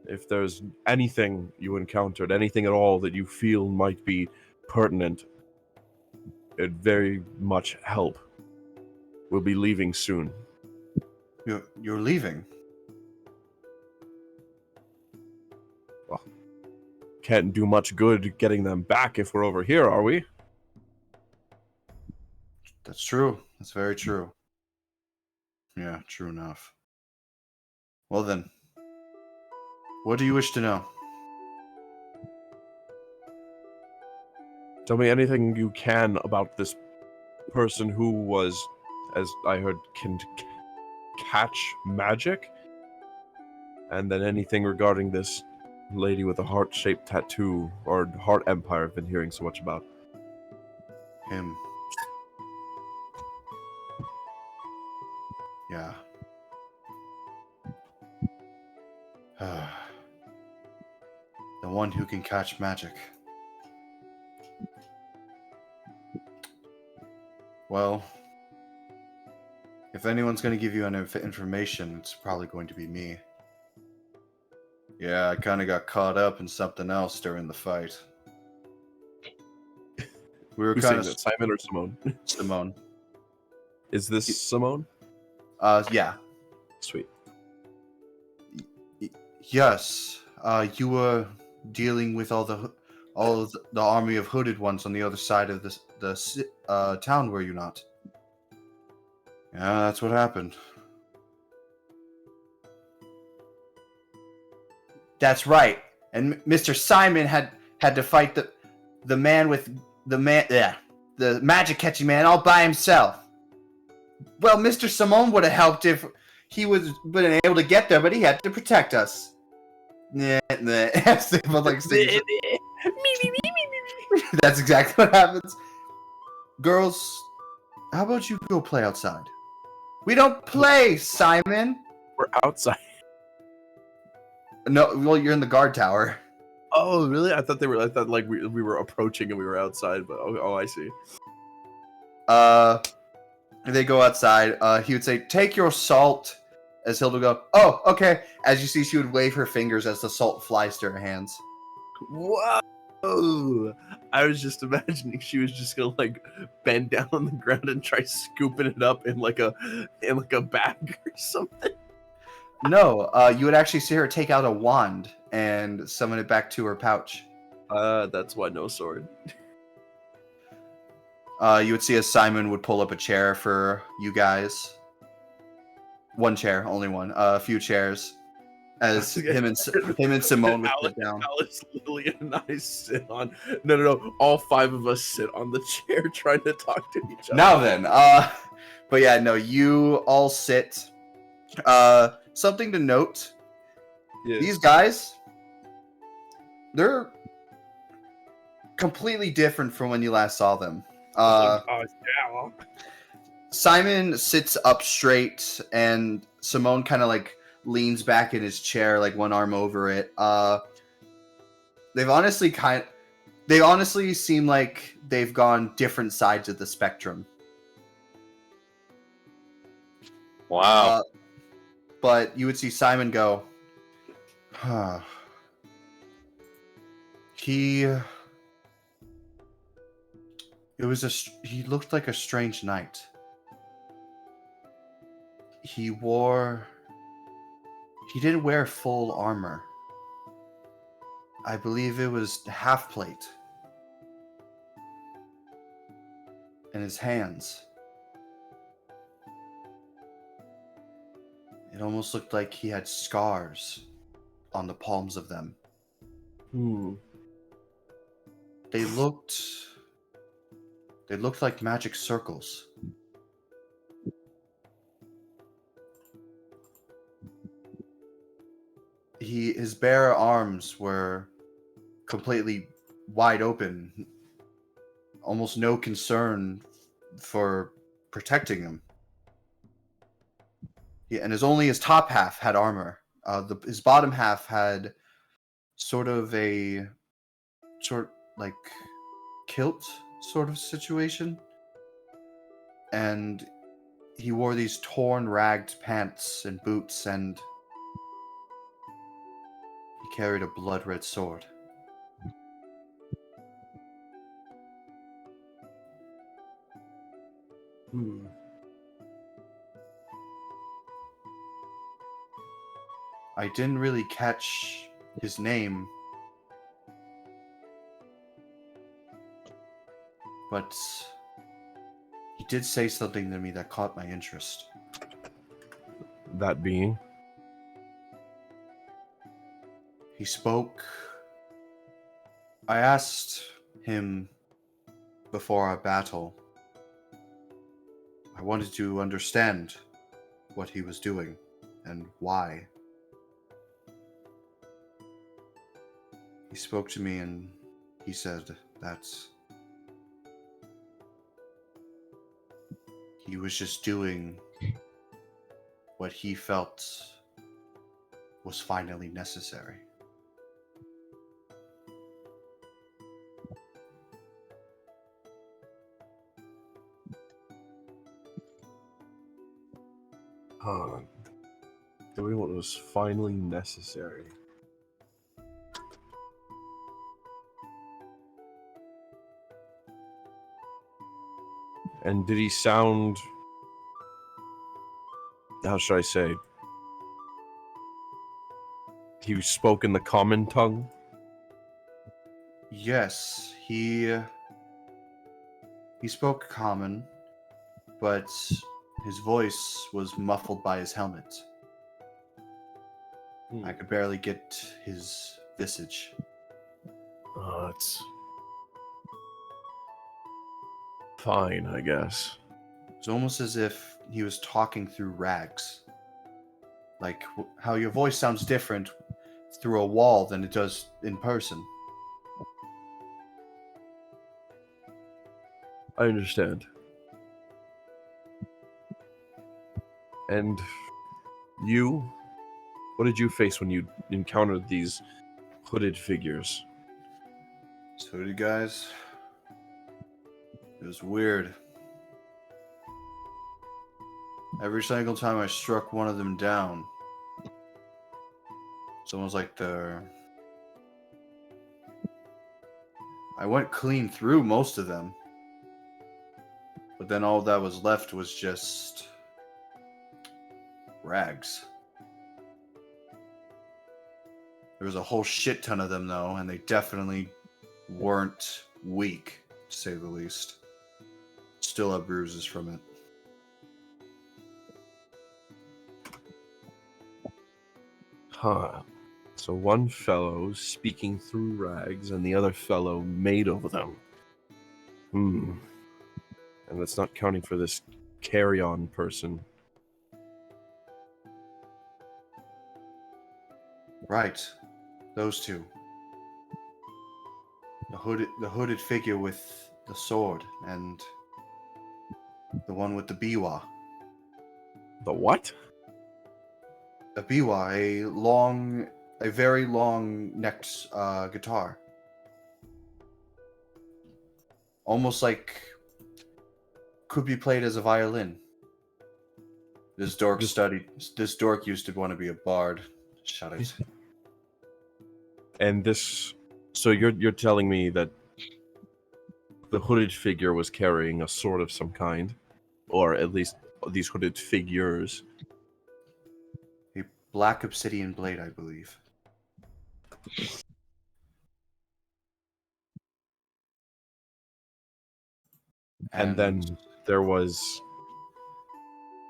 If there's anything you encountered, anything at all that you feel might be pertinent, it'd very much help. We'll be leaving soon. You're leaving? Can't do much good getting them back if we're over here, are we? That's true. That's very true. Yeah, true enough. Well then, what do you wish to know? Tell me anything you can about this person who was, as I heard, can catch magic. And then anything regarding this lady with a heart-shaped tattoo, or Heart Empire I've been hearing so much about. Him. Yeah. The one who can catch magic. Well, if anyone's going to give you any information, it's probably going to be me. Yeah, I kind of got caught up in something else during the fight. We were Who's kind saying of that, Simon or Simone? Simone. Is this Simone? Yeah. Sweet. Yes. You were dealing with all of the army of hooded ones on the other side of the town, were you not? Yeah, that's what happened. That's right. And Mr. Simon had to fight the magic catching man all by himself. Well, Mr. Simone would have helped if he was been able to get there, but he had to protect us. That's exactly what happens. Girls, how about you go play outside? We don't play, Simon. We're outside. No, well, you're in the guard tower. Oh, really? I thought like we were approaching and we were outside, but oh, I see. They go outside. He would say, "Take your salt," as Hilda would go, "Oh, okay." As you see, she would wave her fingers as the salt flies to her hands. Whoa! I was just imagining she was just gonna like bend down on the ground and try scooping it up in like a bag or something. No, you would actually see her take out a wand and summon it back to her pouch. That's why no sword. You would see as Simon would pull up a chair for you guys. One chair, only one. A few chairs. As him and Simone would sit down. Alice, Lillian, and I sit on. No. All five of us sit on the chair trying to talk to each other. Now then, but yeah, no, you all sit. Something to note. Yeah. These guys, they're completely different from when you last saw them. Yeah. Simon sits up straight, and Simone kind of like leans back in his chair, like one arm over it. They honestly seem like they've gone different sides of the spectrum. Wow. But you would see Simon go, he looked like a strange knight. He didn't wear full armor. I believe it was half plate. And his hands. It almost looked like he had scars on the palms of them. They looked like magic circles. His bare arms were completely wide open. Almost no concern for protecting him. Yeah, and his top half had armor. His bottom half had sort like kilt sort of situation, and he wore these torn, ragged pants and boots, and he carried a blood-red sword. I didn't really catch his name, but he did say something to me that caught my interest. That being? He spoke. I asked him before our battle. I wanted to understand what he was doing and why. He spoke to me and he said that he was just doing what he felt was finally necessary. Doing what was finally necessary. And did he sound... How should I say? He spoke in the common tongue? Yes, he spoke common, but his voice was muffled by his helmet. I could barely get his visage. It's fine, I guess. It's almost as if he was talking through rags. Like how your voice sounds different through a wall than it does in person. I understand. And you? What did you face when you encountered these hooded figures? These hooded guys. It was weird. Every single time I struck one of them down, it's almost like I went clean through most of them. But then all that was left was just rags. There was a whole shit ton of them though, and they definitely weren't weak, to say the least. Still have bruises from it. Huh. So one fellow speaking through rags and the other fellow made of them. And that's not counting for this carry-on person. Right. Those two. The hooded figure with the sword and the one with the biwa. The what? A biwa, a very long necked guitar. Almost like could be played as a violin. This dork used to want to be a bard. Shut it. And this... So you're telling me that the hooded figure was carrying a sword of some kind? Or at least these hooded figures... A black obsidian blade, I believe. And then there was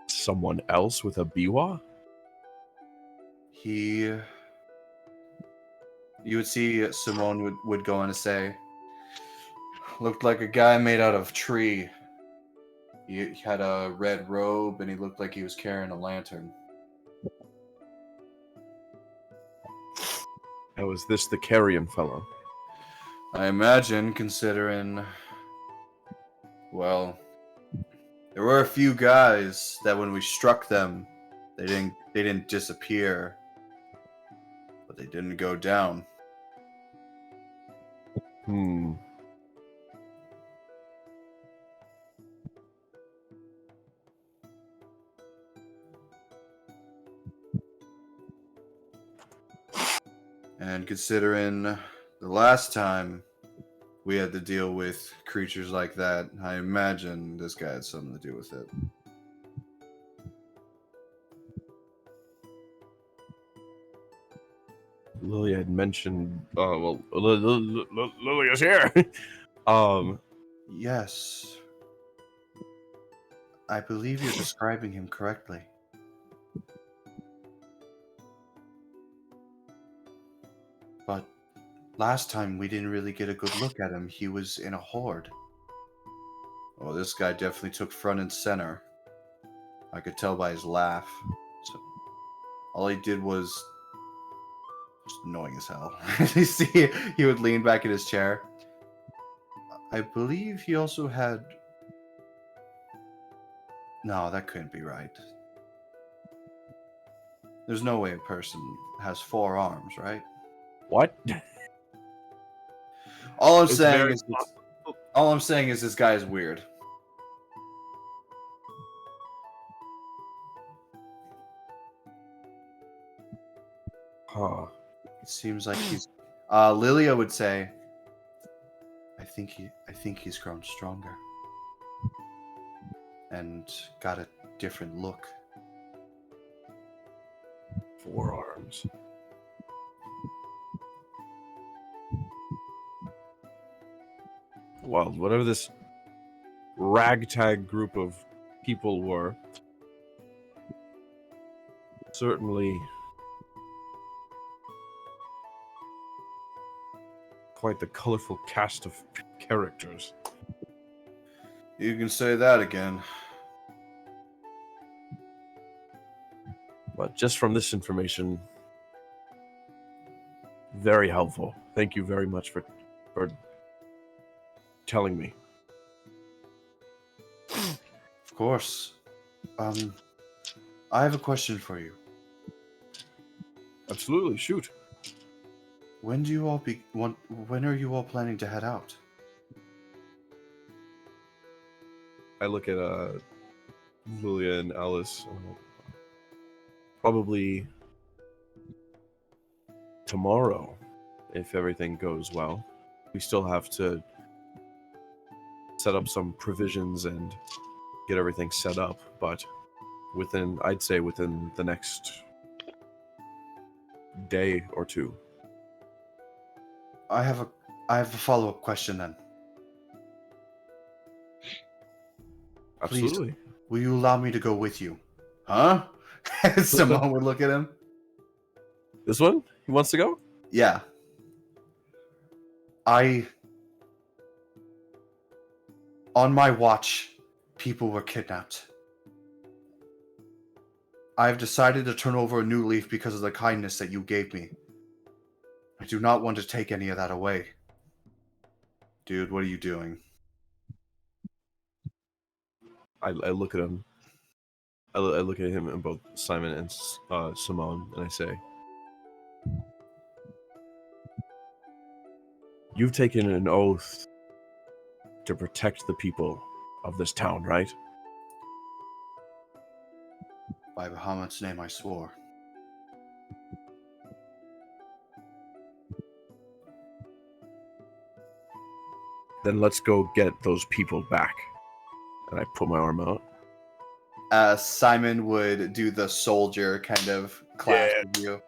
someone else with a biwa? You would see Simone would go on to say, looked like a guy made out of tree. He had a red robe and he looked like he was carrying a lantern. And was this the carrion fellow? I imagine, considering, well, there were a few guys that when we struck them, they didn't disappear, but they didn't go down. And considering the last time we had to deal with creatures like that, I imagine this guy had something to do with it. Lily had mentioned... Lily is here! Yes. I believe you're describing him correctly. But last time we didn't really get a good look at him. He was in a horde. Oh, this guy definitely took front and center. I could tell by his laugh. So all he did was just annoying as hell. You see, he would lean back in his chair. I believe he also had... No, that couldn't be right. There's no way a person has 4 arms, right? What? All I'm It's saying very is all I'm saying is this guy is weird. Huh. It seems like he's Lilia would say, I think he's grown stronger. And got a different look. 4 arms. Well, whatever this ragtag group of people were, certainly quite the colorful cast of characters. You can say that again. But just from this information, very helpful. Thank you very much for telling me. Of course. I have a question for you. Absolutely, shoot. When are you all planning to head out? I look at Lilia and Alice. Probably tomorrow, if everything goes well. We still have to set up some provisions and get everything set up, but I'd say within the next day or two. I have a follow-up question then. Please. Absolutely. Will you allow me to go with you? Huh? Simone would look at him. This one? He wants to go? Yeah. On my watch, people were kidnapped. I've decided to turn over a new leaf because of the kindness that you gave me. I do not want to take any of that away. Dude, what are you doing? I look at him. I look at him and both Simon and Simone, and I say, "You've taken an oath to protect the people of this town, right?" By Bahamut's name, I swore. Then let's go get those people back. And I put my arm out. Simon would do the soldier kind of clasp of you.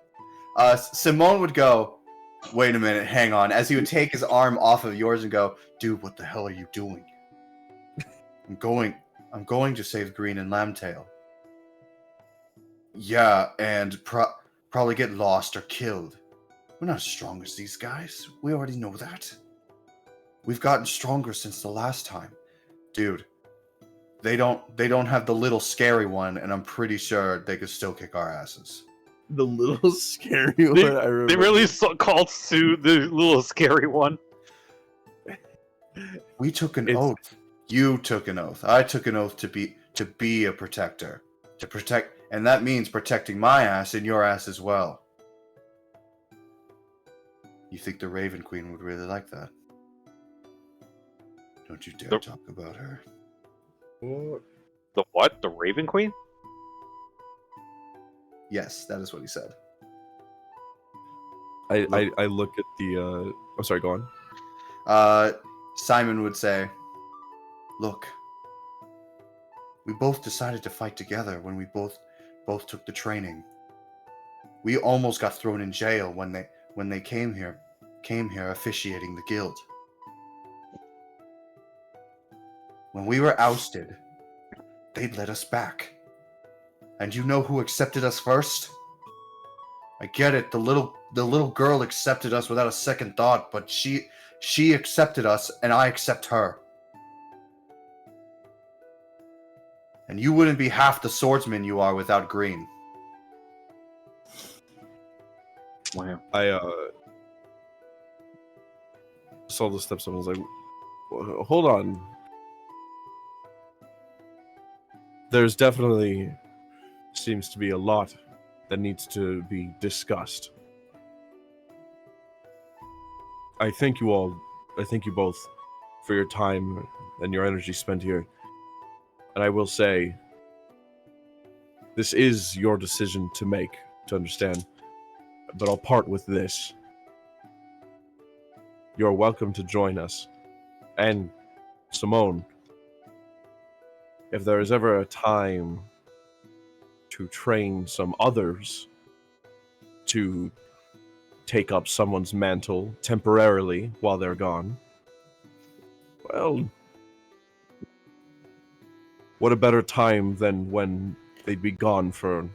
Simone would go, wait a minute, hang on, as he would take his arm off of yours and go, dude, what the hell are you doing? I'm going to save Green and Lambtail. Yeah, and probably get lost or killed. We're not as strong as these guys. We already know that. We've gotten stronger since the last time. Dude, they don't have the little scary one, and I'm pretty sure they could still kick our asses. The little scary one, I remember. They really called Sue the little scary one. We took an oath. You took an oath. I took an oath to be a protector. To protect, and that means protecting my ass and your ass as well. You think the Raven Queen would really like that? Don't you dare talk about her. The what? The Raven Queen? Yes, that is what he said. I look at the I'm sorry, go on. Simon would say, look, we both decided to fight together when we both took the training. We almost got thrown in jail when they came here officiating the guild. When we were ousted, they'd let us back. And you know who accepted us first? I get it, the the little girl accepted us without a second thought, but she accepted us, and I accept her. And you wouldn't be half the swordsman you are without Green. Wow. I saw the steps up and was like, hold on. There's definitely seems to be a lot that needs to be discussed. I thank you both for your time and your energy spent here. And I will say, this is your decision to make, to understand. But I'll part with this. You're welcome to join us. And Simone, if there is ever a time to train some others to take up someone's mantle temporarily while they're gone, well, what a better time than when they'd be gone for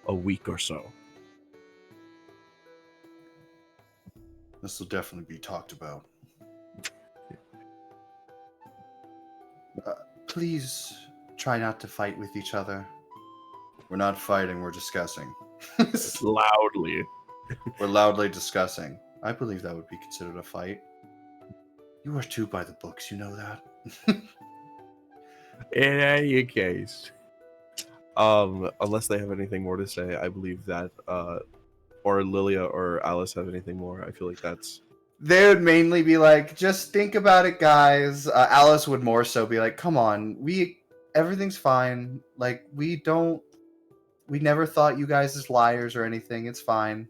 a week or so. This will definitely be talked about. Please try not to fight with each other. We're not fighting, we're discussing. Loudly. We're loudly discussing. I believe that would be considered a fight. You are too by the books, you know that? In any case, unless they have anything more to say, I believe that, or Lilia or Alice have anything more. I feel like that's. They would mainly be like, just think about it, guys. Alice would more so be like, come on, everything's fine. Like, we never thought you guys as liars or anything. It's fine.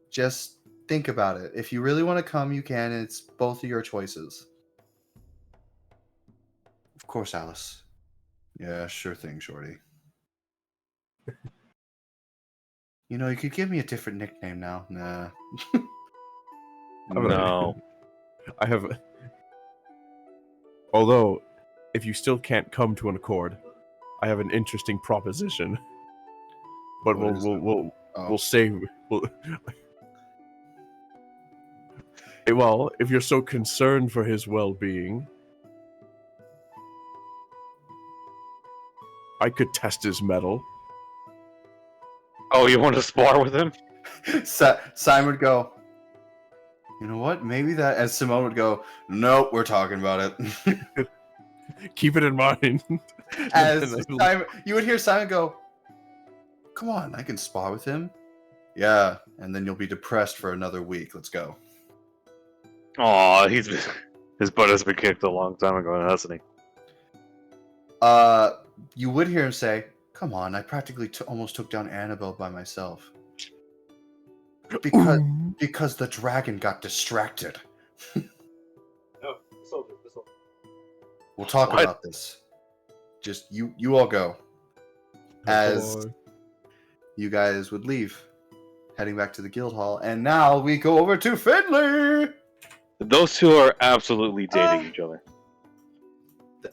Just think about it. If you really want to come, you can, and it's both of your choices. Of course, Alice. Yeah, sure thing, Shorty. You know, you could give me a different nickname now. Nah. No. I have. Although, if you still can't come to an accord, I have an interesting proposition. But What is it? we'll save. Well, if you're so concerned for his well-being, I could test his mettle. Oh, you want to spar with him? Simon would go, you know what? Maybe that. As Simone would go, nope, we're talking about it. Keep it in mind. As Simon, you would hear Simon go, come on, I can spar with him. Yeah, and then you'll be depressed for another week. Let's go. Aw, his butt has been kicked a long time ago, hasn't he? You would hear him say, come on, I practically almost took down Annabelle by myself. Because the dragon got distracted. We'll talk What? about this. Just you all go. As you guys would leave, heading back to the guild hall, and now we go over to Finley. Those two are absolutely dating each other.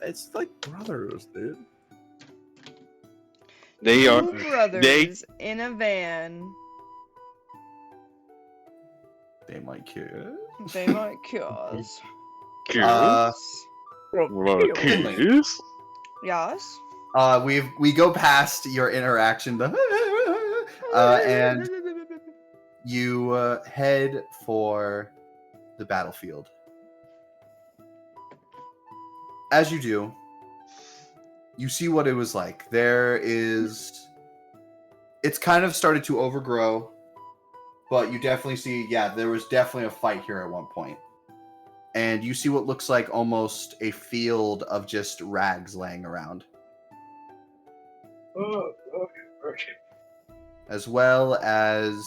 It's like brothers, dude. They are. Two brothers in a van. They might kiss. They might kiss. Curious. Finley. Curious? Yes. We go past your interaction, and you head for the battlefield. As you do, you see what it was like. It's kind of started to overgrow, but you definitely see, there was definitely a fight here at one point. And you see what looks like almost a field of just rags laying around. Oh, okay. As well as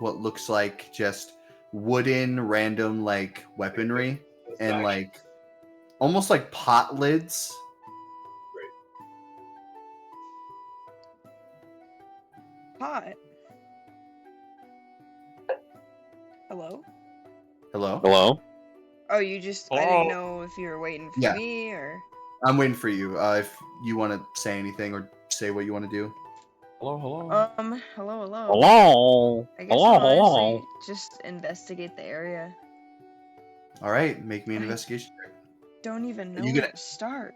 what looks like just wooden random like weaponry and like almost like pot lids. Hot. Hello? Hello? Hello? Oh, you just. I didn't know if you were waiting for Yeah. me or. I'm waiting for you. If you want to say anything or say what you want to do. Hello. Hello. Hello. I guess I'll honestly just investigate the area. All right, make me an I- investigation check. Don't even know You where get- to start.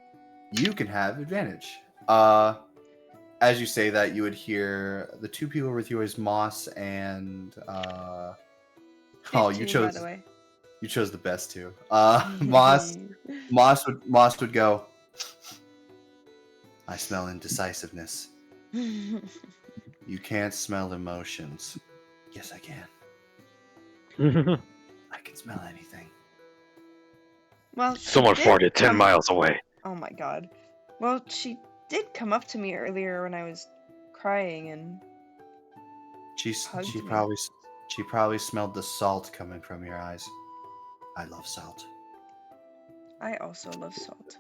You can have advantage. As you say that, you would hear the two people with you is Moss and 15, by the way. you chose the best two. Moss would go. I smell indecisiveness. You can't smell emotions. Yes, I can. I can smell anything. Well, Someone she did farted 10 come- miles away. Oh my god. Well, she did come up to me earlier when I was crying and She Hugged me. probably smelled the salt coming from your eyes. I love salt. I also love salt.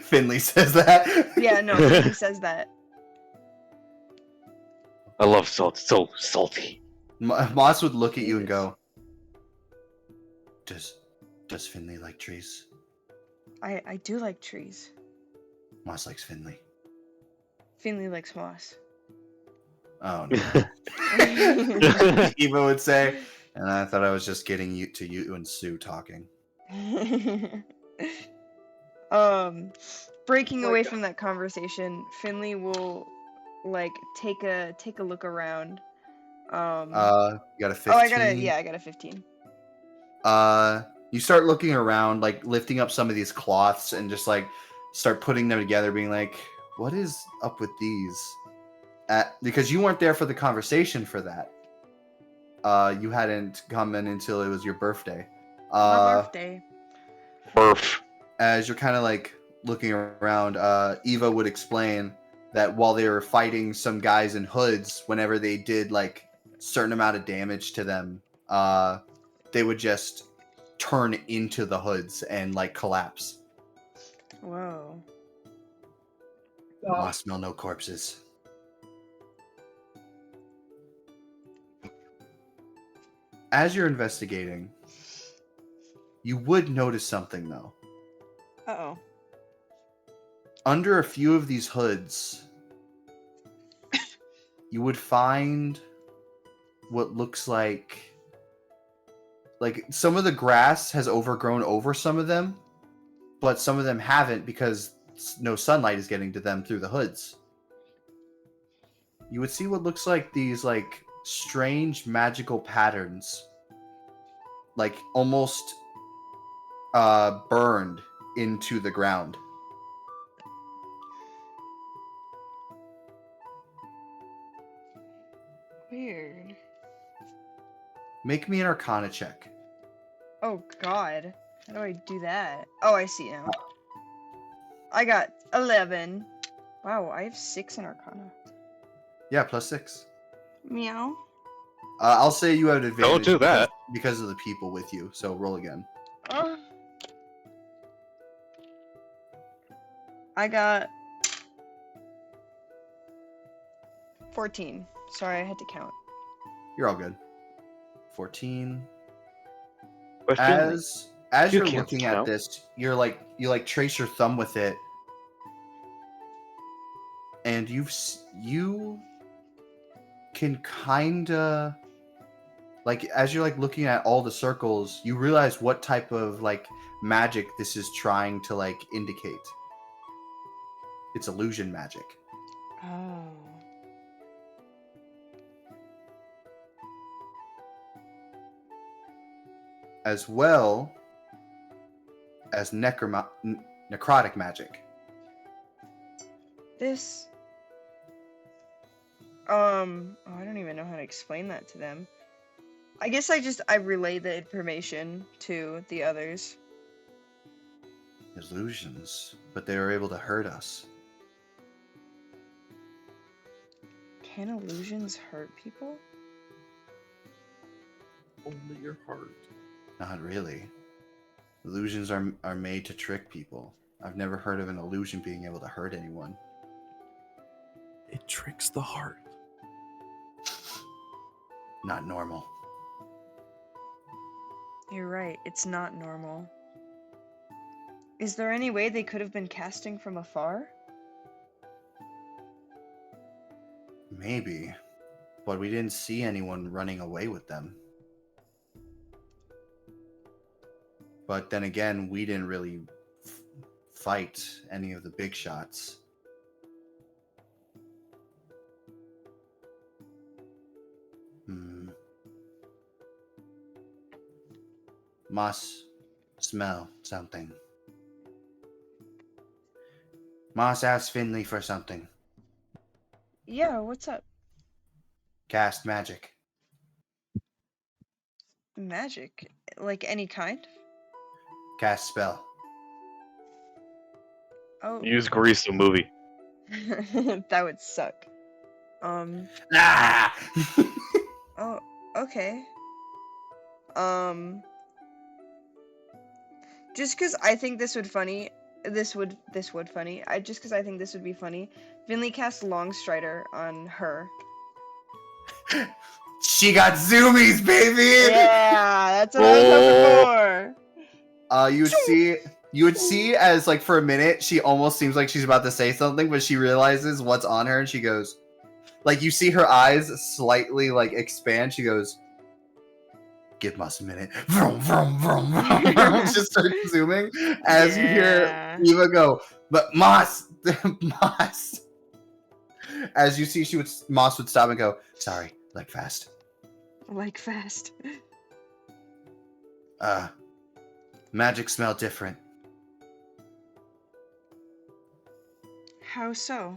Finley says that. Yeah, no, Finley says that. I love salt. It's so salty. Moss would look at you and Yes. go, Does Finley like trees? I do like trees. Moss likes Finley. Finley likes moss. Oh no. Eva would say, and I thought I was just getting you and Sue talking. Breaking away from that conversation, Finley will like take a look around. You got a 15. Oh, I got a 15. You start looking around, like lifting up some of these cloths and just like start putting them together, being like, what is up with these? Because you weren't there for the conversation for that. You hadn't come in until it was your birthday. My birthday. Burf. As you're kind of like looking around, Eva would explain that while they were fighting some guys in hoods, whenever they did like certain amount of damage to them, they would just turn into the hoods and like collapse. Whoa. I smell no corpses. As you're investigating, you would notice something though. Uh-oh. Under a few of these hoods, you would find what looks like some of the grass has overgrown over some of them, but some of them haven't because no sunlight is getting to them through the hoods. You would see what looks like these like strange magical patterns, like almost burned into the ground. Weird. Make me an Arcana check. Oh god. How do I do that? Oh, I see now. I got 11. Wow, I have 6 in Arcana. Yeah, +6. Meow. I'll say you have an advantage. Don't do that. because of the people with you. So roll again. I got 14. Sorry, I had to count. You're all good. 14. Question, As you you're can't looking at count. this, you trace your thumb with it, and you can kinda like as you're like looking at all the circles, you realize what type of like magic this is trying to like indicate. It's illusion magic. Oh. As well as necrotic magic. This. Oh, I don't even know how to explain that to them. I guess I relay the information to the others. Illusions, but they were able to hurt us. Can illusions hurt people? Only your heart. Not really. Illusions are made to trick people. I've never heard of an illusion being able to hurt anyone. It tricks the heart. Not normal. You're right, it's not normal. Is there any way they could have been casting from afar? Maybe, but we didn't see anyone running away with them. But then again, we didn't really fight any of the big shots. Must smell something. Moss asked Finley for something. Yeah, what's up? Cast magic. Magic? Like any kind? Cast spell. Oh, Use Grease the movie. that would suck. Ah! Oh, okay. Just because I think this would funny, this would funny. Just because I think this would be funny. Finley cast Longstrider on her. She got zoomies, baby! Yeah, that's what I was hoping for. You would see as like for a minute she almost seems like she's about to say something, but she realizes what's on her and she goes, like you see her eyes slightly like expand. She goes, "Give us a minute." Vroom, vroom, vroom, vroom, vroom. Just start zooming as you hear Eva go, "But Moss, Moss." As you see, Moss would stop and go, "Sorry, like fast." Like fast. Magic smell different. How so?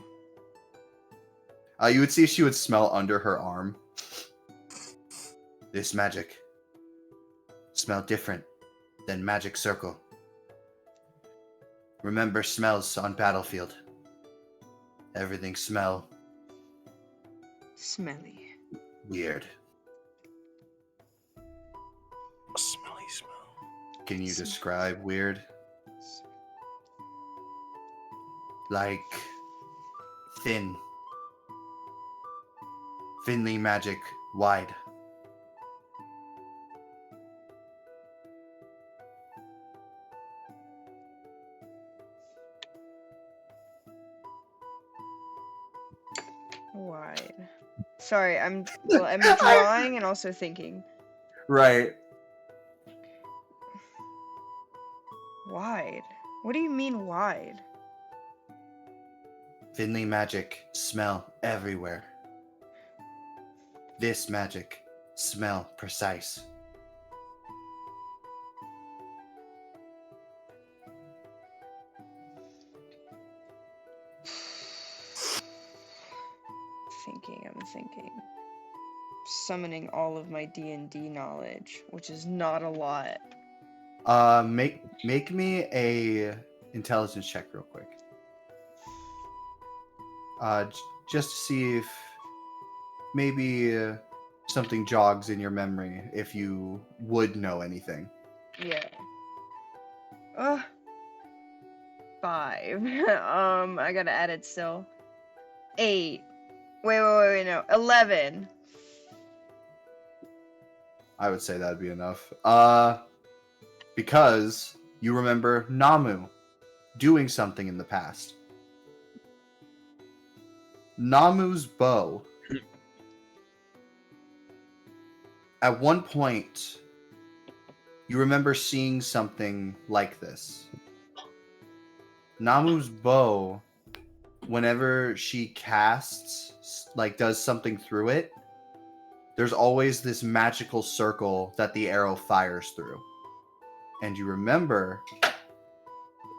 You would see she would smell under her arm. This magic smell different than magic circle. Remember smells on battlefield. Everything smell Smelly. weird. A smelly smell. Can you describe weird? Like thin. Finley magic wide. Wide. Sorry, I'm drawing and also thinking. Right. Wide. What do you mean wide? Finley magic smell everywhere. This magic smell precise. I'm thinking. Summoning all of my D&D knowledge, which is not a lot. Make me a intelligence check real quick. Just to see if maybe something jogs in your memory if you would know anything. Yeah. 5. I gotta add it still. 8. Wait, no. 11. I would say that'd be enough. Because you remember Namu doing something in the past. Namu's bow. At one point, you remember seeing something like this. Namu's bow, whenever she casts, like does something through it, there's always this magical circle that the arrow fires through. And you remember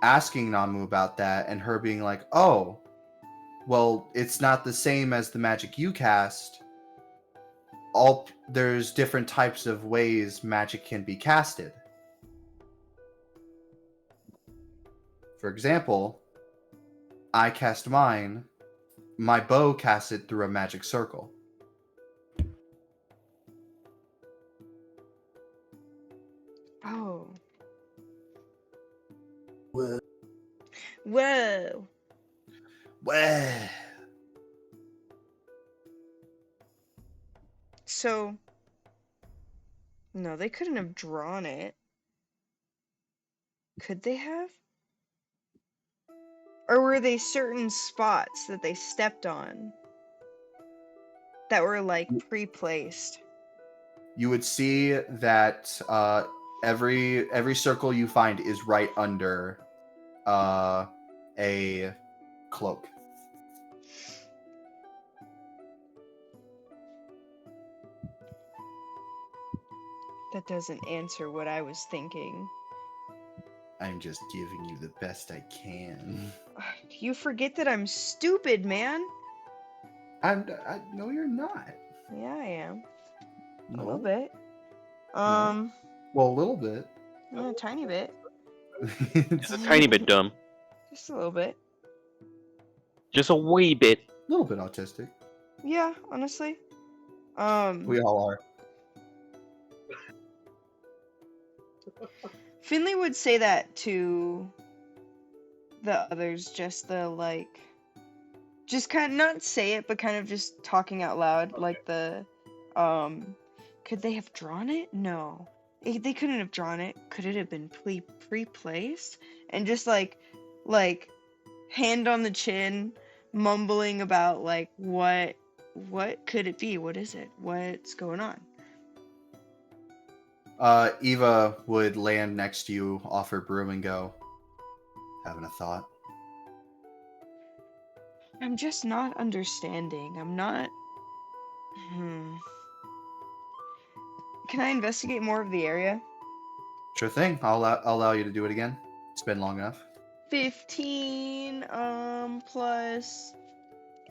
asking Namu about that and her being like, "Oh, well, it's not the same as the magic you cast. There's different types of ways magic can be casted. For example, I cast mine, my bow casts it through a magic circle. Oh. Whoa. Whoa. Well, So, no, they couldn't have drawn it. Could they have? Or were they certain spots that they stepped on? that were like pre-placed. You would see that every circle you find is right under a cloak. That doesn't answer what I was thinking. I'm just giving you the best I can. You forget that I'm stupid, man. No, you're not. Yeah, I am. No. A little bit. Well, a little bit. A tiny bit. It's a tiny bit dumb. Just a little bit. Just a wee bit. A little bit autistic. Yeah, honestly. We all are. Finley would say that to the others, just the like, just kind of not say it, but kind of just talking out loud, like the, could they have drawn it? No, they couldn't have drawn it. Could it have been pre-placed? And just like, hand on the chin, mumbling about like what could it be? What is it? What's going on? Eva would land next to you, offer broom, and go, having a thought. I'm just not understanding. I'm not. Can I investigate more of the area? Sure thing. I'll allow you to do it again. It's been long enough. 15 plus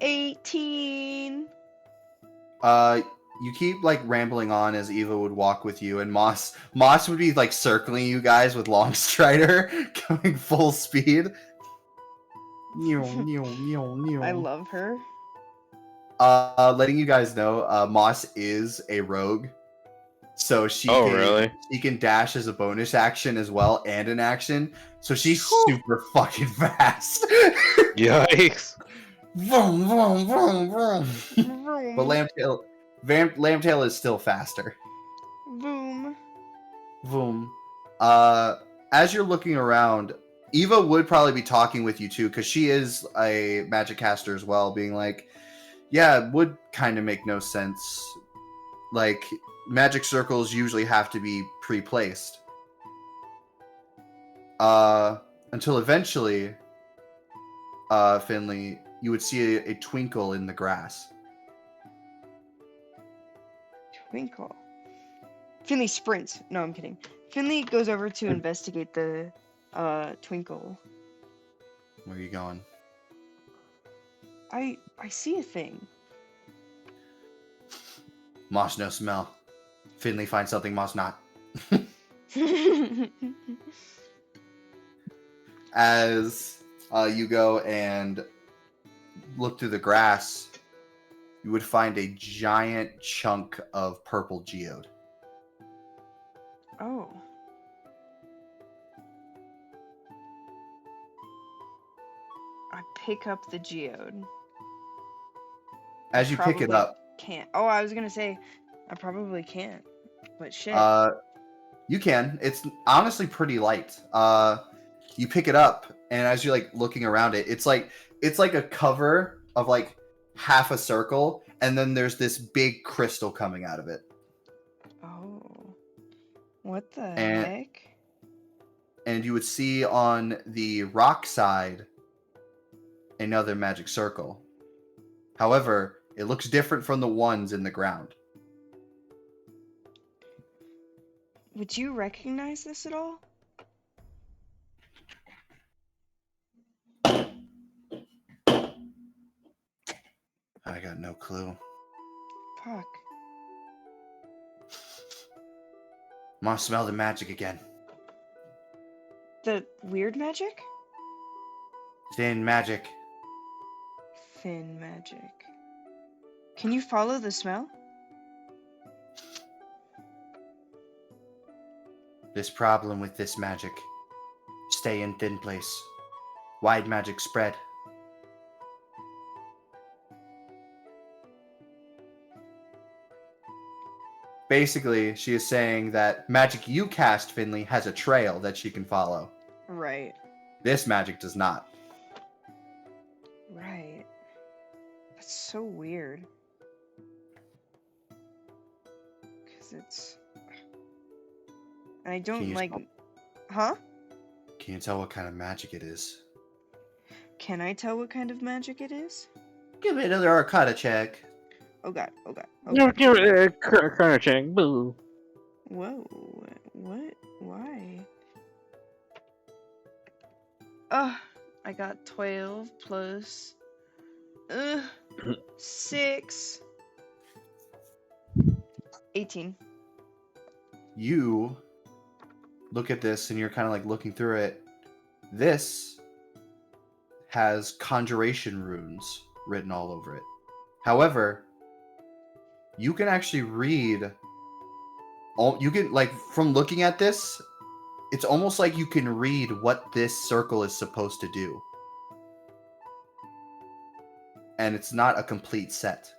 18. You keep like rambling on as Eva would walk with you, and Moss would be like circling you guys with Long Strider going full speed. I love her. Letting you guys know, Moss is a rogue, so she can dash as a bonus action as well and an action. So she's super fucking fast. Yikes! Vroom, vroom, vroom, vroom. But Lambtail is still faster. Boom. Boom. As you're looking around, Eva would probably be talking with you too, because she is a magic caster as well, being like, yeah, it would kind of make no sense. Like, magic circles usually have to be pre-placed. Until eventually, Finley, you would see a twinkle in the grass. Twinkle. Finley sprints. No, I'm kidding. Finley goes over to investigate the twinkle. Where are you going? I see a thing. Moss no smell. Finley finds something Moss not. As you go and look through the grass, you would find a giant chunk of purple geode. Oh. I pick up the geode. As you pick it Probably up, Can't. Oh, I was gonna say, I probably can't. But shit. you can. It's honestly pretty light. You pick it up, and as you're like looking around it, it's like a cover of like half a circle, and then there's this big crystal coming out of it. Oh. What the And- heck? And you would see on the rock side another magic circle. However, it looks different from the ones in the ground. Would you recognize this at all? I got no clue. Fuck. Must smell the magic again. The weird magic? Thin magic. Fin magic. Can you follow the smell? This problem with this magic. Stay in thin place. Wide magic spread. Basically, she is saying that magic you cast, Finley, has a trail that she can follow. Right. This magic does not. Right. That's so weird. because it's. I don't Can you like. tell- Huh? Can you tell what kind of magic it is? Can I tell what kind of magic it is? Give me another Arcana check. Oh god, oh god. Oh No, god. give it a corner check. Boo. Whoa. What? Why? Ugh. I got 12 plus. 6. 18. You look at this and you're kind of like looking through it. This has conjuration runes written all over it. However, you can actually read all you can like from looking at this, it's almost like you can read what this circle is supposed to do. And it's not a complete set.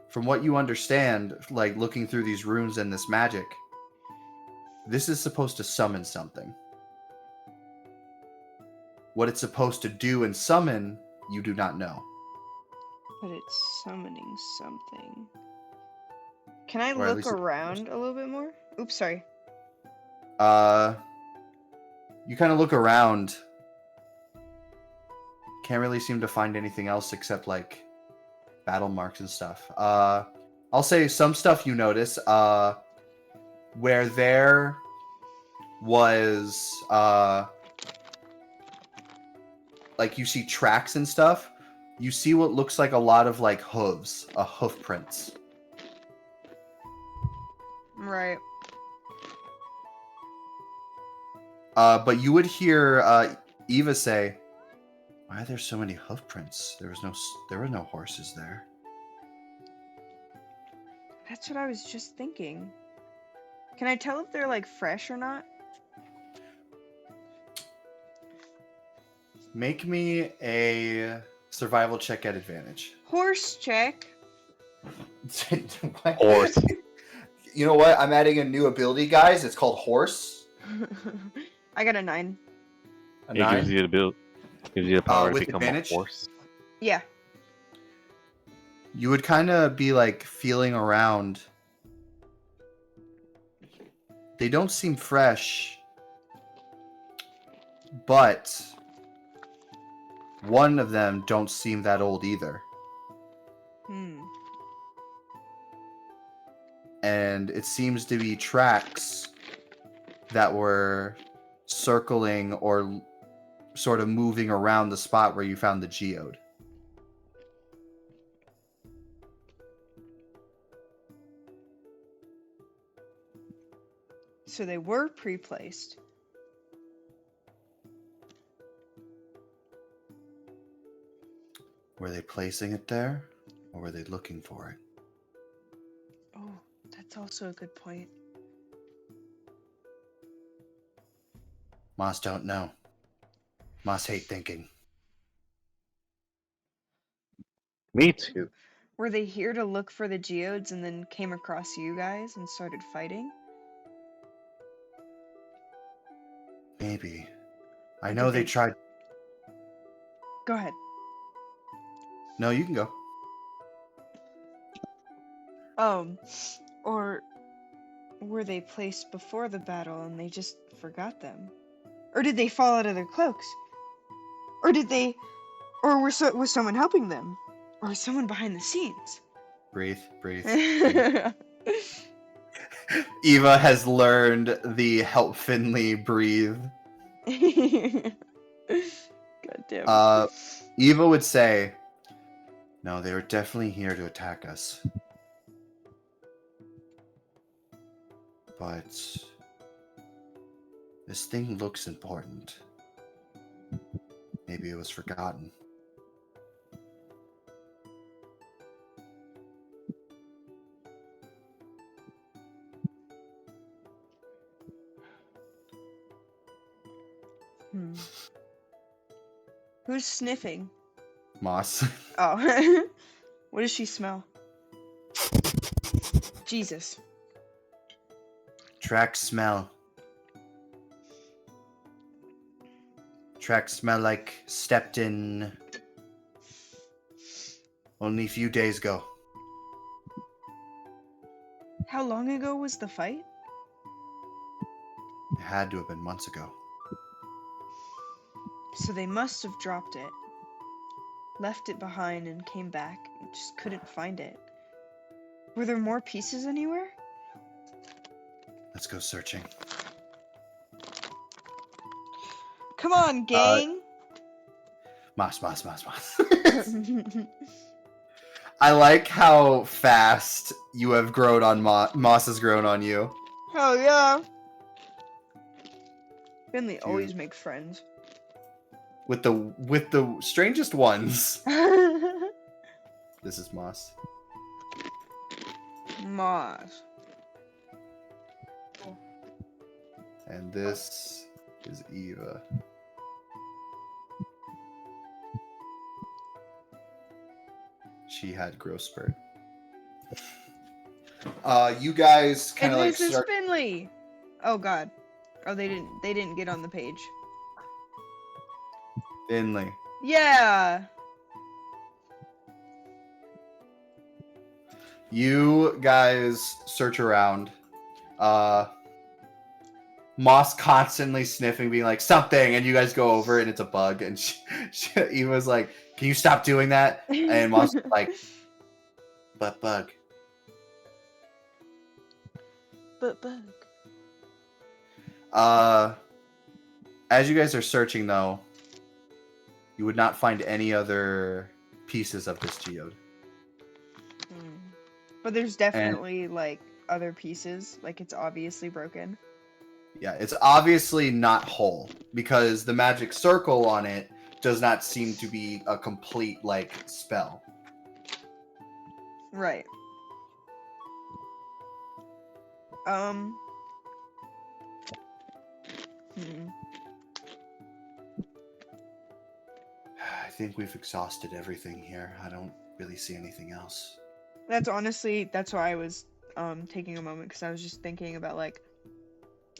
From what you understand, like looking through these runes and this magic, this is supposed to summon something. What it's supposed to do and summon, you do not know. But it's summoning something. Can I Or at look least it's around a little bit more? Oops, sorry. You kind of look around. Can't really seem to find anything else except like battle marks and stuff. I'll say some stuff you notice. Where there was like you see tracks and stuff, you see what looks like a lot of like hooves, hoof prints. Right. But you would hear Eva say, "Why are there so many hoof prints? There were no horses there." That's what I was just thinking. Can I tell if they're like fresh or not? Make me a survival check at advantage. Horse check. What? Horse. You know what? I'm adding a new ability, guys. It's called Horse. I got a 9. A It gives 9. you the power to with become advantage? a horse. Yeah. You would kind of be like feeling around. They don't seem fresh, but one of them don't seem that old either. And it seems to be tracks that were circling or sort of moving around the spot where you found the geode. So they were pre-placed. Were they placing it there, or were they looking for it? Oh, that's also a good point. Moss don't know. Moss hate thinking. Me too. Were they here to look for the geodes and then came across you guys and started fighting? Maybe. I Or know did they they- tried. Go ahead. No, you can go. Or were they placed before the battle and they just forgot them? Or did they fall out of their cloaks? Or was someone helping them? Or was someone behind the scenes? Breathe, breathe. God Eva has learned the help Finley breathe. damn. Eva would say, "No, they were definitely here to attack us. But this thing looks important. Maybe it was forgotten." Who's sniffing? Moss. Oh. What does she smell? Jesus. Tracks smell. Tracks smell like stepped in only a few days ago. How long ago was the fight? It had to have been months ago. So they must have dropped it, left it behind, and came back and just couldn't find it. Were there more pieces anywhere? Let's go searching. Come on, gang! Moss. I like how fast you have grown on Moss has grown on you. Hell yeah! Finley always makes friends. With the strangest ones. This is Moss. Moss. And this is Eva. She had growth spurt. You guys kind And of this like is start. Finley! Oh god. Oh, they didn't get on the page. Finley. Yeah! You guys search around. Moss constantly sniffing, being like something, and you guys go over and it's a bug. And Eva's like, "Can you stop doing that?" And Moss is like, "But bug." But bug. As you guys are searching, though, you would not find any other pieces of this geode. But there's definitely like other pieces. Like it's obviously broken. Yeah, it's obviously not whole because the magic circle on it does not seem to be a complete like spell. Right. I think we've exhausted everything here. I don't really see anything else. That's why I was taking a moment, because I was just thinking about like,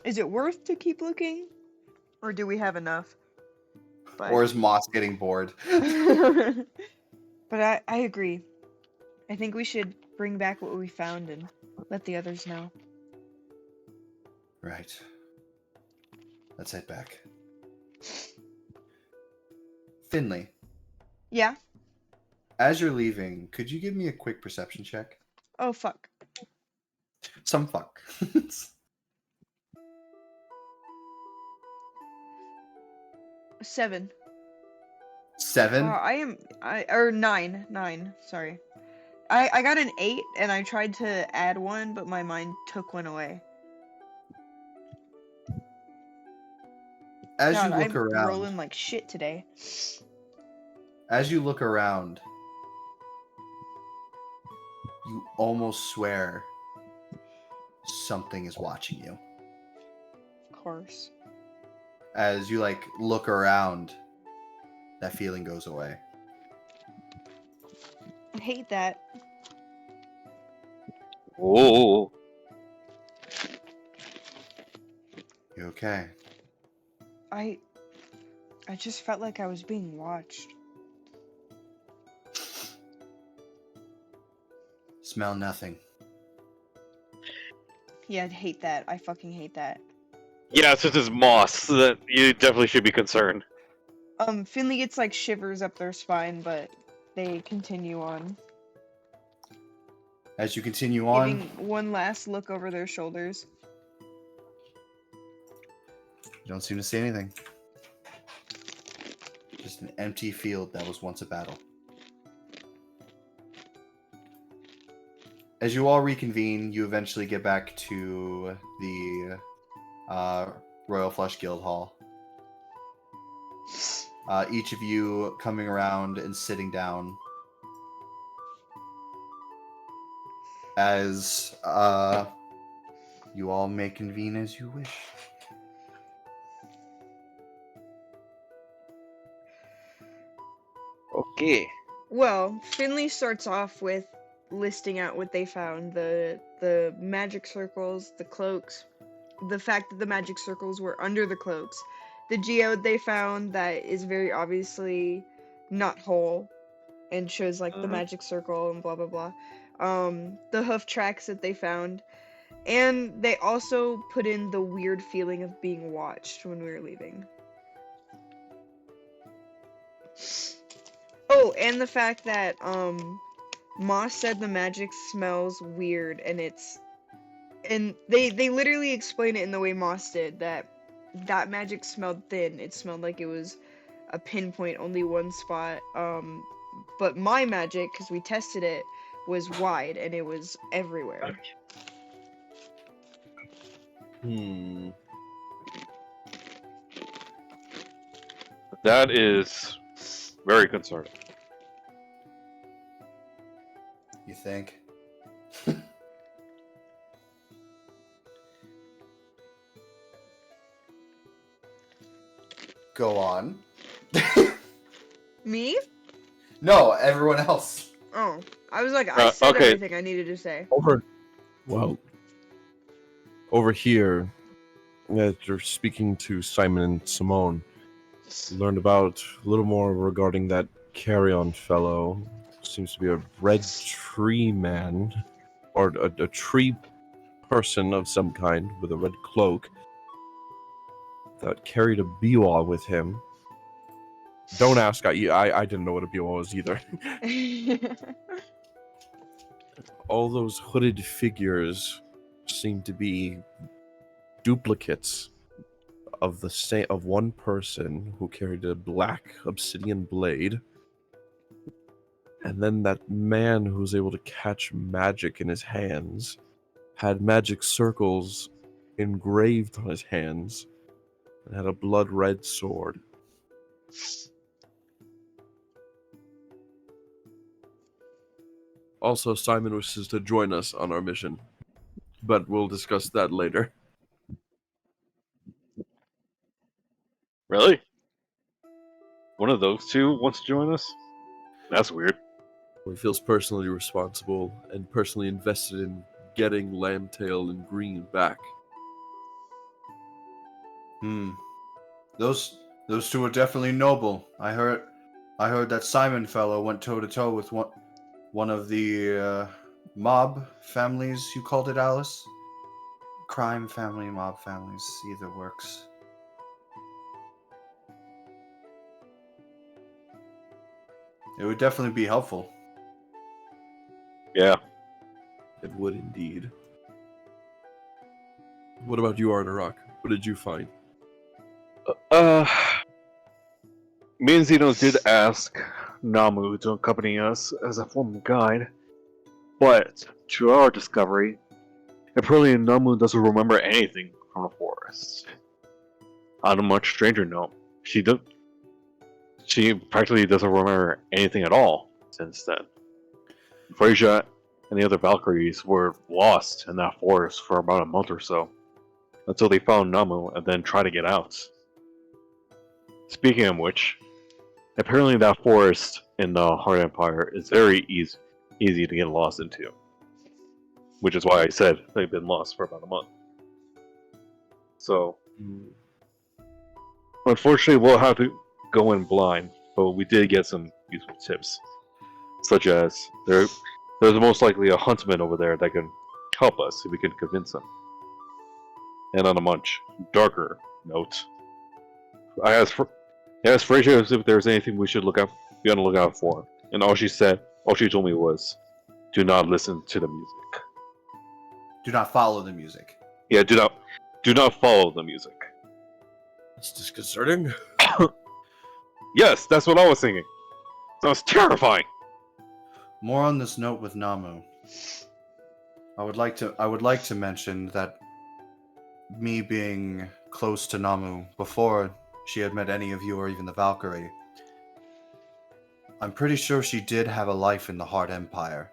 is it worth to keep looking, or do we have enough? But Or is Moss getting bored? but I agree. I think we should bring back what we found and let the others know. Right. Let's head back. Finley, Yeah. as you're leaving, could you give me a quick perception check? Oh fuck. Some fuck. 7. 7? Or 9. Sorry. I got an 8 and I tried to add one, but my mind took one away. As God, you look I'm around, rolling like shit today. you almost swear something is watching you. Of course. As you like look around, that feeling goes away. I hate that. Oh, You okay? I just felt like I was being watched. Smell nothing. Yeah, I'd hate that. I fucking hate that. yeah, since it's moss, that you definitely should be concerned. Finley gets like shivers up their spine, but they continue on. As you continue on, Giving one last look over their shoulders. you don't seem to see anything. Just an empty field that was once a battle. As you all reconvene, you eventually get back to the Royal Flush Guild Hall. Each of you coming around and sitting down. As you all may convene as you wish. Okay. Well, Finley starts off with listing out what they found: the magic circles, the cloaks, the fact that the magic circles were under the cloaks, the geode they found that is very obviously not whole and shows like the magic circle and blah blah blah, the hoof tracks that they found, And they also put in the weird feeling of being watched when we were leaving. Oh, and the fact that Moss said the magic smells weird, and they literally explain it in the way Moss did, that magic smelled thin. It smelled like it was a pinpoint, only one spot. But my magic, because we tested it, was wide and it was everywhere. That is very concerning. You think? Go on. Me? No, everyone else. Oh, I was like, I said okay. everything I needed to say. Over here, after speaking to Simon and Simone, learned about a little more regarding that carry-on fellow. Seems to be a red tree man, or a tree person of some kind with a red cloak that carried a biwa with him. Don't ask, I didn't know what a biwa was either. All those hooded figures seem to be duplicates of one person who carried a black obsidian blade, and then that man who was able to catch magic in his hands had magic circles engraved on his hands and had a blood red sword. Also, Simon wishes to join us on our mission, but we'll discuss that later. Really? One of those two wants to join us? That's weird. He feels personally responsible and personally invested in getting Lambtail and Green back. Those two are definitely noble. I heard that Simon fellow went toe to toe with one of the mob families. You called it, Alice? Crime family, mob families, either works. It would definitely be helpful. Yeah. It would indeed. What about you, Arnorok? What did you find? Me and Zeno did ask Namu to accompany us as a formal guide, but to our discovery, apparently Namu doesn't remember anything from the forest. On a much stranger note, she practically doesn't remember anything at all since then. Freyja and the other Valkyries were lost in that forest for about a month or so, until they found Namu and then tried to get out. Speaking of which, apparently that forest in the Heart Empire is very easy to get lost into. Which is why I said they've been lost for about a month. So, unfortunately we'll have to go in blind, but we did get some useful tips. Such as, there's most likely a huntsman over there that can help us if we can convince him. And on a much darker note, I asked Freyja if there's anything we should be on the lookout for, and all she told me was, do not listen to the music. Do not follow the music. Yeah, do not follow the music. That's disconcerting. Yes, that's what I was thinking. Sounds terrifying. More on this note with Namu. I would like to mention that me being close to Namu before she had met any of you or even the Valkyrie, I'm pretty sure she did have a life in the Heart Empire.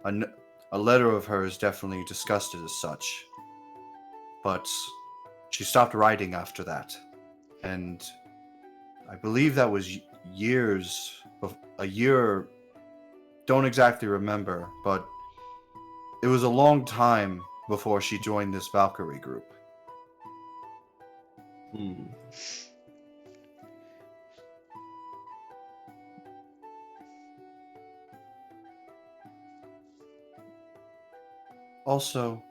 A letter of hers definitely discussed it as such. But she stopped writing after that. And I believe that was a year, don't exactly remember, but it was a long time before she joined this Valkyrie group. Also,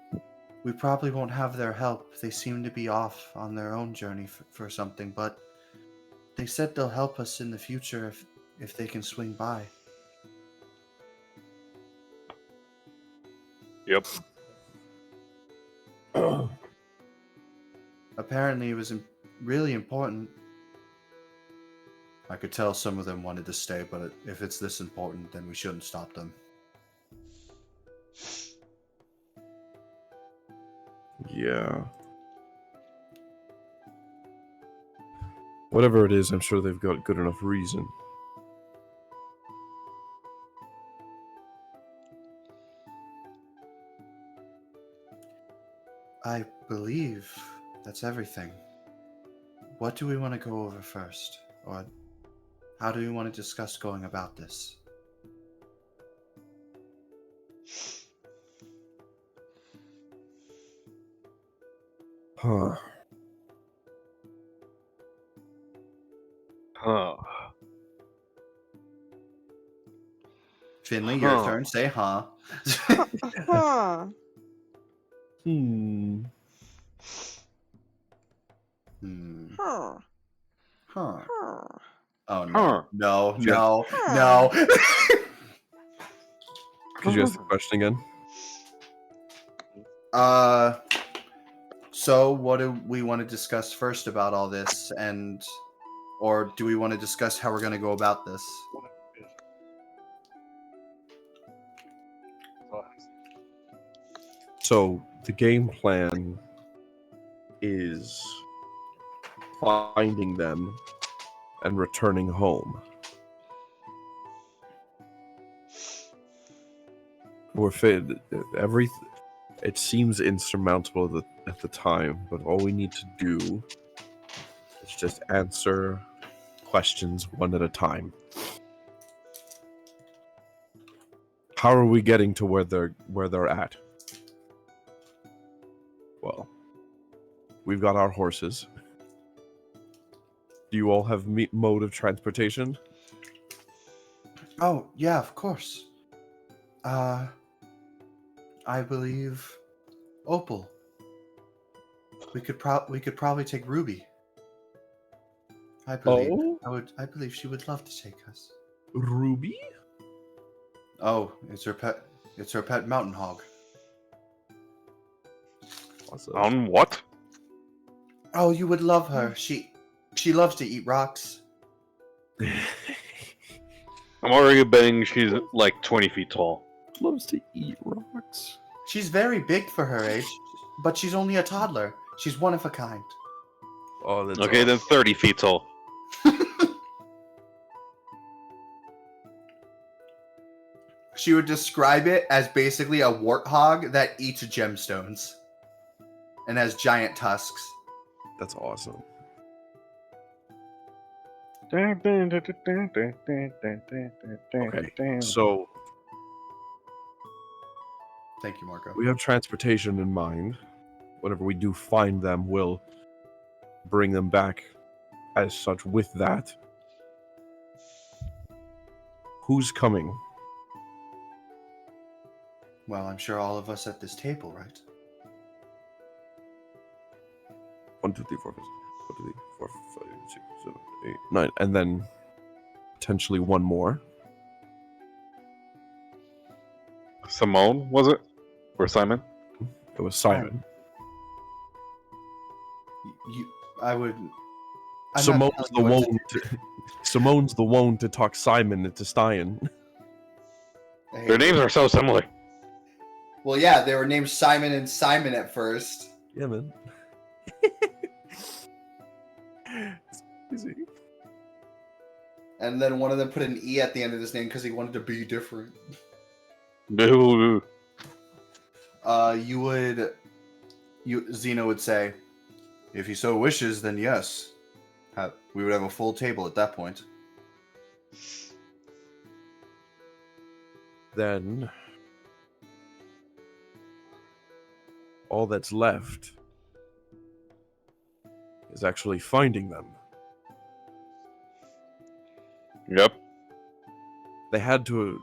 We probably won't have their help. They seem to be off on their own journey for something, but they said they'll help us in the future if they can swing by. Yep. Apparently, it was really important. I could tell some of them wanted to stay, but if it's this important, then we shouldn't stop them. Yeah. Whatever it is, I'm sure they've got good enough reason. I believe that's everything. What do we want to go over first? Or how do we want to discuss going about this? Huh. Huh. Finley, your Huh. turn. Say huh. Huh. Hmm. Huh. Huh. Huh. Oh no. Huh. No, Sure. no, Huh. no. Could you ask the question again? So what do we want to discuss first about all this, or do we want to discuss how we're going to go about this? So the game plan is finding them and returning home. We're fit. It seems insurmountable at the time, but all we need to do is just answer questions one at a time. How are we getting to where they're at? Well, we've got our horses. Do you all have mode of transportation? Oh, yeah, of course. I believe Opal. We could probably take Ruby. I believe I believe she would love to take us. Ruby? Oh, it's her pet. It's her pet mountain hog. Awesome. On what? Oh, you would love her. She loves to eat rocks. I'm already betting she's like 20 feet tall. Loves to eat rocks. She's very big for her age, but she's only a toddler. She's one of a kind. Oh, that's Okay, then 30 feet tall. She would describe it as basically a warthog that eats gemstones and has giant tusks. That's awesome. Okay, So Thank you, Marco. we have transportation in mind. Whenever we do find them, we'll bring them back as such with that. Who's coming? Well, I'm sure all of us at this table, right? 1, 2, 3, 4, 5, 1, 2, 3, 4, 5, 6, 7, 8, 9, and then potentially one more. Simone, was it? Or Simon? It was Simon. I would. I'm Simone's not the telling you what one. Simone's the one to talk Simon into Stein. to- Their names are so similar. Well, yeah, they were named Simon and Simon at first. Yeah, man. It's crazy. And then one of them put an E at the end of his name because he wanted to be different. Boo. Zeno would say, if he so wishes, then yes. We would have a full table at that point. Then all that's left is actually finding them. Yep. They had to.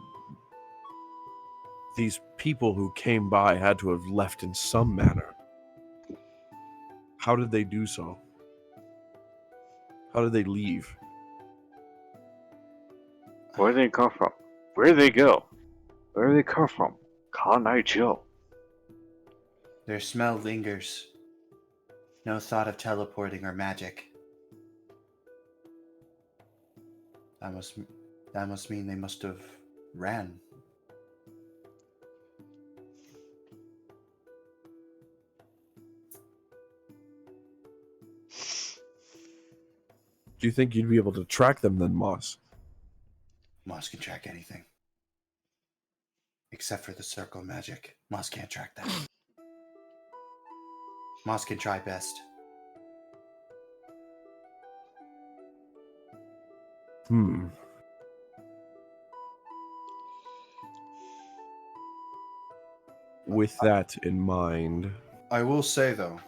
these people who came by had to have left in some manner. How did they do so? How did they leave? Where did they come from? Where did they go? Where did they come from? Kanai Joe. Their smell lingers. No thought of teleporting or magic. That must mean they must have ran. Do you think you'd be able to track them then, Moss? Moss can track anything. Except for the circle magic. Moss can't track that. Moss can try best. With that in mind, I will say, though,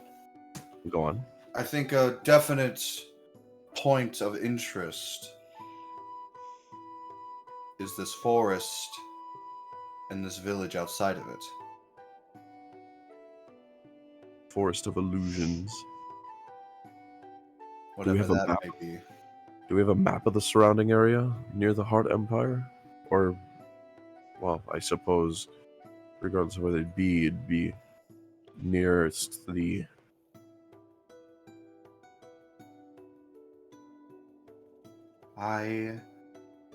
go on. I think a definite point of interest is this forest and this village outside of it. Forest of Illusions. Whatever have a that map? may be. Do we have a map of the surrounding area near the Heart Empire? Or, well, I suppose, regardless of where they'd be, it'd be nearest the...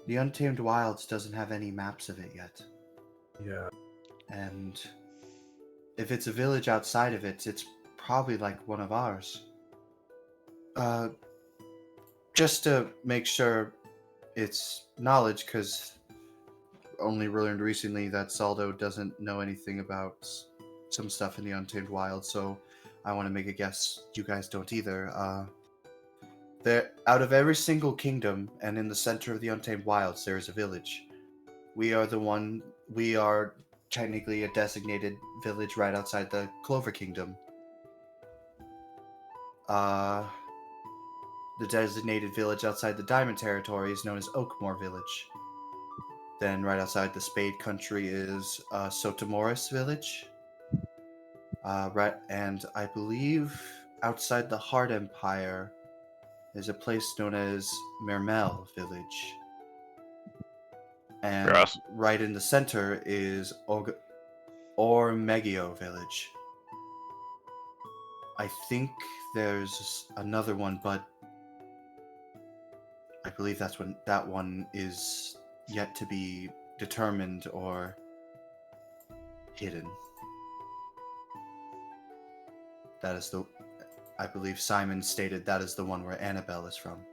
The Untamed Wilds doesn't have any maps of it yet. Yeah. And if it's a village outside of it, it's probably like one of ours. Just to make sure it's knowledge, because only learned recently that Saldo doesn't know anything about some stuff in the Untamed Wild, so I want to make a guess you guys don't either. There, out of every single kingdom and in the center of the Untamed Wilds, there is a village. We are technically a designated village right outside the Clover Kingdom. The designated village outside the Diamond Territory is known as Oakmore Village. Then right outside the Spade Country is Sotomoris Village. And I believe outside the Heart Empire is a place known as Mermel Village. And Yes. right in the center is Ormegio Village. I think there's another one, but I believe that one is yet to be determined or hidden. That is I believe Simon stated that is the one where Annabelle is from.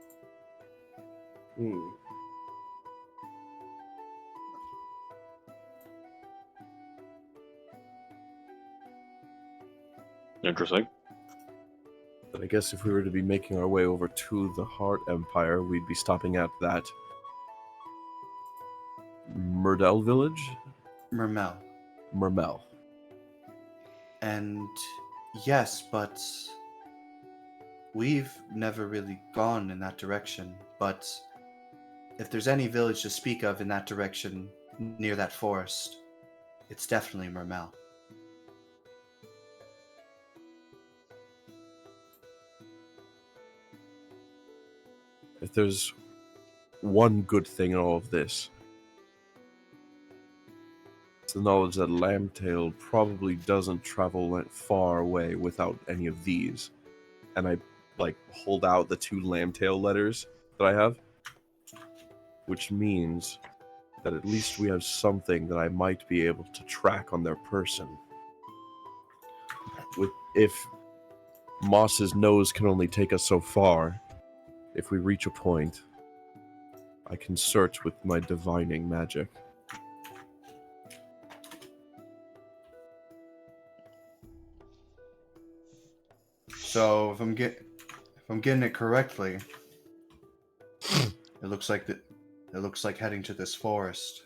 Interesting. But I guess if we were to be making our way over to the Heart Empire, we'd be stopping at that Murdel village? Mermel. Mermel. And yes, but we've never really gone in that direction. But if there's any village to speak of in that direction near that forest, it's definitely Mermel. If there's one good thing in all of this, it's the knowledge that Lambtail probably doesn't travel far away without any of these. And I, hold out the 2 Lambtail letters that I have, which means that at least we have something that I might be able to track on their person. If Moss's nose can only take us so far, if we reach a point, I can search with my divining magic. So if I'm getting it correctly, it looks like heading to this forest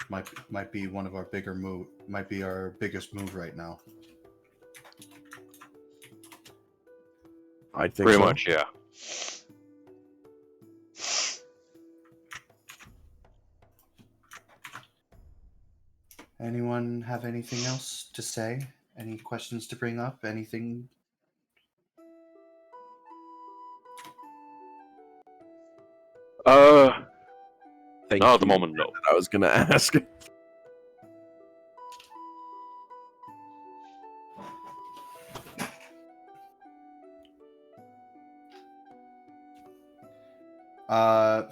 might be one of our might be our biggest move right now. I think Pretty so. much, yeah. Anyone have anything else to say? Any questions to bring up? Anything? Thank not at the you. moment, no. I was gonna ask.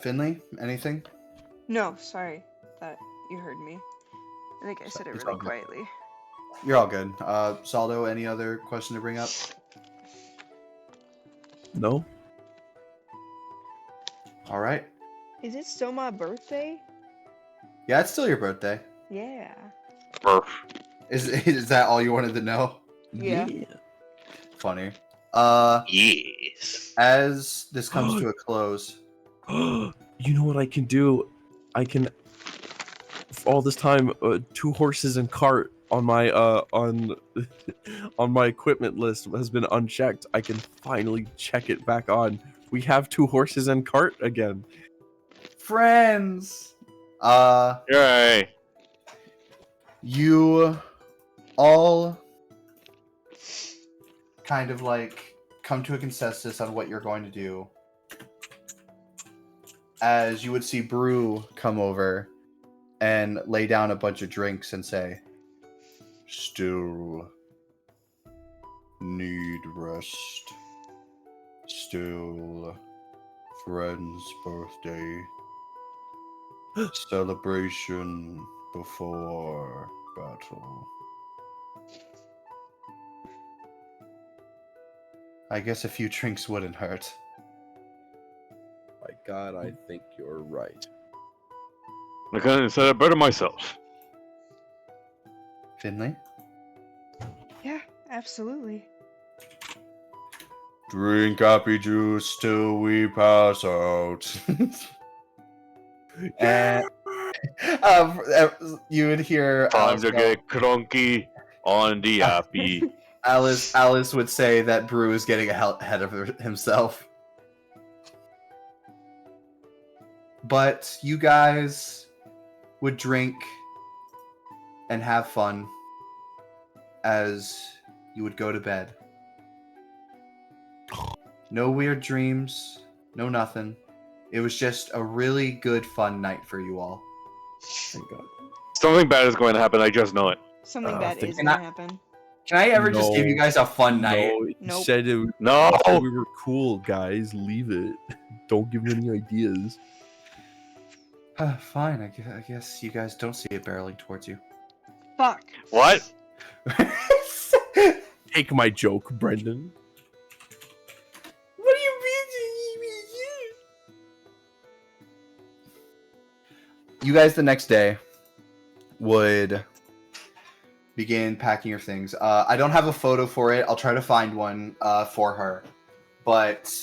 Finley, anything? No, sorry that you heard me. I think I said it It's really all good. quietly. You're all good. Saldo, any other question to bring up? No. All right. Is it still my birthday? Yeah, it's still your birthday. Yeah. Burf. Is that all you wanted to know? Yeah. Funny. Yes. As this comes to a close, You know what I can do? I can. All this time, 2 horses and cart on my on my equipment list has been unchecked. I can finally check it back on. We have 2 horses and cart again. friends. Yay. You all kind of like come to a consensus on what you're going to do. As you would see Brew come over and lay down a bunch of drinks and say, "Still need rest. Still friend's birthday. Celebration before battle. I guess a few drinks wouldn't hurt." My God, I think you're right. I couldn't have said it better myself. Finley? Yeah, absolutely. Drink happy juice till we pass out. And you would hear Time to get crunky on the happy. Alice would say that Brew is getting ahead of himself. But you guys would drink and have fun as you would go to bed. No weird dreams, no nothing. It was just a really good, fun night for you all. Thank God. Something bad is going to happen, I just know it. Something I bad think- is gonna happen. Can I ever just give No. you guys a fun night? No, you Nope. said it. No! you said we were cool, guys. Leave it. Don't give me any ideas. Fine, I guess you guys don't see it barreling towards you. Fuck. What? Take my joke, Brendan. What do you mean? You guys the next day would begin packing your things. I don't have a photo for it. I'll try to find one for her. But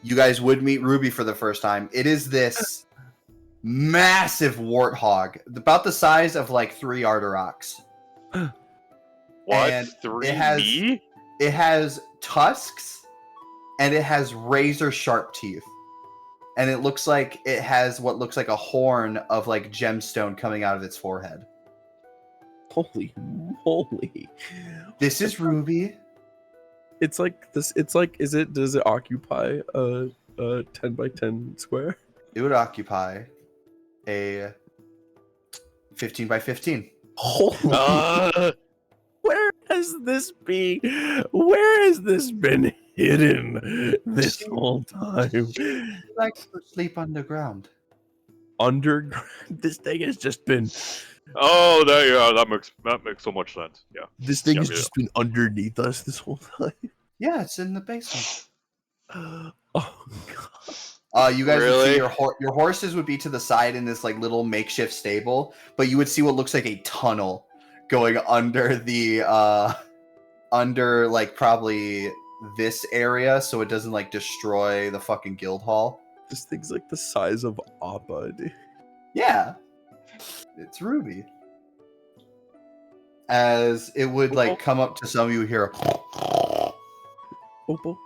you guys would meet Ruby for the first time. It is this massive warthog, about the size of like 3 Arderoks. What? And 3 it has- me? It has tusks and it has razor sharp teeth. And it looks like it has what looks like a horn of like gemstone coming out of its forehead. Holy moly! This is Ruby. It's like this. It's like. Does it occupy a 10 by 10 square? It would occupy a 15 by 15. Holy! Where has this been? Where has this been hidden this whole time? He likes to sleep underground. Underground. This thing has just been. Oh, that makes so much sense. Yeah. This thing has Yeah. just been underneath us this whole time. Yeah, it's in the basement. Oh God. You guys would Really? see your horses would be to the side in this like little makeshift stable, but you would see what looks like a tunnel going under the under like probably this area so it doesn't like destroy the fucking guild hall. This thing's like the size of Appa, dude. Yeah. It's Ruby. As it would like come up to some of you hear a Opal.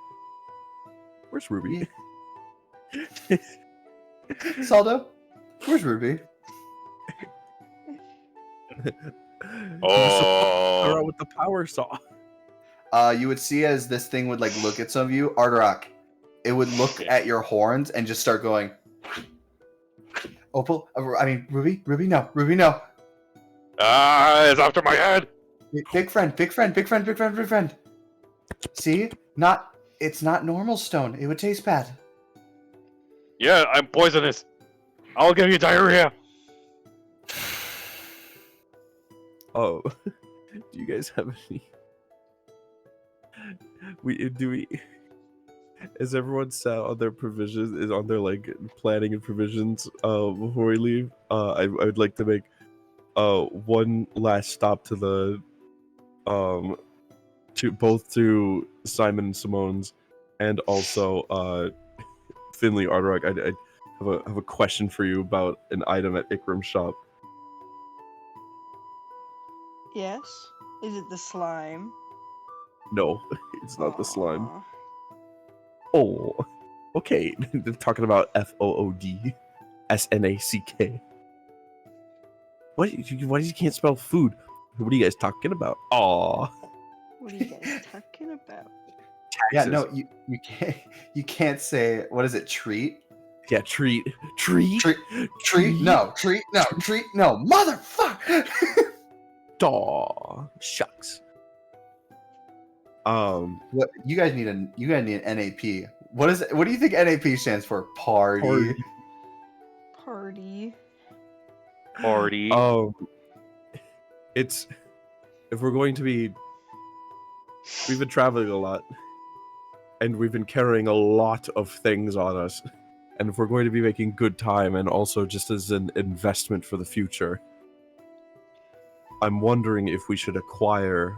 Where's Ruby? Saldo, where's Ruby? Oh. With the power saw. You would see as this thing would like look at some of you, Ardorak, it would look at your horns and just start going. Opal, Ruby, no. Ah, it's after my head. Big friend. See? It's not normal stone. It would taste bad. Yeah, I'm poisonous. I'll give you diarrhea. Oh, do you guys have any? Is everyone set on their provisions? Is on their like planning and provisions? Before we leave, I would like to make one last stop to the to Simon and Simone's, and also Finley Ardorak. I have a question for you about an item at Ikram's shop. Yes. Is it the slime? No, it's not the slime. Aw. Oh, okay. They're talking about FOOD, SNACK. What? Why you can't spell food? What are you guys talking about? Aw. What are you guys talking about? Yeah, no, you can't say what is it? Treat. Yeah, treat. No, motherfucker. Aw, shucks. What you guys need an NAP. What is it? What do you think NAP stands for? Party. Party. Party. It's if we're going to be. We've been traveling a lot, and we've been carrying a lot of things on us, and if we're going to be making good time, and also just as an investment for the future, I'm wondering if we should acquire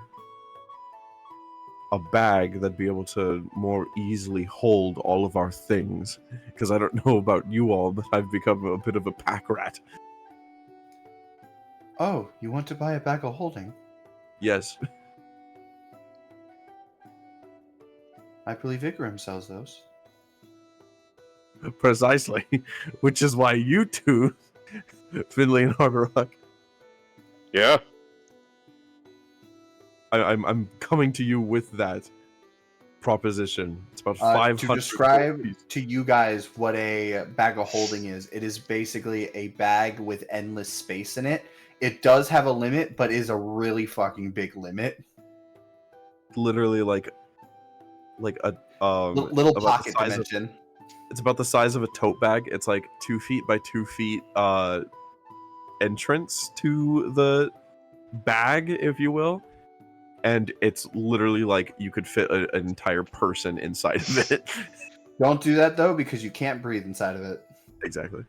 a bag that'd be able to more easily hold all of our things. Because I don't know about you all, but I've become a bit of a pack rat. Oh, you want to buy a bag of holding? Yes. I believe Ikram sells those. Precisely. Which is why you two, Finley and Ardorak, Yeah. I'm coming to you with that proposition. It's about 500. To describe rupees. to you guys what a bag of holding is, it is basically a bag with endless space in it. It does have a limit, but is a really fucking big limit. Literally like a Little about the pocket size dimension. It's about the size of a tote bag. It's like 2 feet by 2 feet entrance to the bag, if you will. And it's literally like you could fit an entire person inside of it. Don't do that though, because you can't breathe inside of it. Exactly.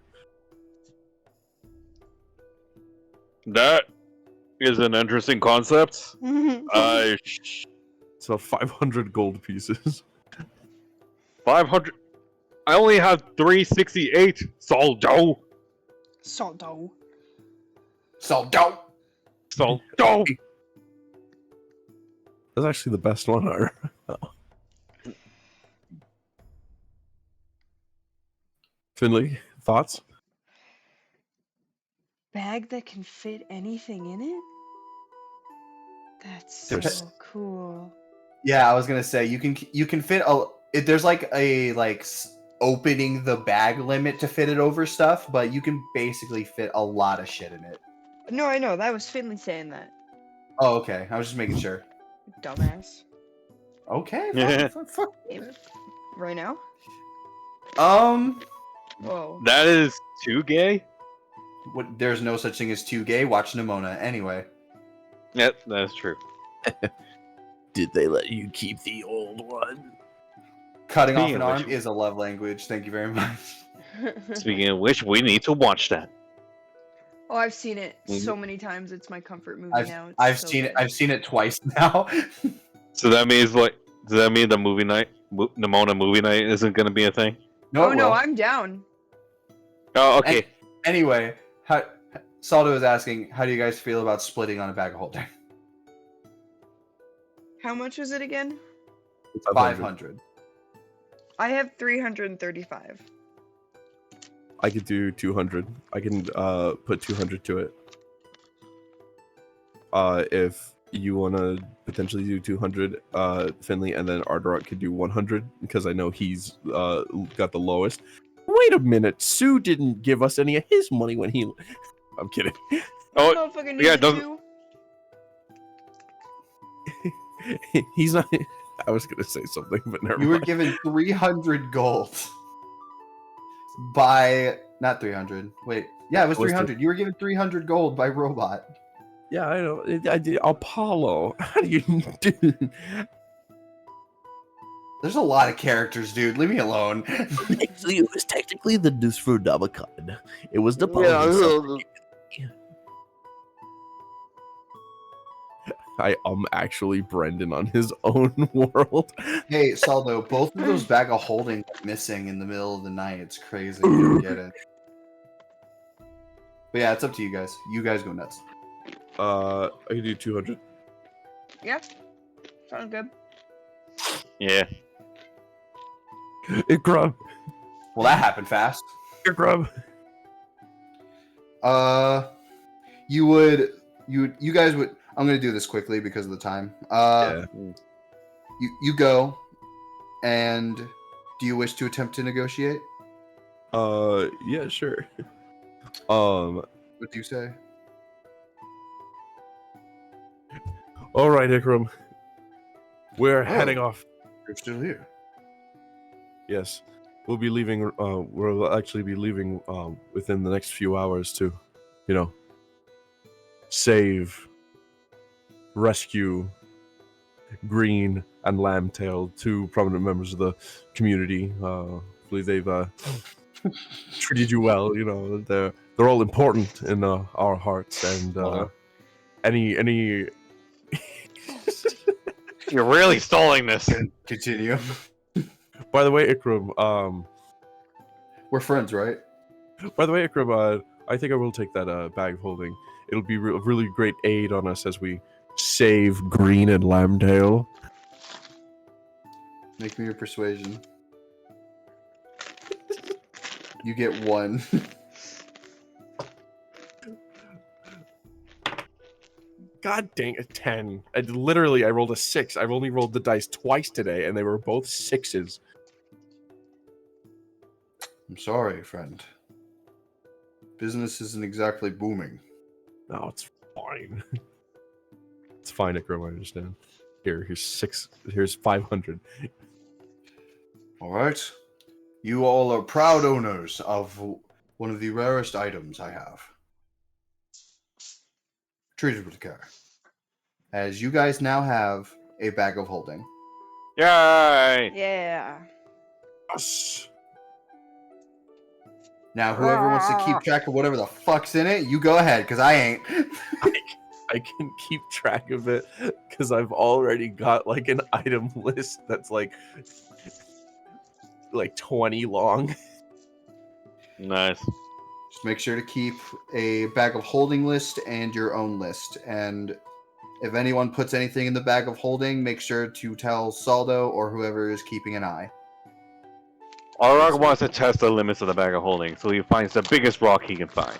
That is an interesting concept. So 500 gold pieces. 500. I only have 368. Soldo. Saldo. Soldo. That's actually the best one. Finley, thoughts? Bag that can fit anything in it? That's so There's- cool. Yeah, I was gonna say you can fit there's like a opening the bag limit to fit it over stuff, but you can basically fit a lot of shit in it. No, I know. That was Finley saying that. Oh, okay. I was just making sure. Dumbass. Okay. Yeah. Fuck. Right now? Whoa. That is too gay. There's no such thing as too gay. Watch Nimona. Anyway. Yep, that's true. Did they let you keep the old one? Cutting off Speaking an of arm which- is a love language. Thank you very much. Speaking of which, we need to watch that. Oh, I've seen it so many times. It's my comfort movie now. It's I've so seen it. good. I've seen it twice now. So that means what? Does that mean the movie night, Nimona movie night, isn't going to be a thing? Oh it no, will. I'm down. Oh, okay. Anyway, Saldo is asking, how do you guys feel about splitting on a bag of holding? How much is it again? 500. I have 335. I could do 200. I can put 200 to it. if you want to potentially do 200, Finley, and then Ardarok could do 100 because I know he's got the lowest. Wait a minute, Sue didn't give us any of his money when he. I'm kidding. Oh, Motherfucker yeah, needed doesn't- to. He's not. I was gonna say something, but never You were mind. given 300 gold by not 300. Wait, yeah, it was Was it- 300. You were given 300 gold by Robot. Yeah, I know. I did Apollo. How do you do? There's a lot of characters, dude. Leave me alone. Actually, it was technically the Dusfrodabacon. It was the I actually Brendan on his own world. Hey, Saldo, both of those bag of holding missing in the middle of the night. It's crazy. I don't get it. But yeah, it's up to you guys. You guys go nuts. I can do 200. Yeah. Sounds good. Yeah. Grub. Well, that happened fast. Grub. You guys would. I'm gonna do this quickly because of the time. Yeah. You go, and do you wish to attempt to negotiate? Yeah, sure. What do you say? All right, Ikram. We're Oh. heading off. You're still here. Yes, we'll be leaving. We'll actually be leaving within the next few hours to, save, rescue Green and Lambtail, two prominent members of the community. Hopefully they've treated you well. They're all important in our hearts, and any. You're really stalling this. Continue. By the way, Ikram. We're friends, right? By the way, Ikram. I think I will take that bag of holding. It'll be a really great aid on us as we save Green and Lambtail. Make me your persuasion. You get 1. God dang it, 10. I rolled a 6. I've only rolled the dice twice today, and they were both 6s. I'm sorry, friend. Business isn't exactly booming. No, it's fine. It's fine, Ikram, I understand. Here's 6. Here's 500. All right. You all are proud owners of one of the rarest items I have. Treated with care. As you guys now have a bag of holding. Yay! Yeah. Yes. Now, whoever wants to keep track of whatever the fuck's in it, you go ahead, because I ain't. I can keep track of it because I've already got like an item list that's like 20 long. Nice. Just make sure to keep a bag of holding list and your own list. And if anyone puts anything in the bag of holding, make sure to tell Saldo or whoever is keeping an eye. Arog wants to test the limits of the bag of holding, so he finds the biggest rock he can find.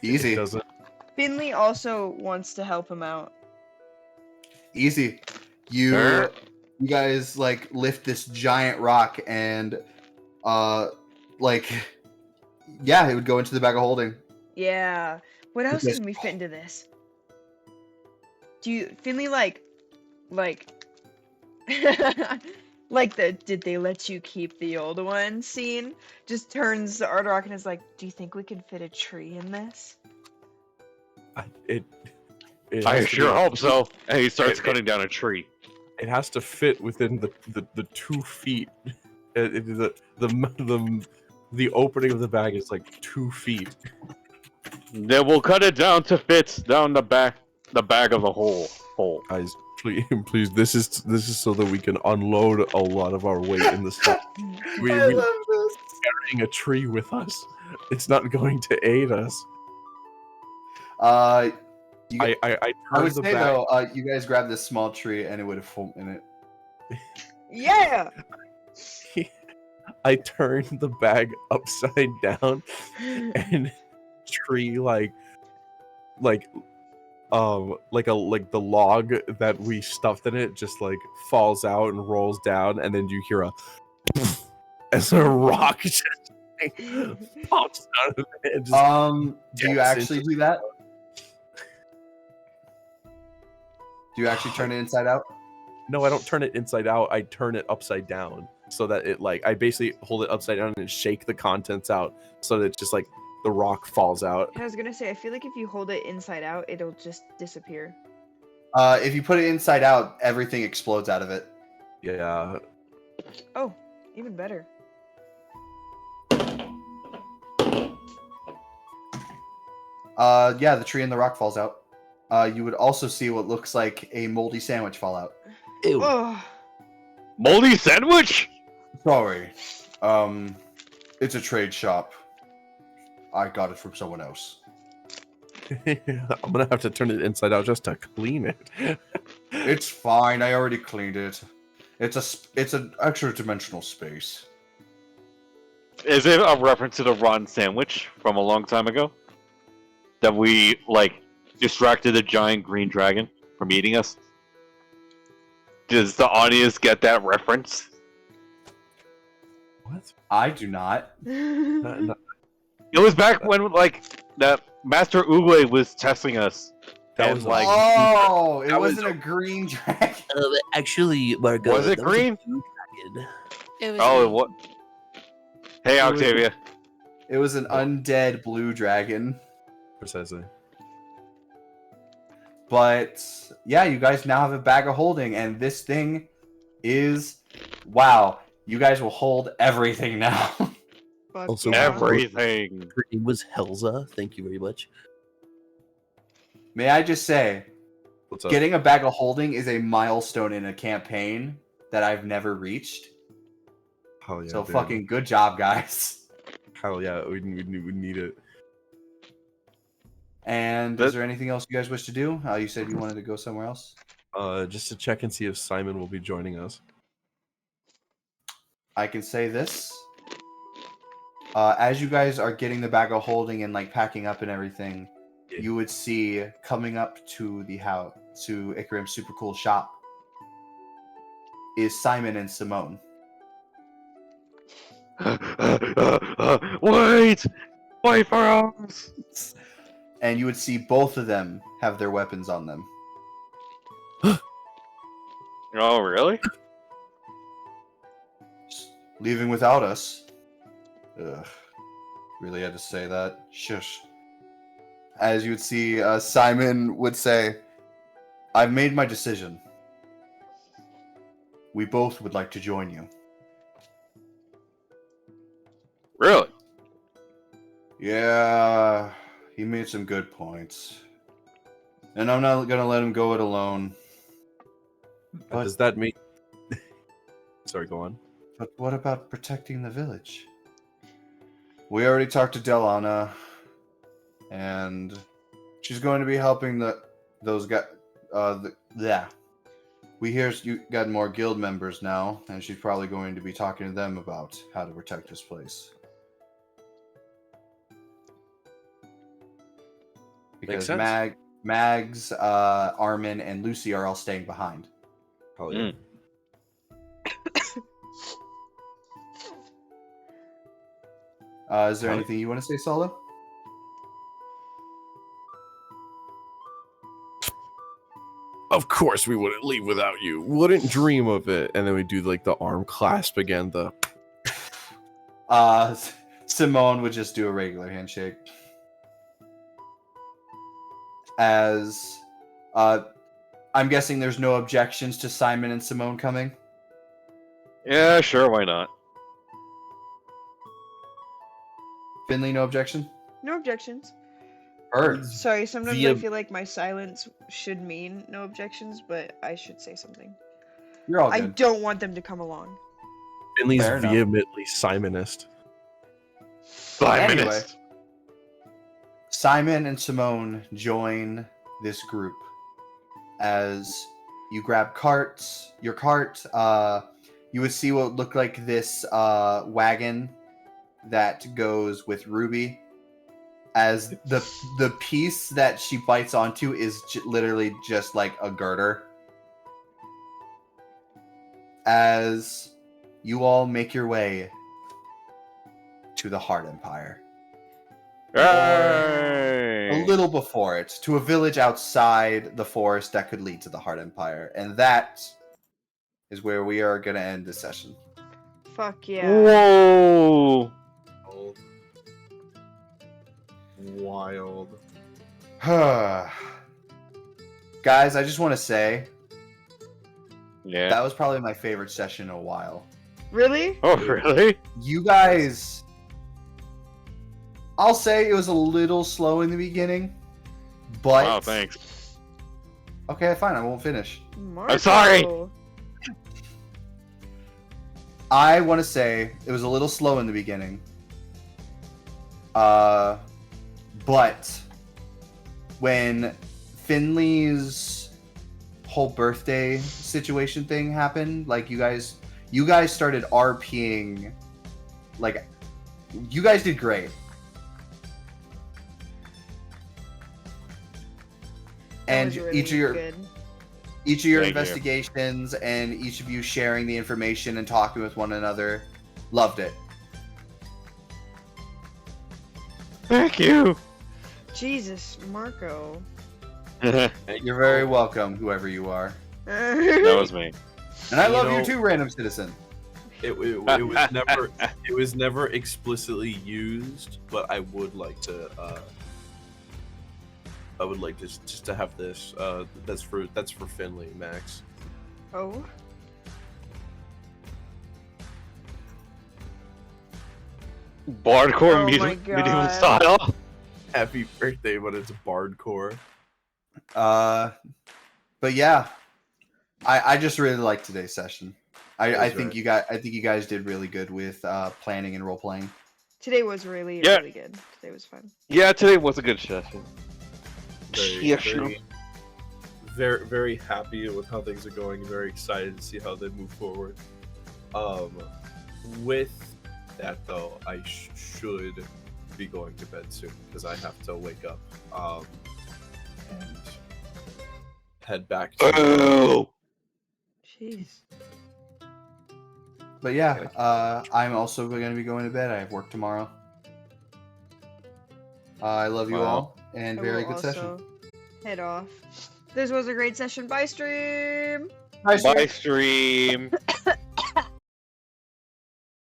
Easy. It doesn't. Finley also wants to help him out. Easy. You Sure. you guys like lift this giant rock and yeah, it would go into the bag of holding. Yeah. What else Because- can we fit into this? Do you Finley like like the did they let you keep the old one scene? Just turns to Ardarok and is like, do you think we can fit a tree in this? It I has to sure be- hope so. And he starts It- cutting down a tree. It has to fit within the 2 feet. The opening of the bag is like 2 feet. Then we'll cut it down to fit down the bag of the hole. Guys, please, this is so that we can unload a lot of our weight in the stuff. We I love this. carrying a tree with us. It's not going to aid us. You, I I turned would the say bag. though, you guys grab this small tree and it would have foam in it. Yeah. I turned the bag upside down and tree like like the log that we stuffed in it just like falls out and rolls down, and then you hear a as a rock just pops out of it. And just Do you jumps actually into do that? Do you actually turn it inside out? No, I don't turn it inside out. I turn it upside down so that it like I basically hold it upside down and shake the contents out so that it's just like the rock falls out. I was gonna say, I feel like if you hold it inside out, it'll just disappear. If you put it inside out, everything explodes out of it. Yeah. Oh, even better. Yeah, the tree and the rock falls out. You would also see what looks like a moldy sandwich fall out. Ew. Oh, Moldy sandwich? Sorry. It's a trade shop. I got it from someone else. I'm gonna have to turn it inside out just to clean it. It's fine. I already cleaned it. It's an extra dimensional space. Is it a reference to the rotten sandwich from a long time ago? That we, like, distracted the giant green dragon from eating us? Does the audience get that reference? What? I do not. No. It was back when, like, that Master Uwe was testing us. That And, was like, Oh, it that was wasn't a green dragon. Actually, Margot. Was it that green? a blue dragon. It was Oh, what? Hey, It was- Octavia. It was an undead blue dragon. Precisely. But yeah, you guys now have a bag of holding, and this thing is wow. You guys will hold everything now. fuck Also, yeah. Everything. Her name was Helza. Thank you very much. May I just say, What's up? getting a bag of holding is a milestone in a campaign that I've never reached. Hell yeah, So dude. fucking good job, guys. Hell yeah, we need it. And That- is there anything else you guys wish to do? You said you wanted to go somewhere else. Just to check and see if Simon will be joining us. I can say this. As you guys are getting the bag of holding and like packing up and everything, Yeah. you would see coming up to the house to Ikarim's super cool shop is Simon and Simone. Wait! Wait for us! And you would see both of them have their weapons on them. Oh, really? Leaving without us. Ugh. Really had to say that. Shush. As you would see, Simon would say, I've made my decision. We both would like to join you. Really? Yeah, he made some good points. And I'm not gonna let him go it alone. But, Does that mean? Sorry, go on. but what about protecting the village? We already talked to Delana, and she's going to be helping those guys. Yeah, we hear you got more guild members now, and she's probably going to be talking to them about how to protect this place. Because sense. Mags, Armin, and Lucy are all staying behind. Hell yeah. Is there anything you want to say, Solo? Of course we wouldn't leave without you. Wouldn't dream of it. And then we do like the arm clasp again. The Simone would just do a regular handshake. As I'm guessing there's no objections to Simon and Simone coming. Yeah, sure, why not? Finley, no objection? No objections. Heard. Sorry, sometimes Via- I feel like my silence should mean no objections, but I should say something. You're all I good. don't want them to come along. Finley's Fair enough. vehemently Simonist. 5 Anyway. minutes. Simon and Simone join this group as you grab carts. Your cart, you would see what looked like this wagon that goes with Ruby as the piece that she bites onto is literally just like a girder. As you all make your way to the Heart Empire. Hey! A little before it, to a village outside the forest that could lead to the Heart Empire. And that is where we are going to end this session. Fuck yeah. Whoa! Wild. Guys, I just want to say Yeah. that was probably my favorite session in a while. Really? Oh, really? You guys, I'll say it was a little slow in the beginning, but Oh, thanks. okay, fine, I won't finish. Marco. sorry. I want to say it was a little slow in the beginning. But when Finley's whole birthday situation thing happened, like you guys started RPing, like you guys did great. That And was really each of your good. Thank you. investigations and each of you sharing the information and talking with one another, loved it. Thank you. Jesus, Marco. That You're very welcome, whoever you are. was me. And I You love know- you too, random citizen. It was never explicitly used, but I would like to just to have this. That's for Finley, Max. Oh. Bardcore Oh my medieval God. style. Happy birthday, but it's bardcore. But yeah, I just really liked today's session. I That was think you guys did really good with planning and role playing. Today was really, Yeah. really good. Today was fun. Yeah, today was a good session. Very, very, very happy with how things are going. Very excited to see how they move forward. With that though, I should be going to bed soon because I have to wake up and head back to. Oh. Jeez. But yeah, I'm also going to be going to bed. I have work tomorrow. I love you Wow. all, and I very will good session. also head off. This was a great session. Bye, stream. Bye, sir. Bye, stream.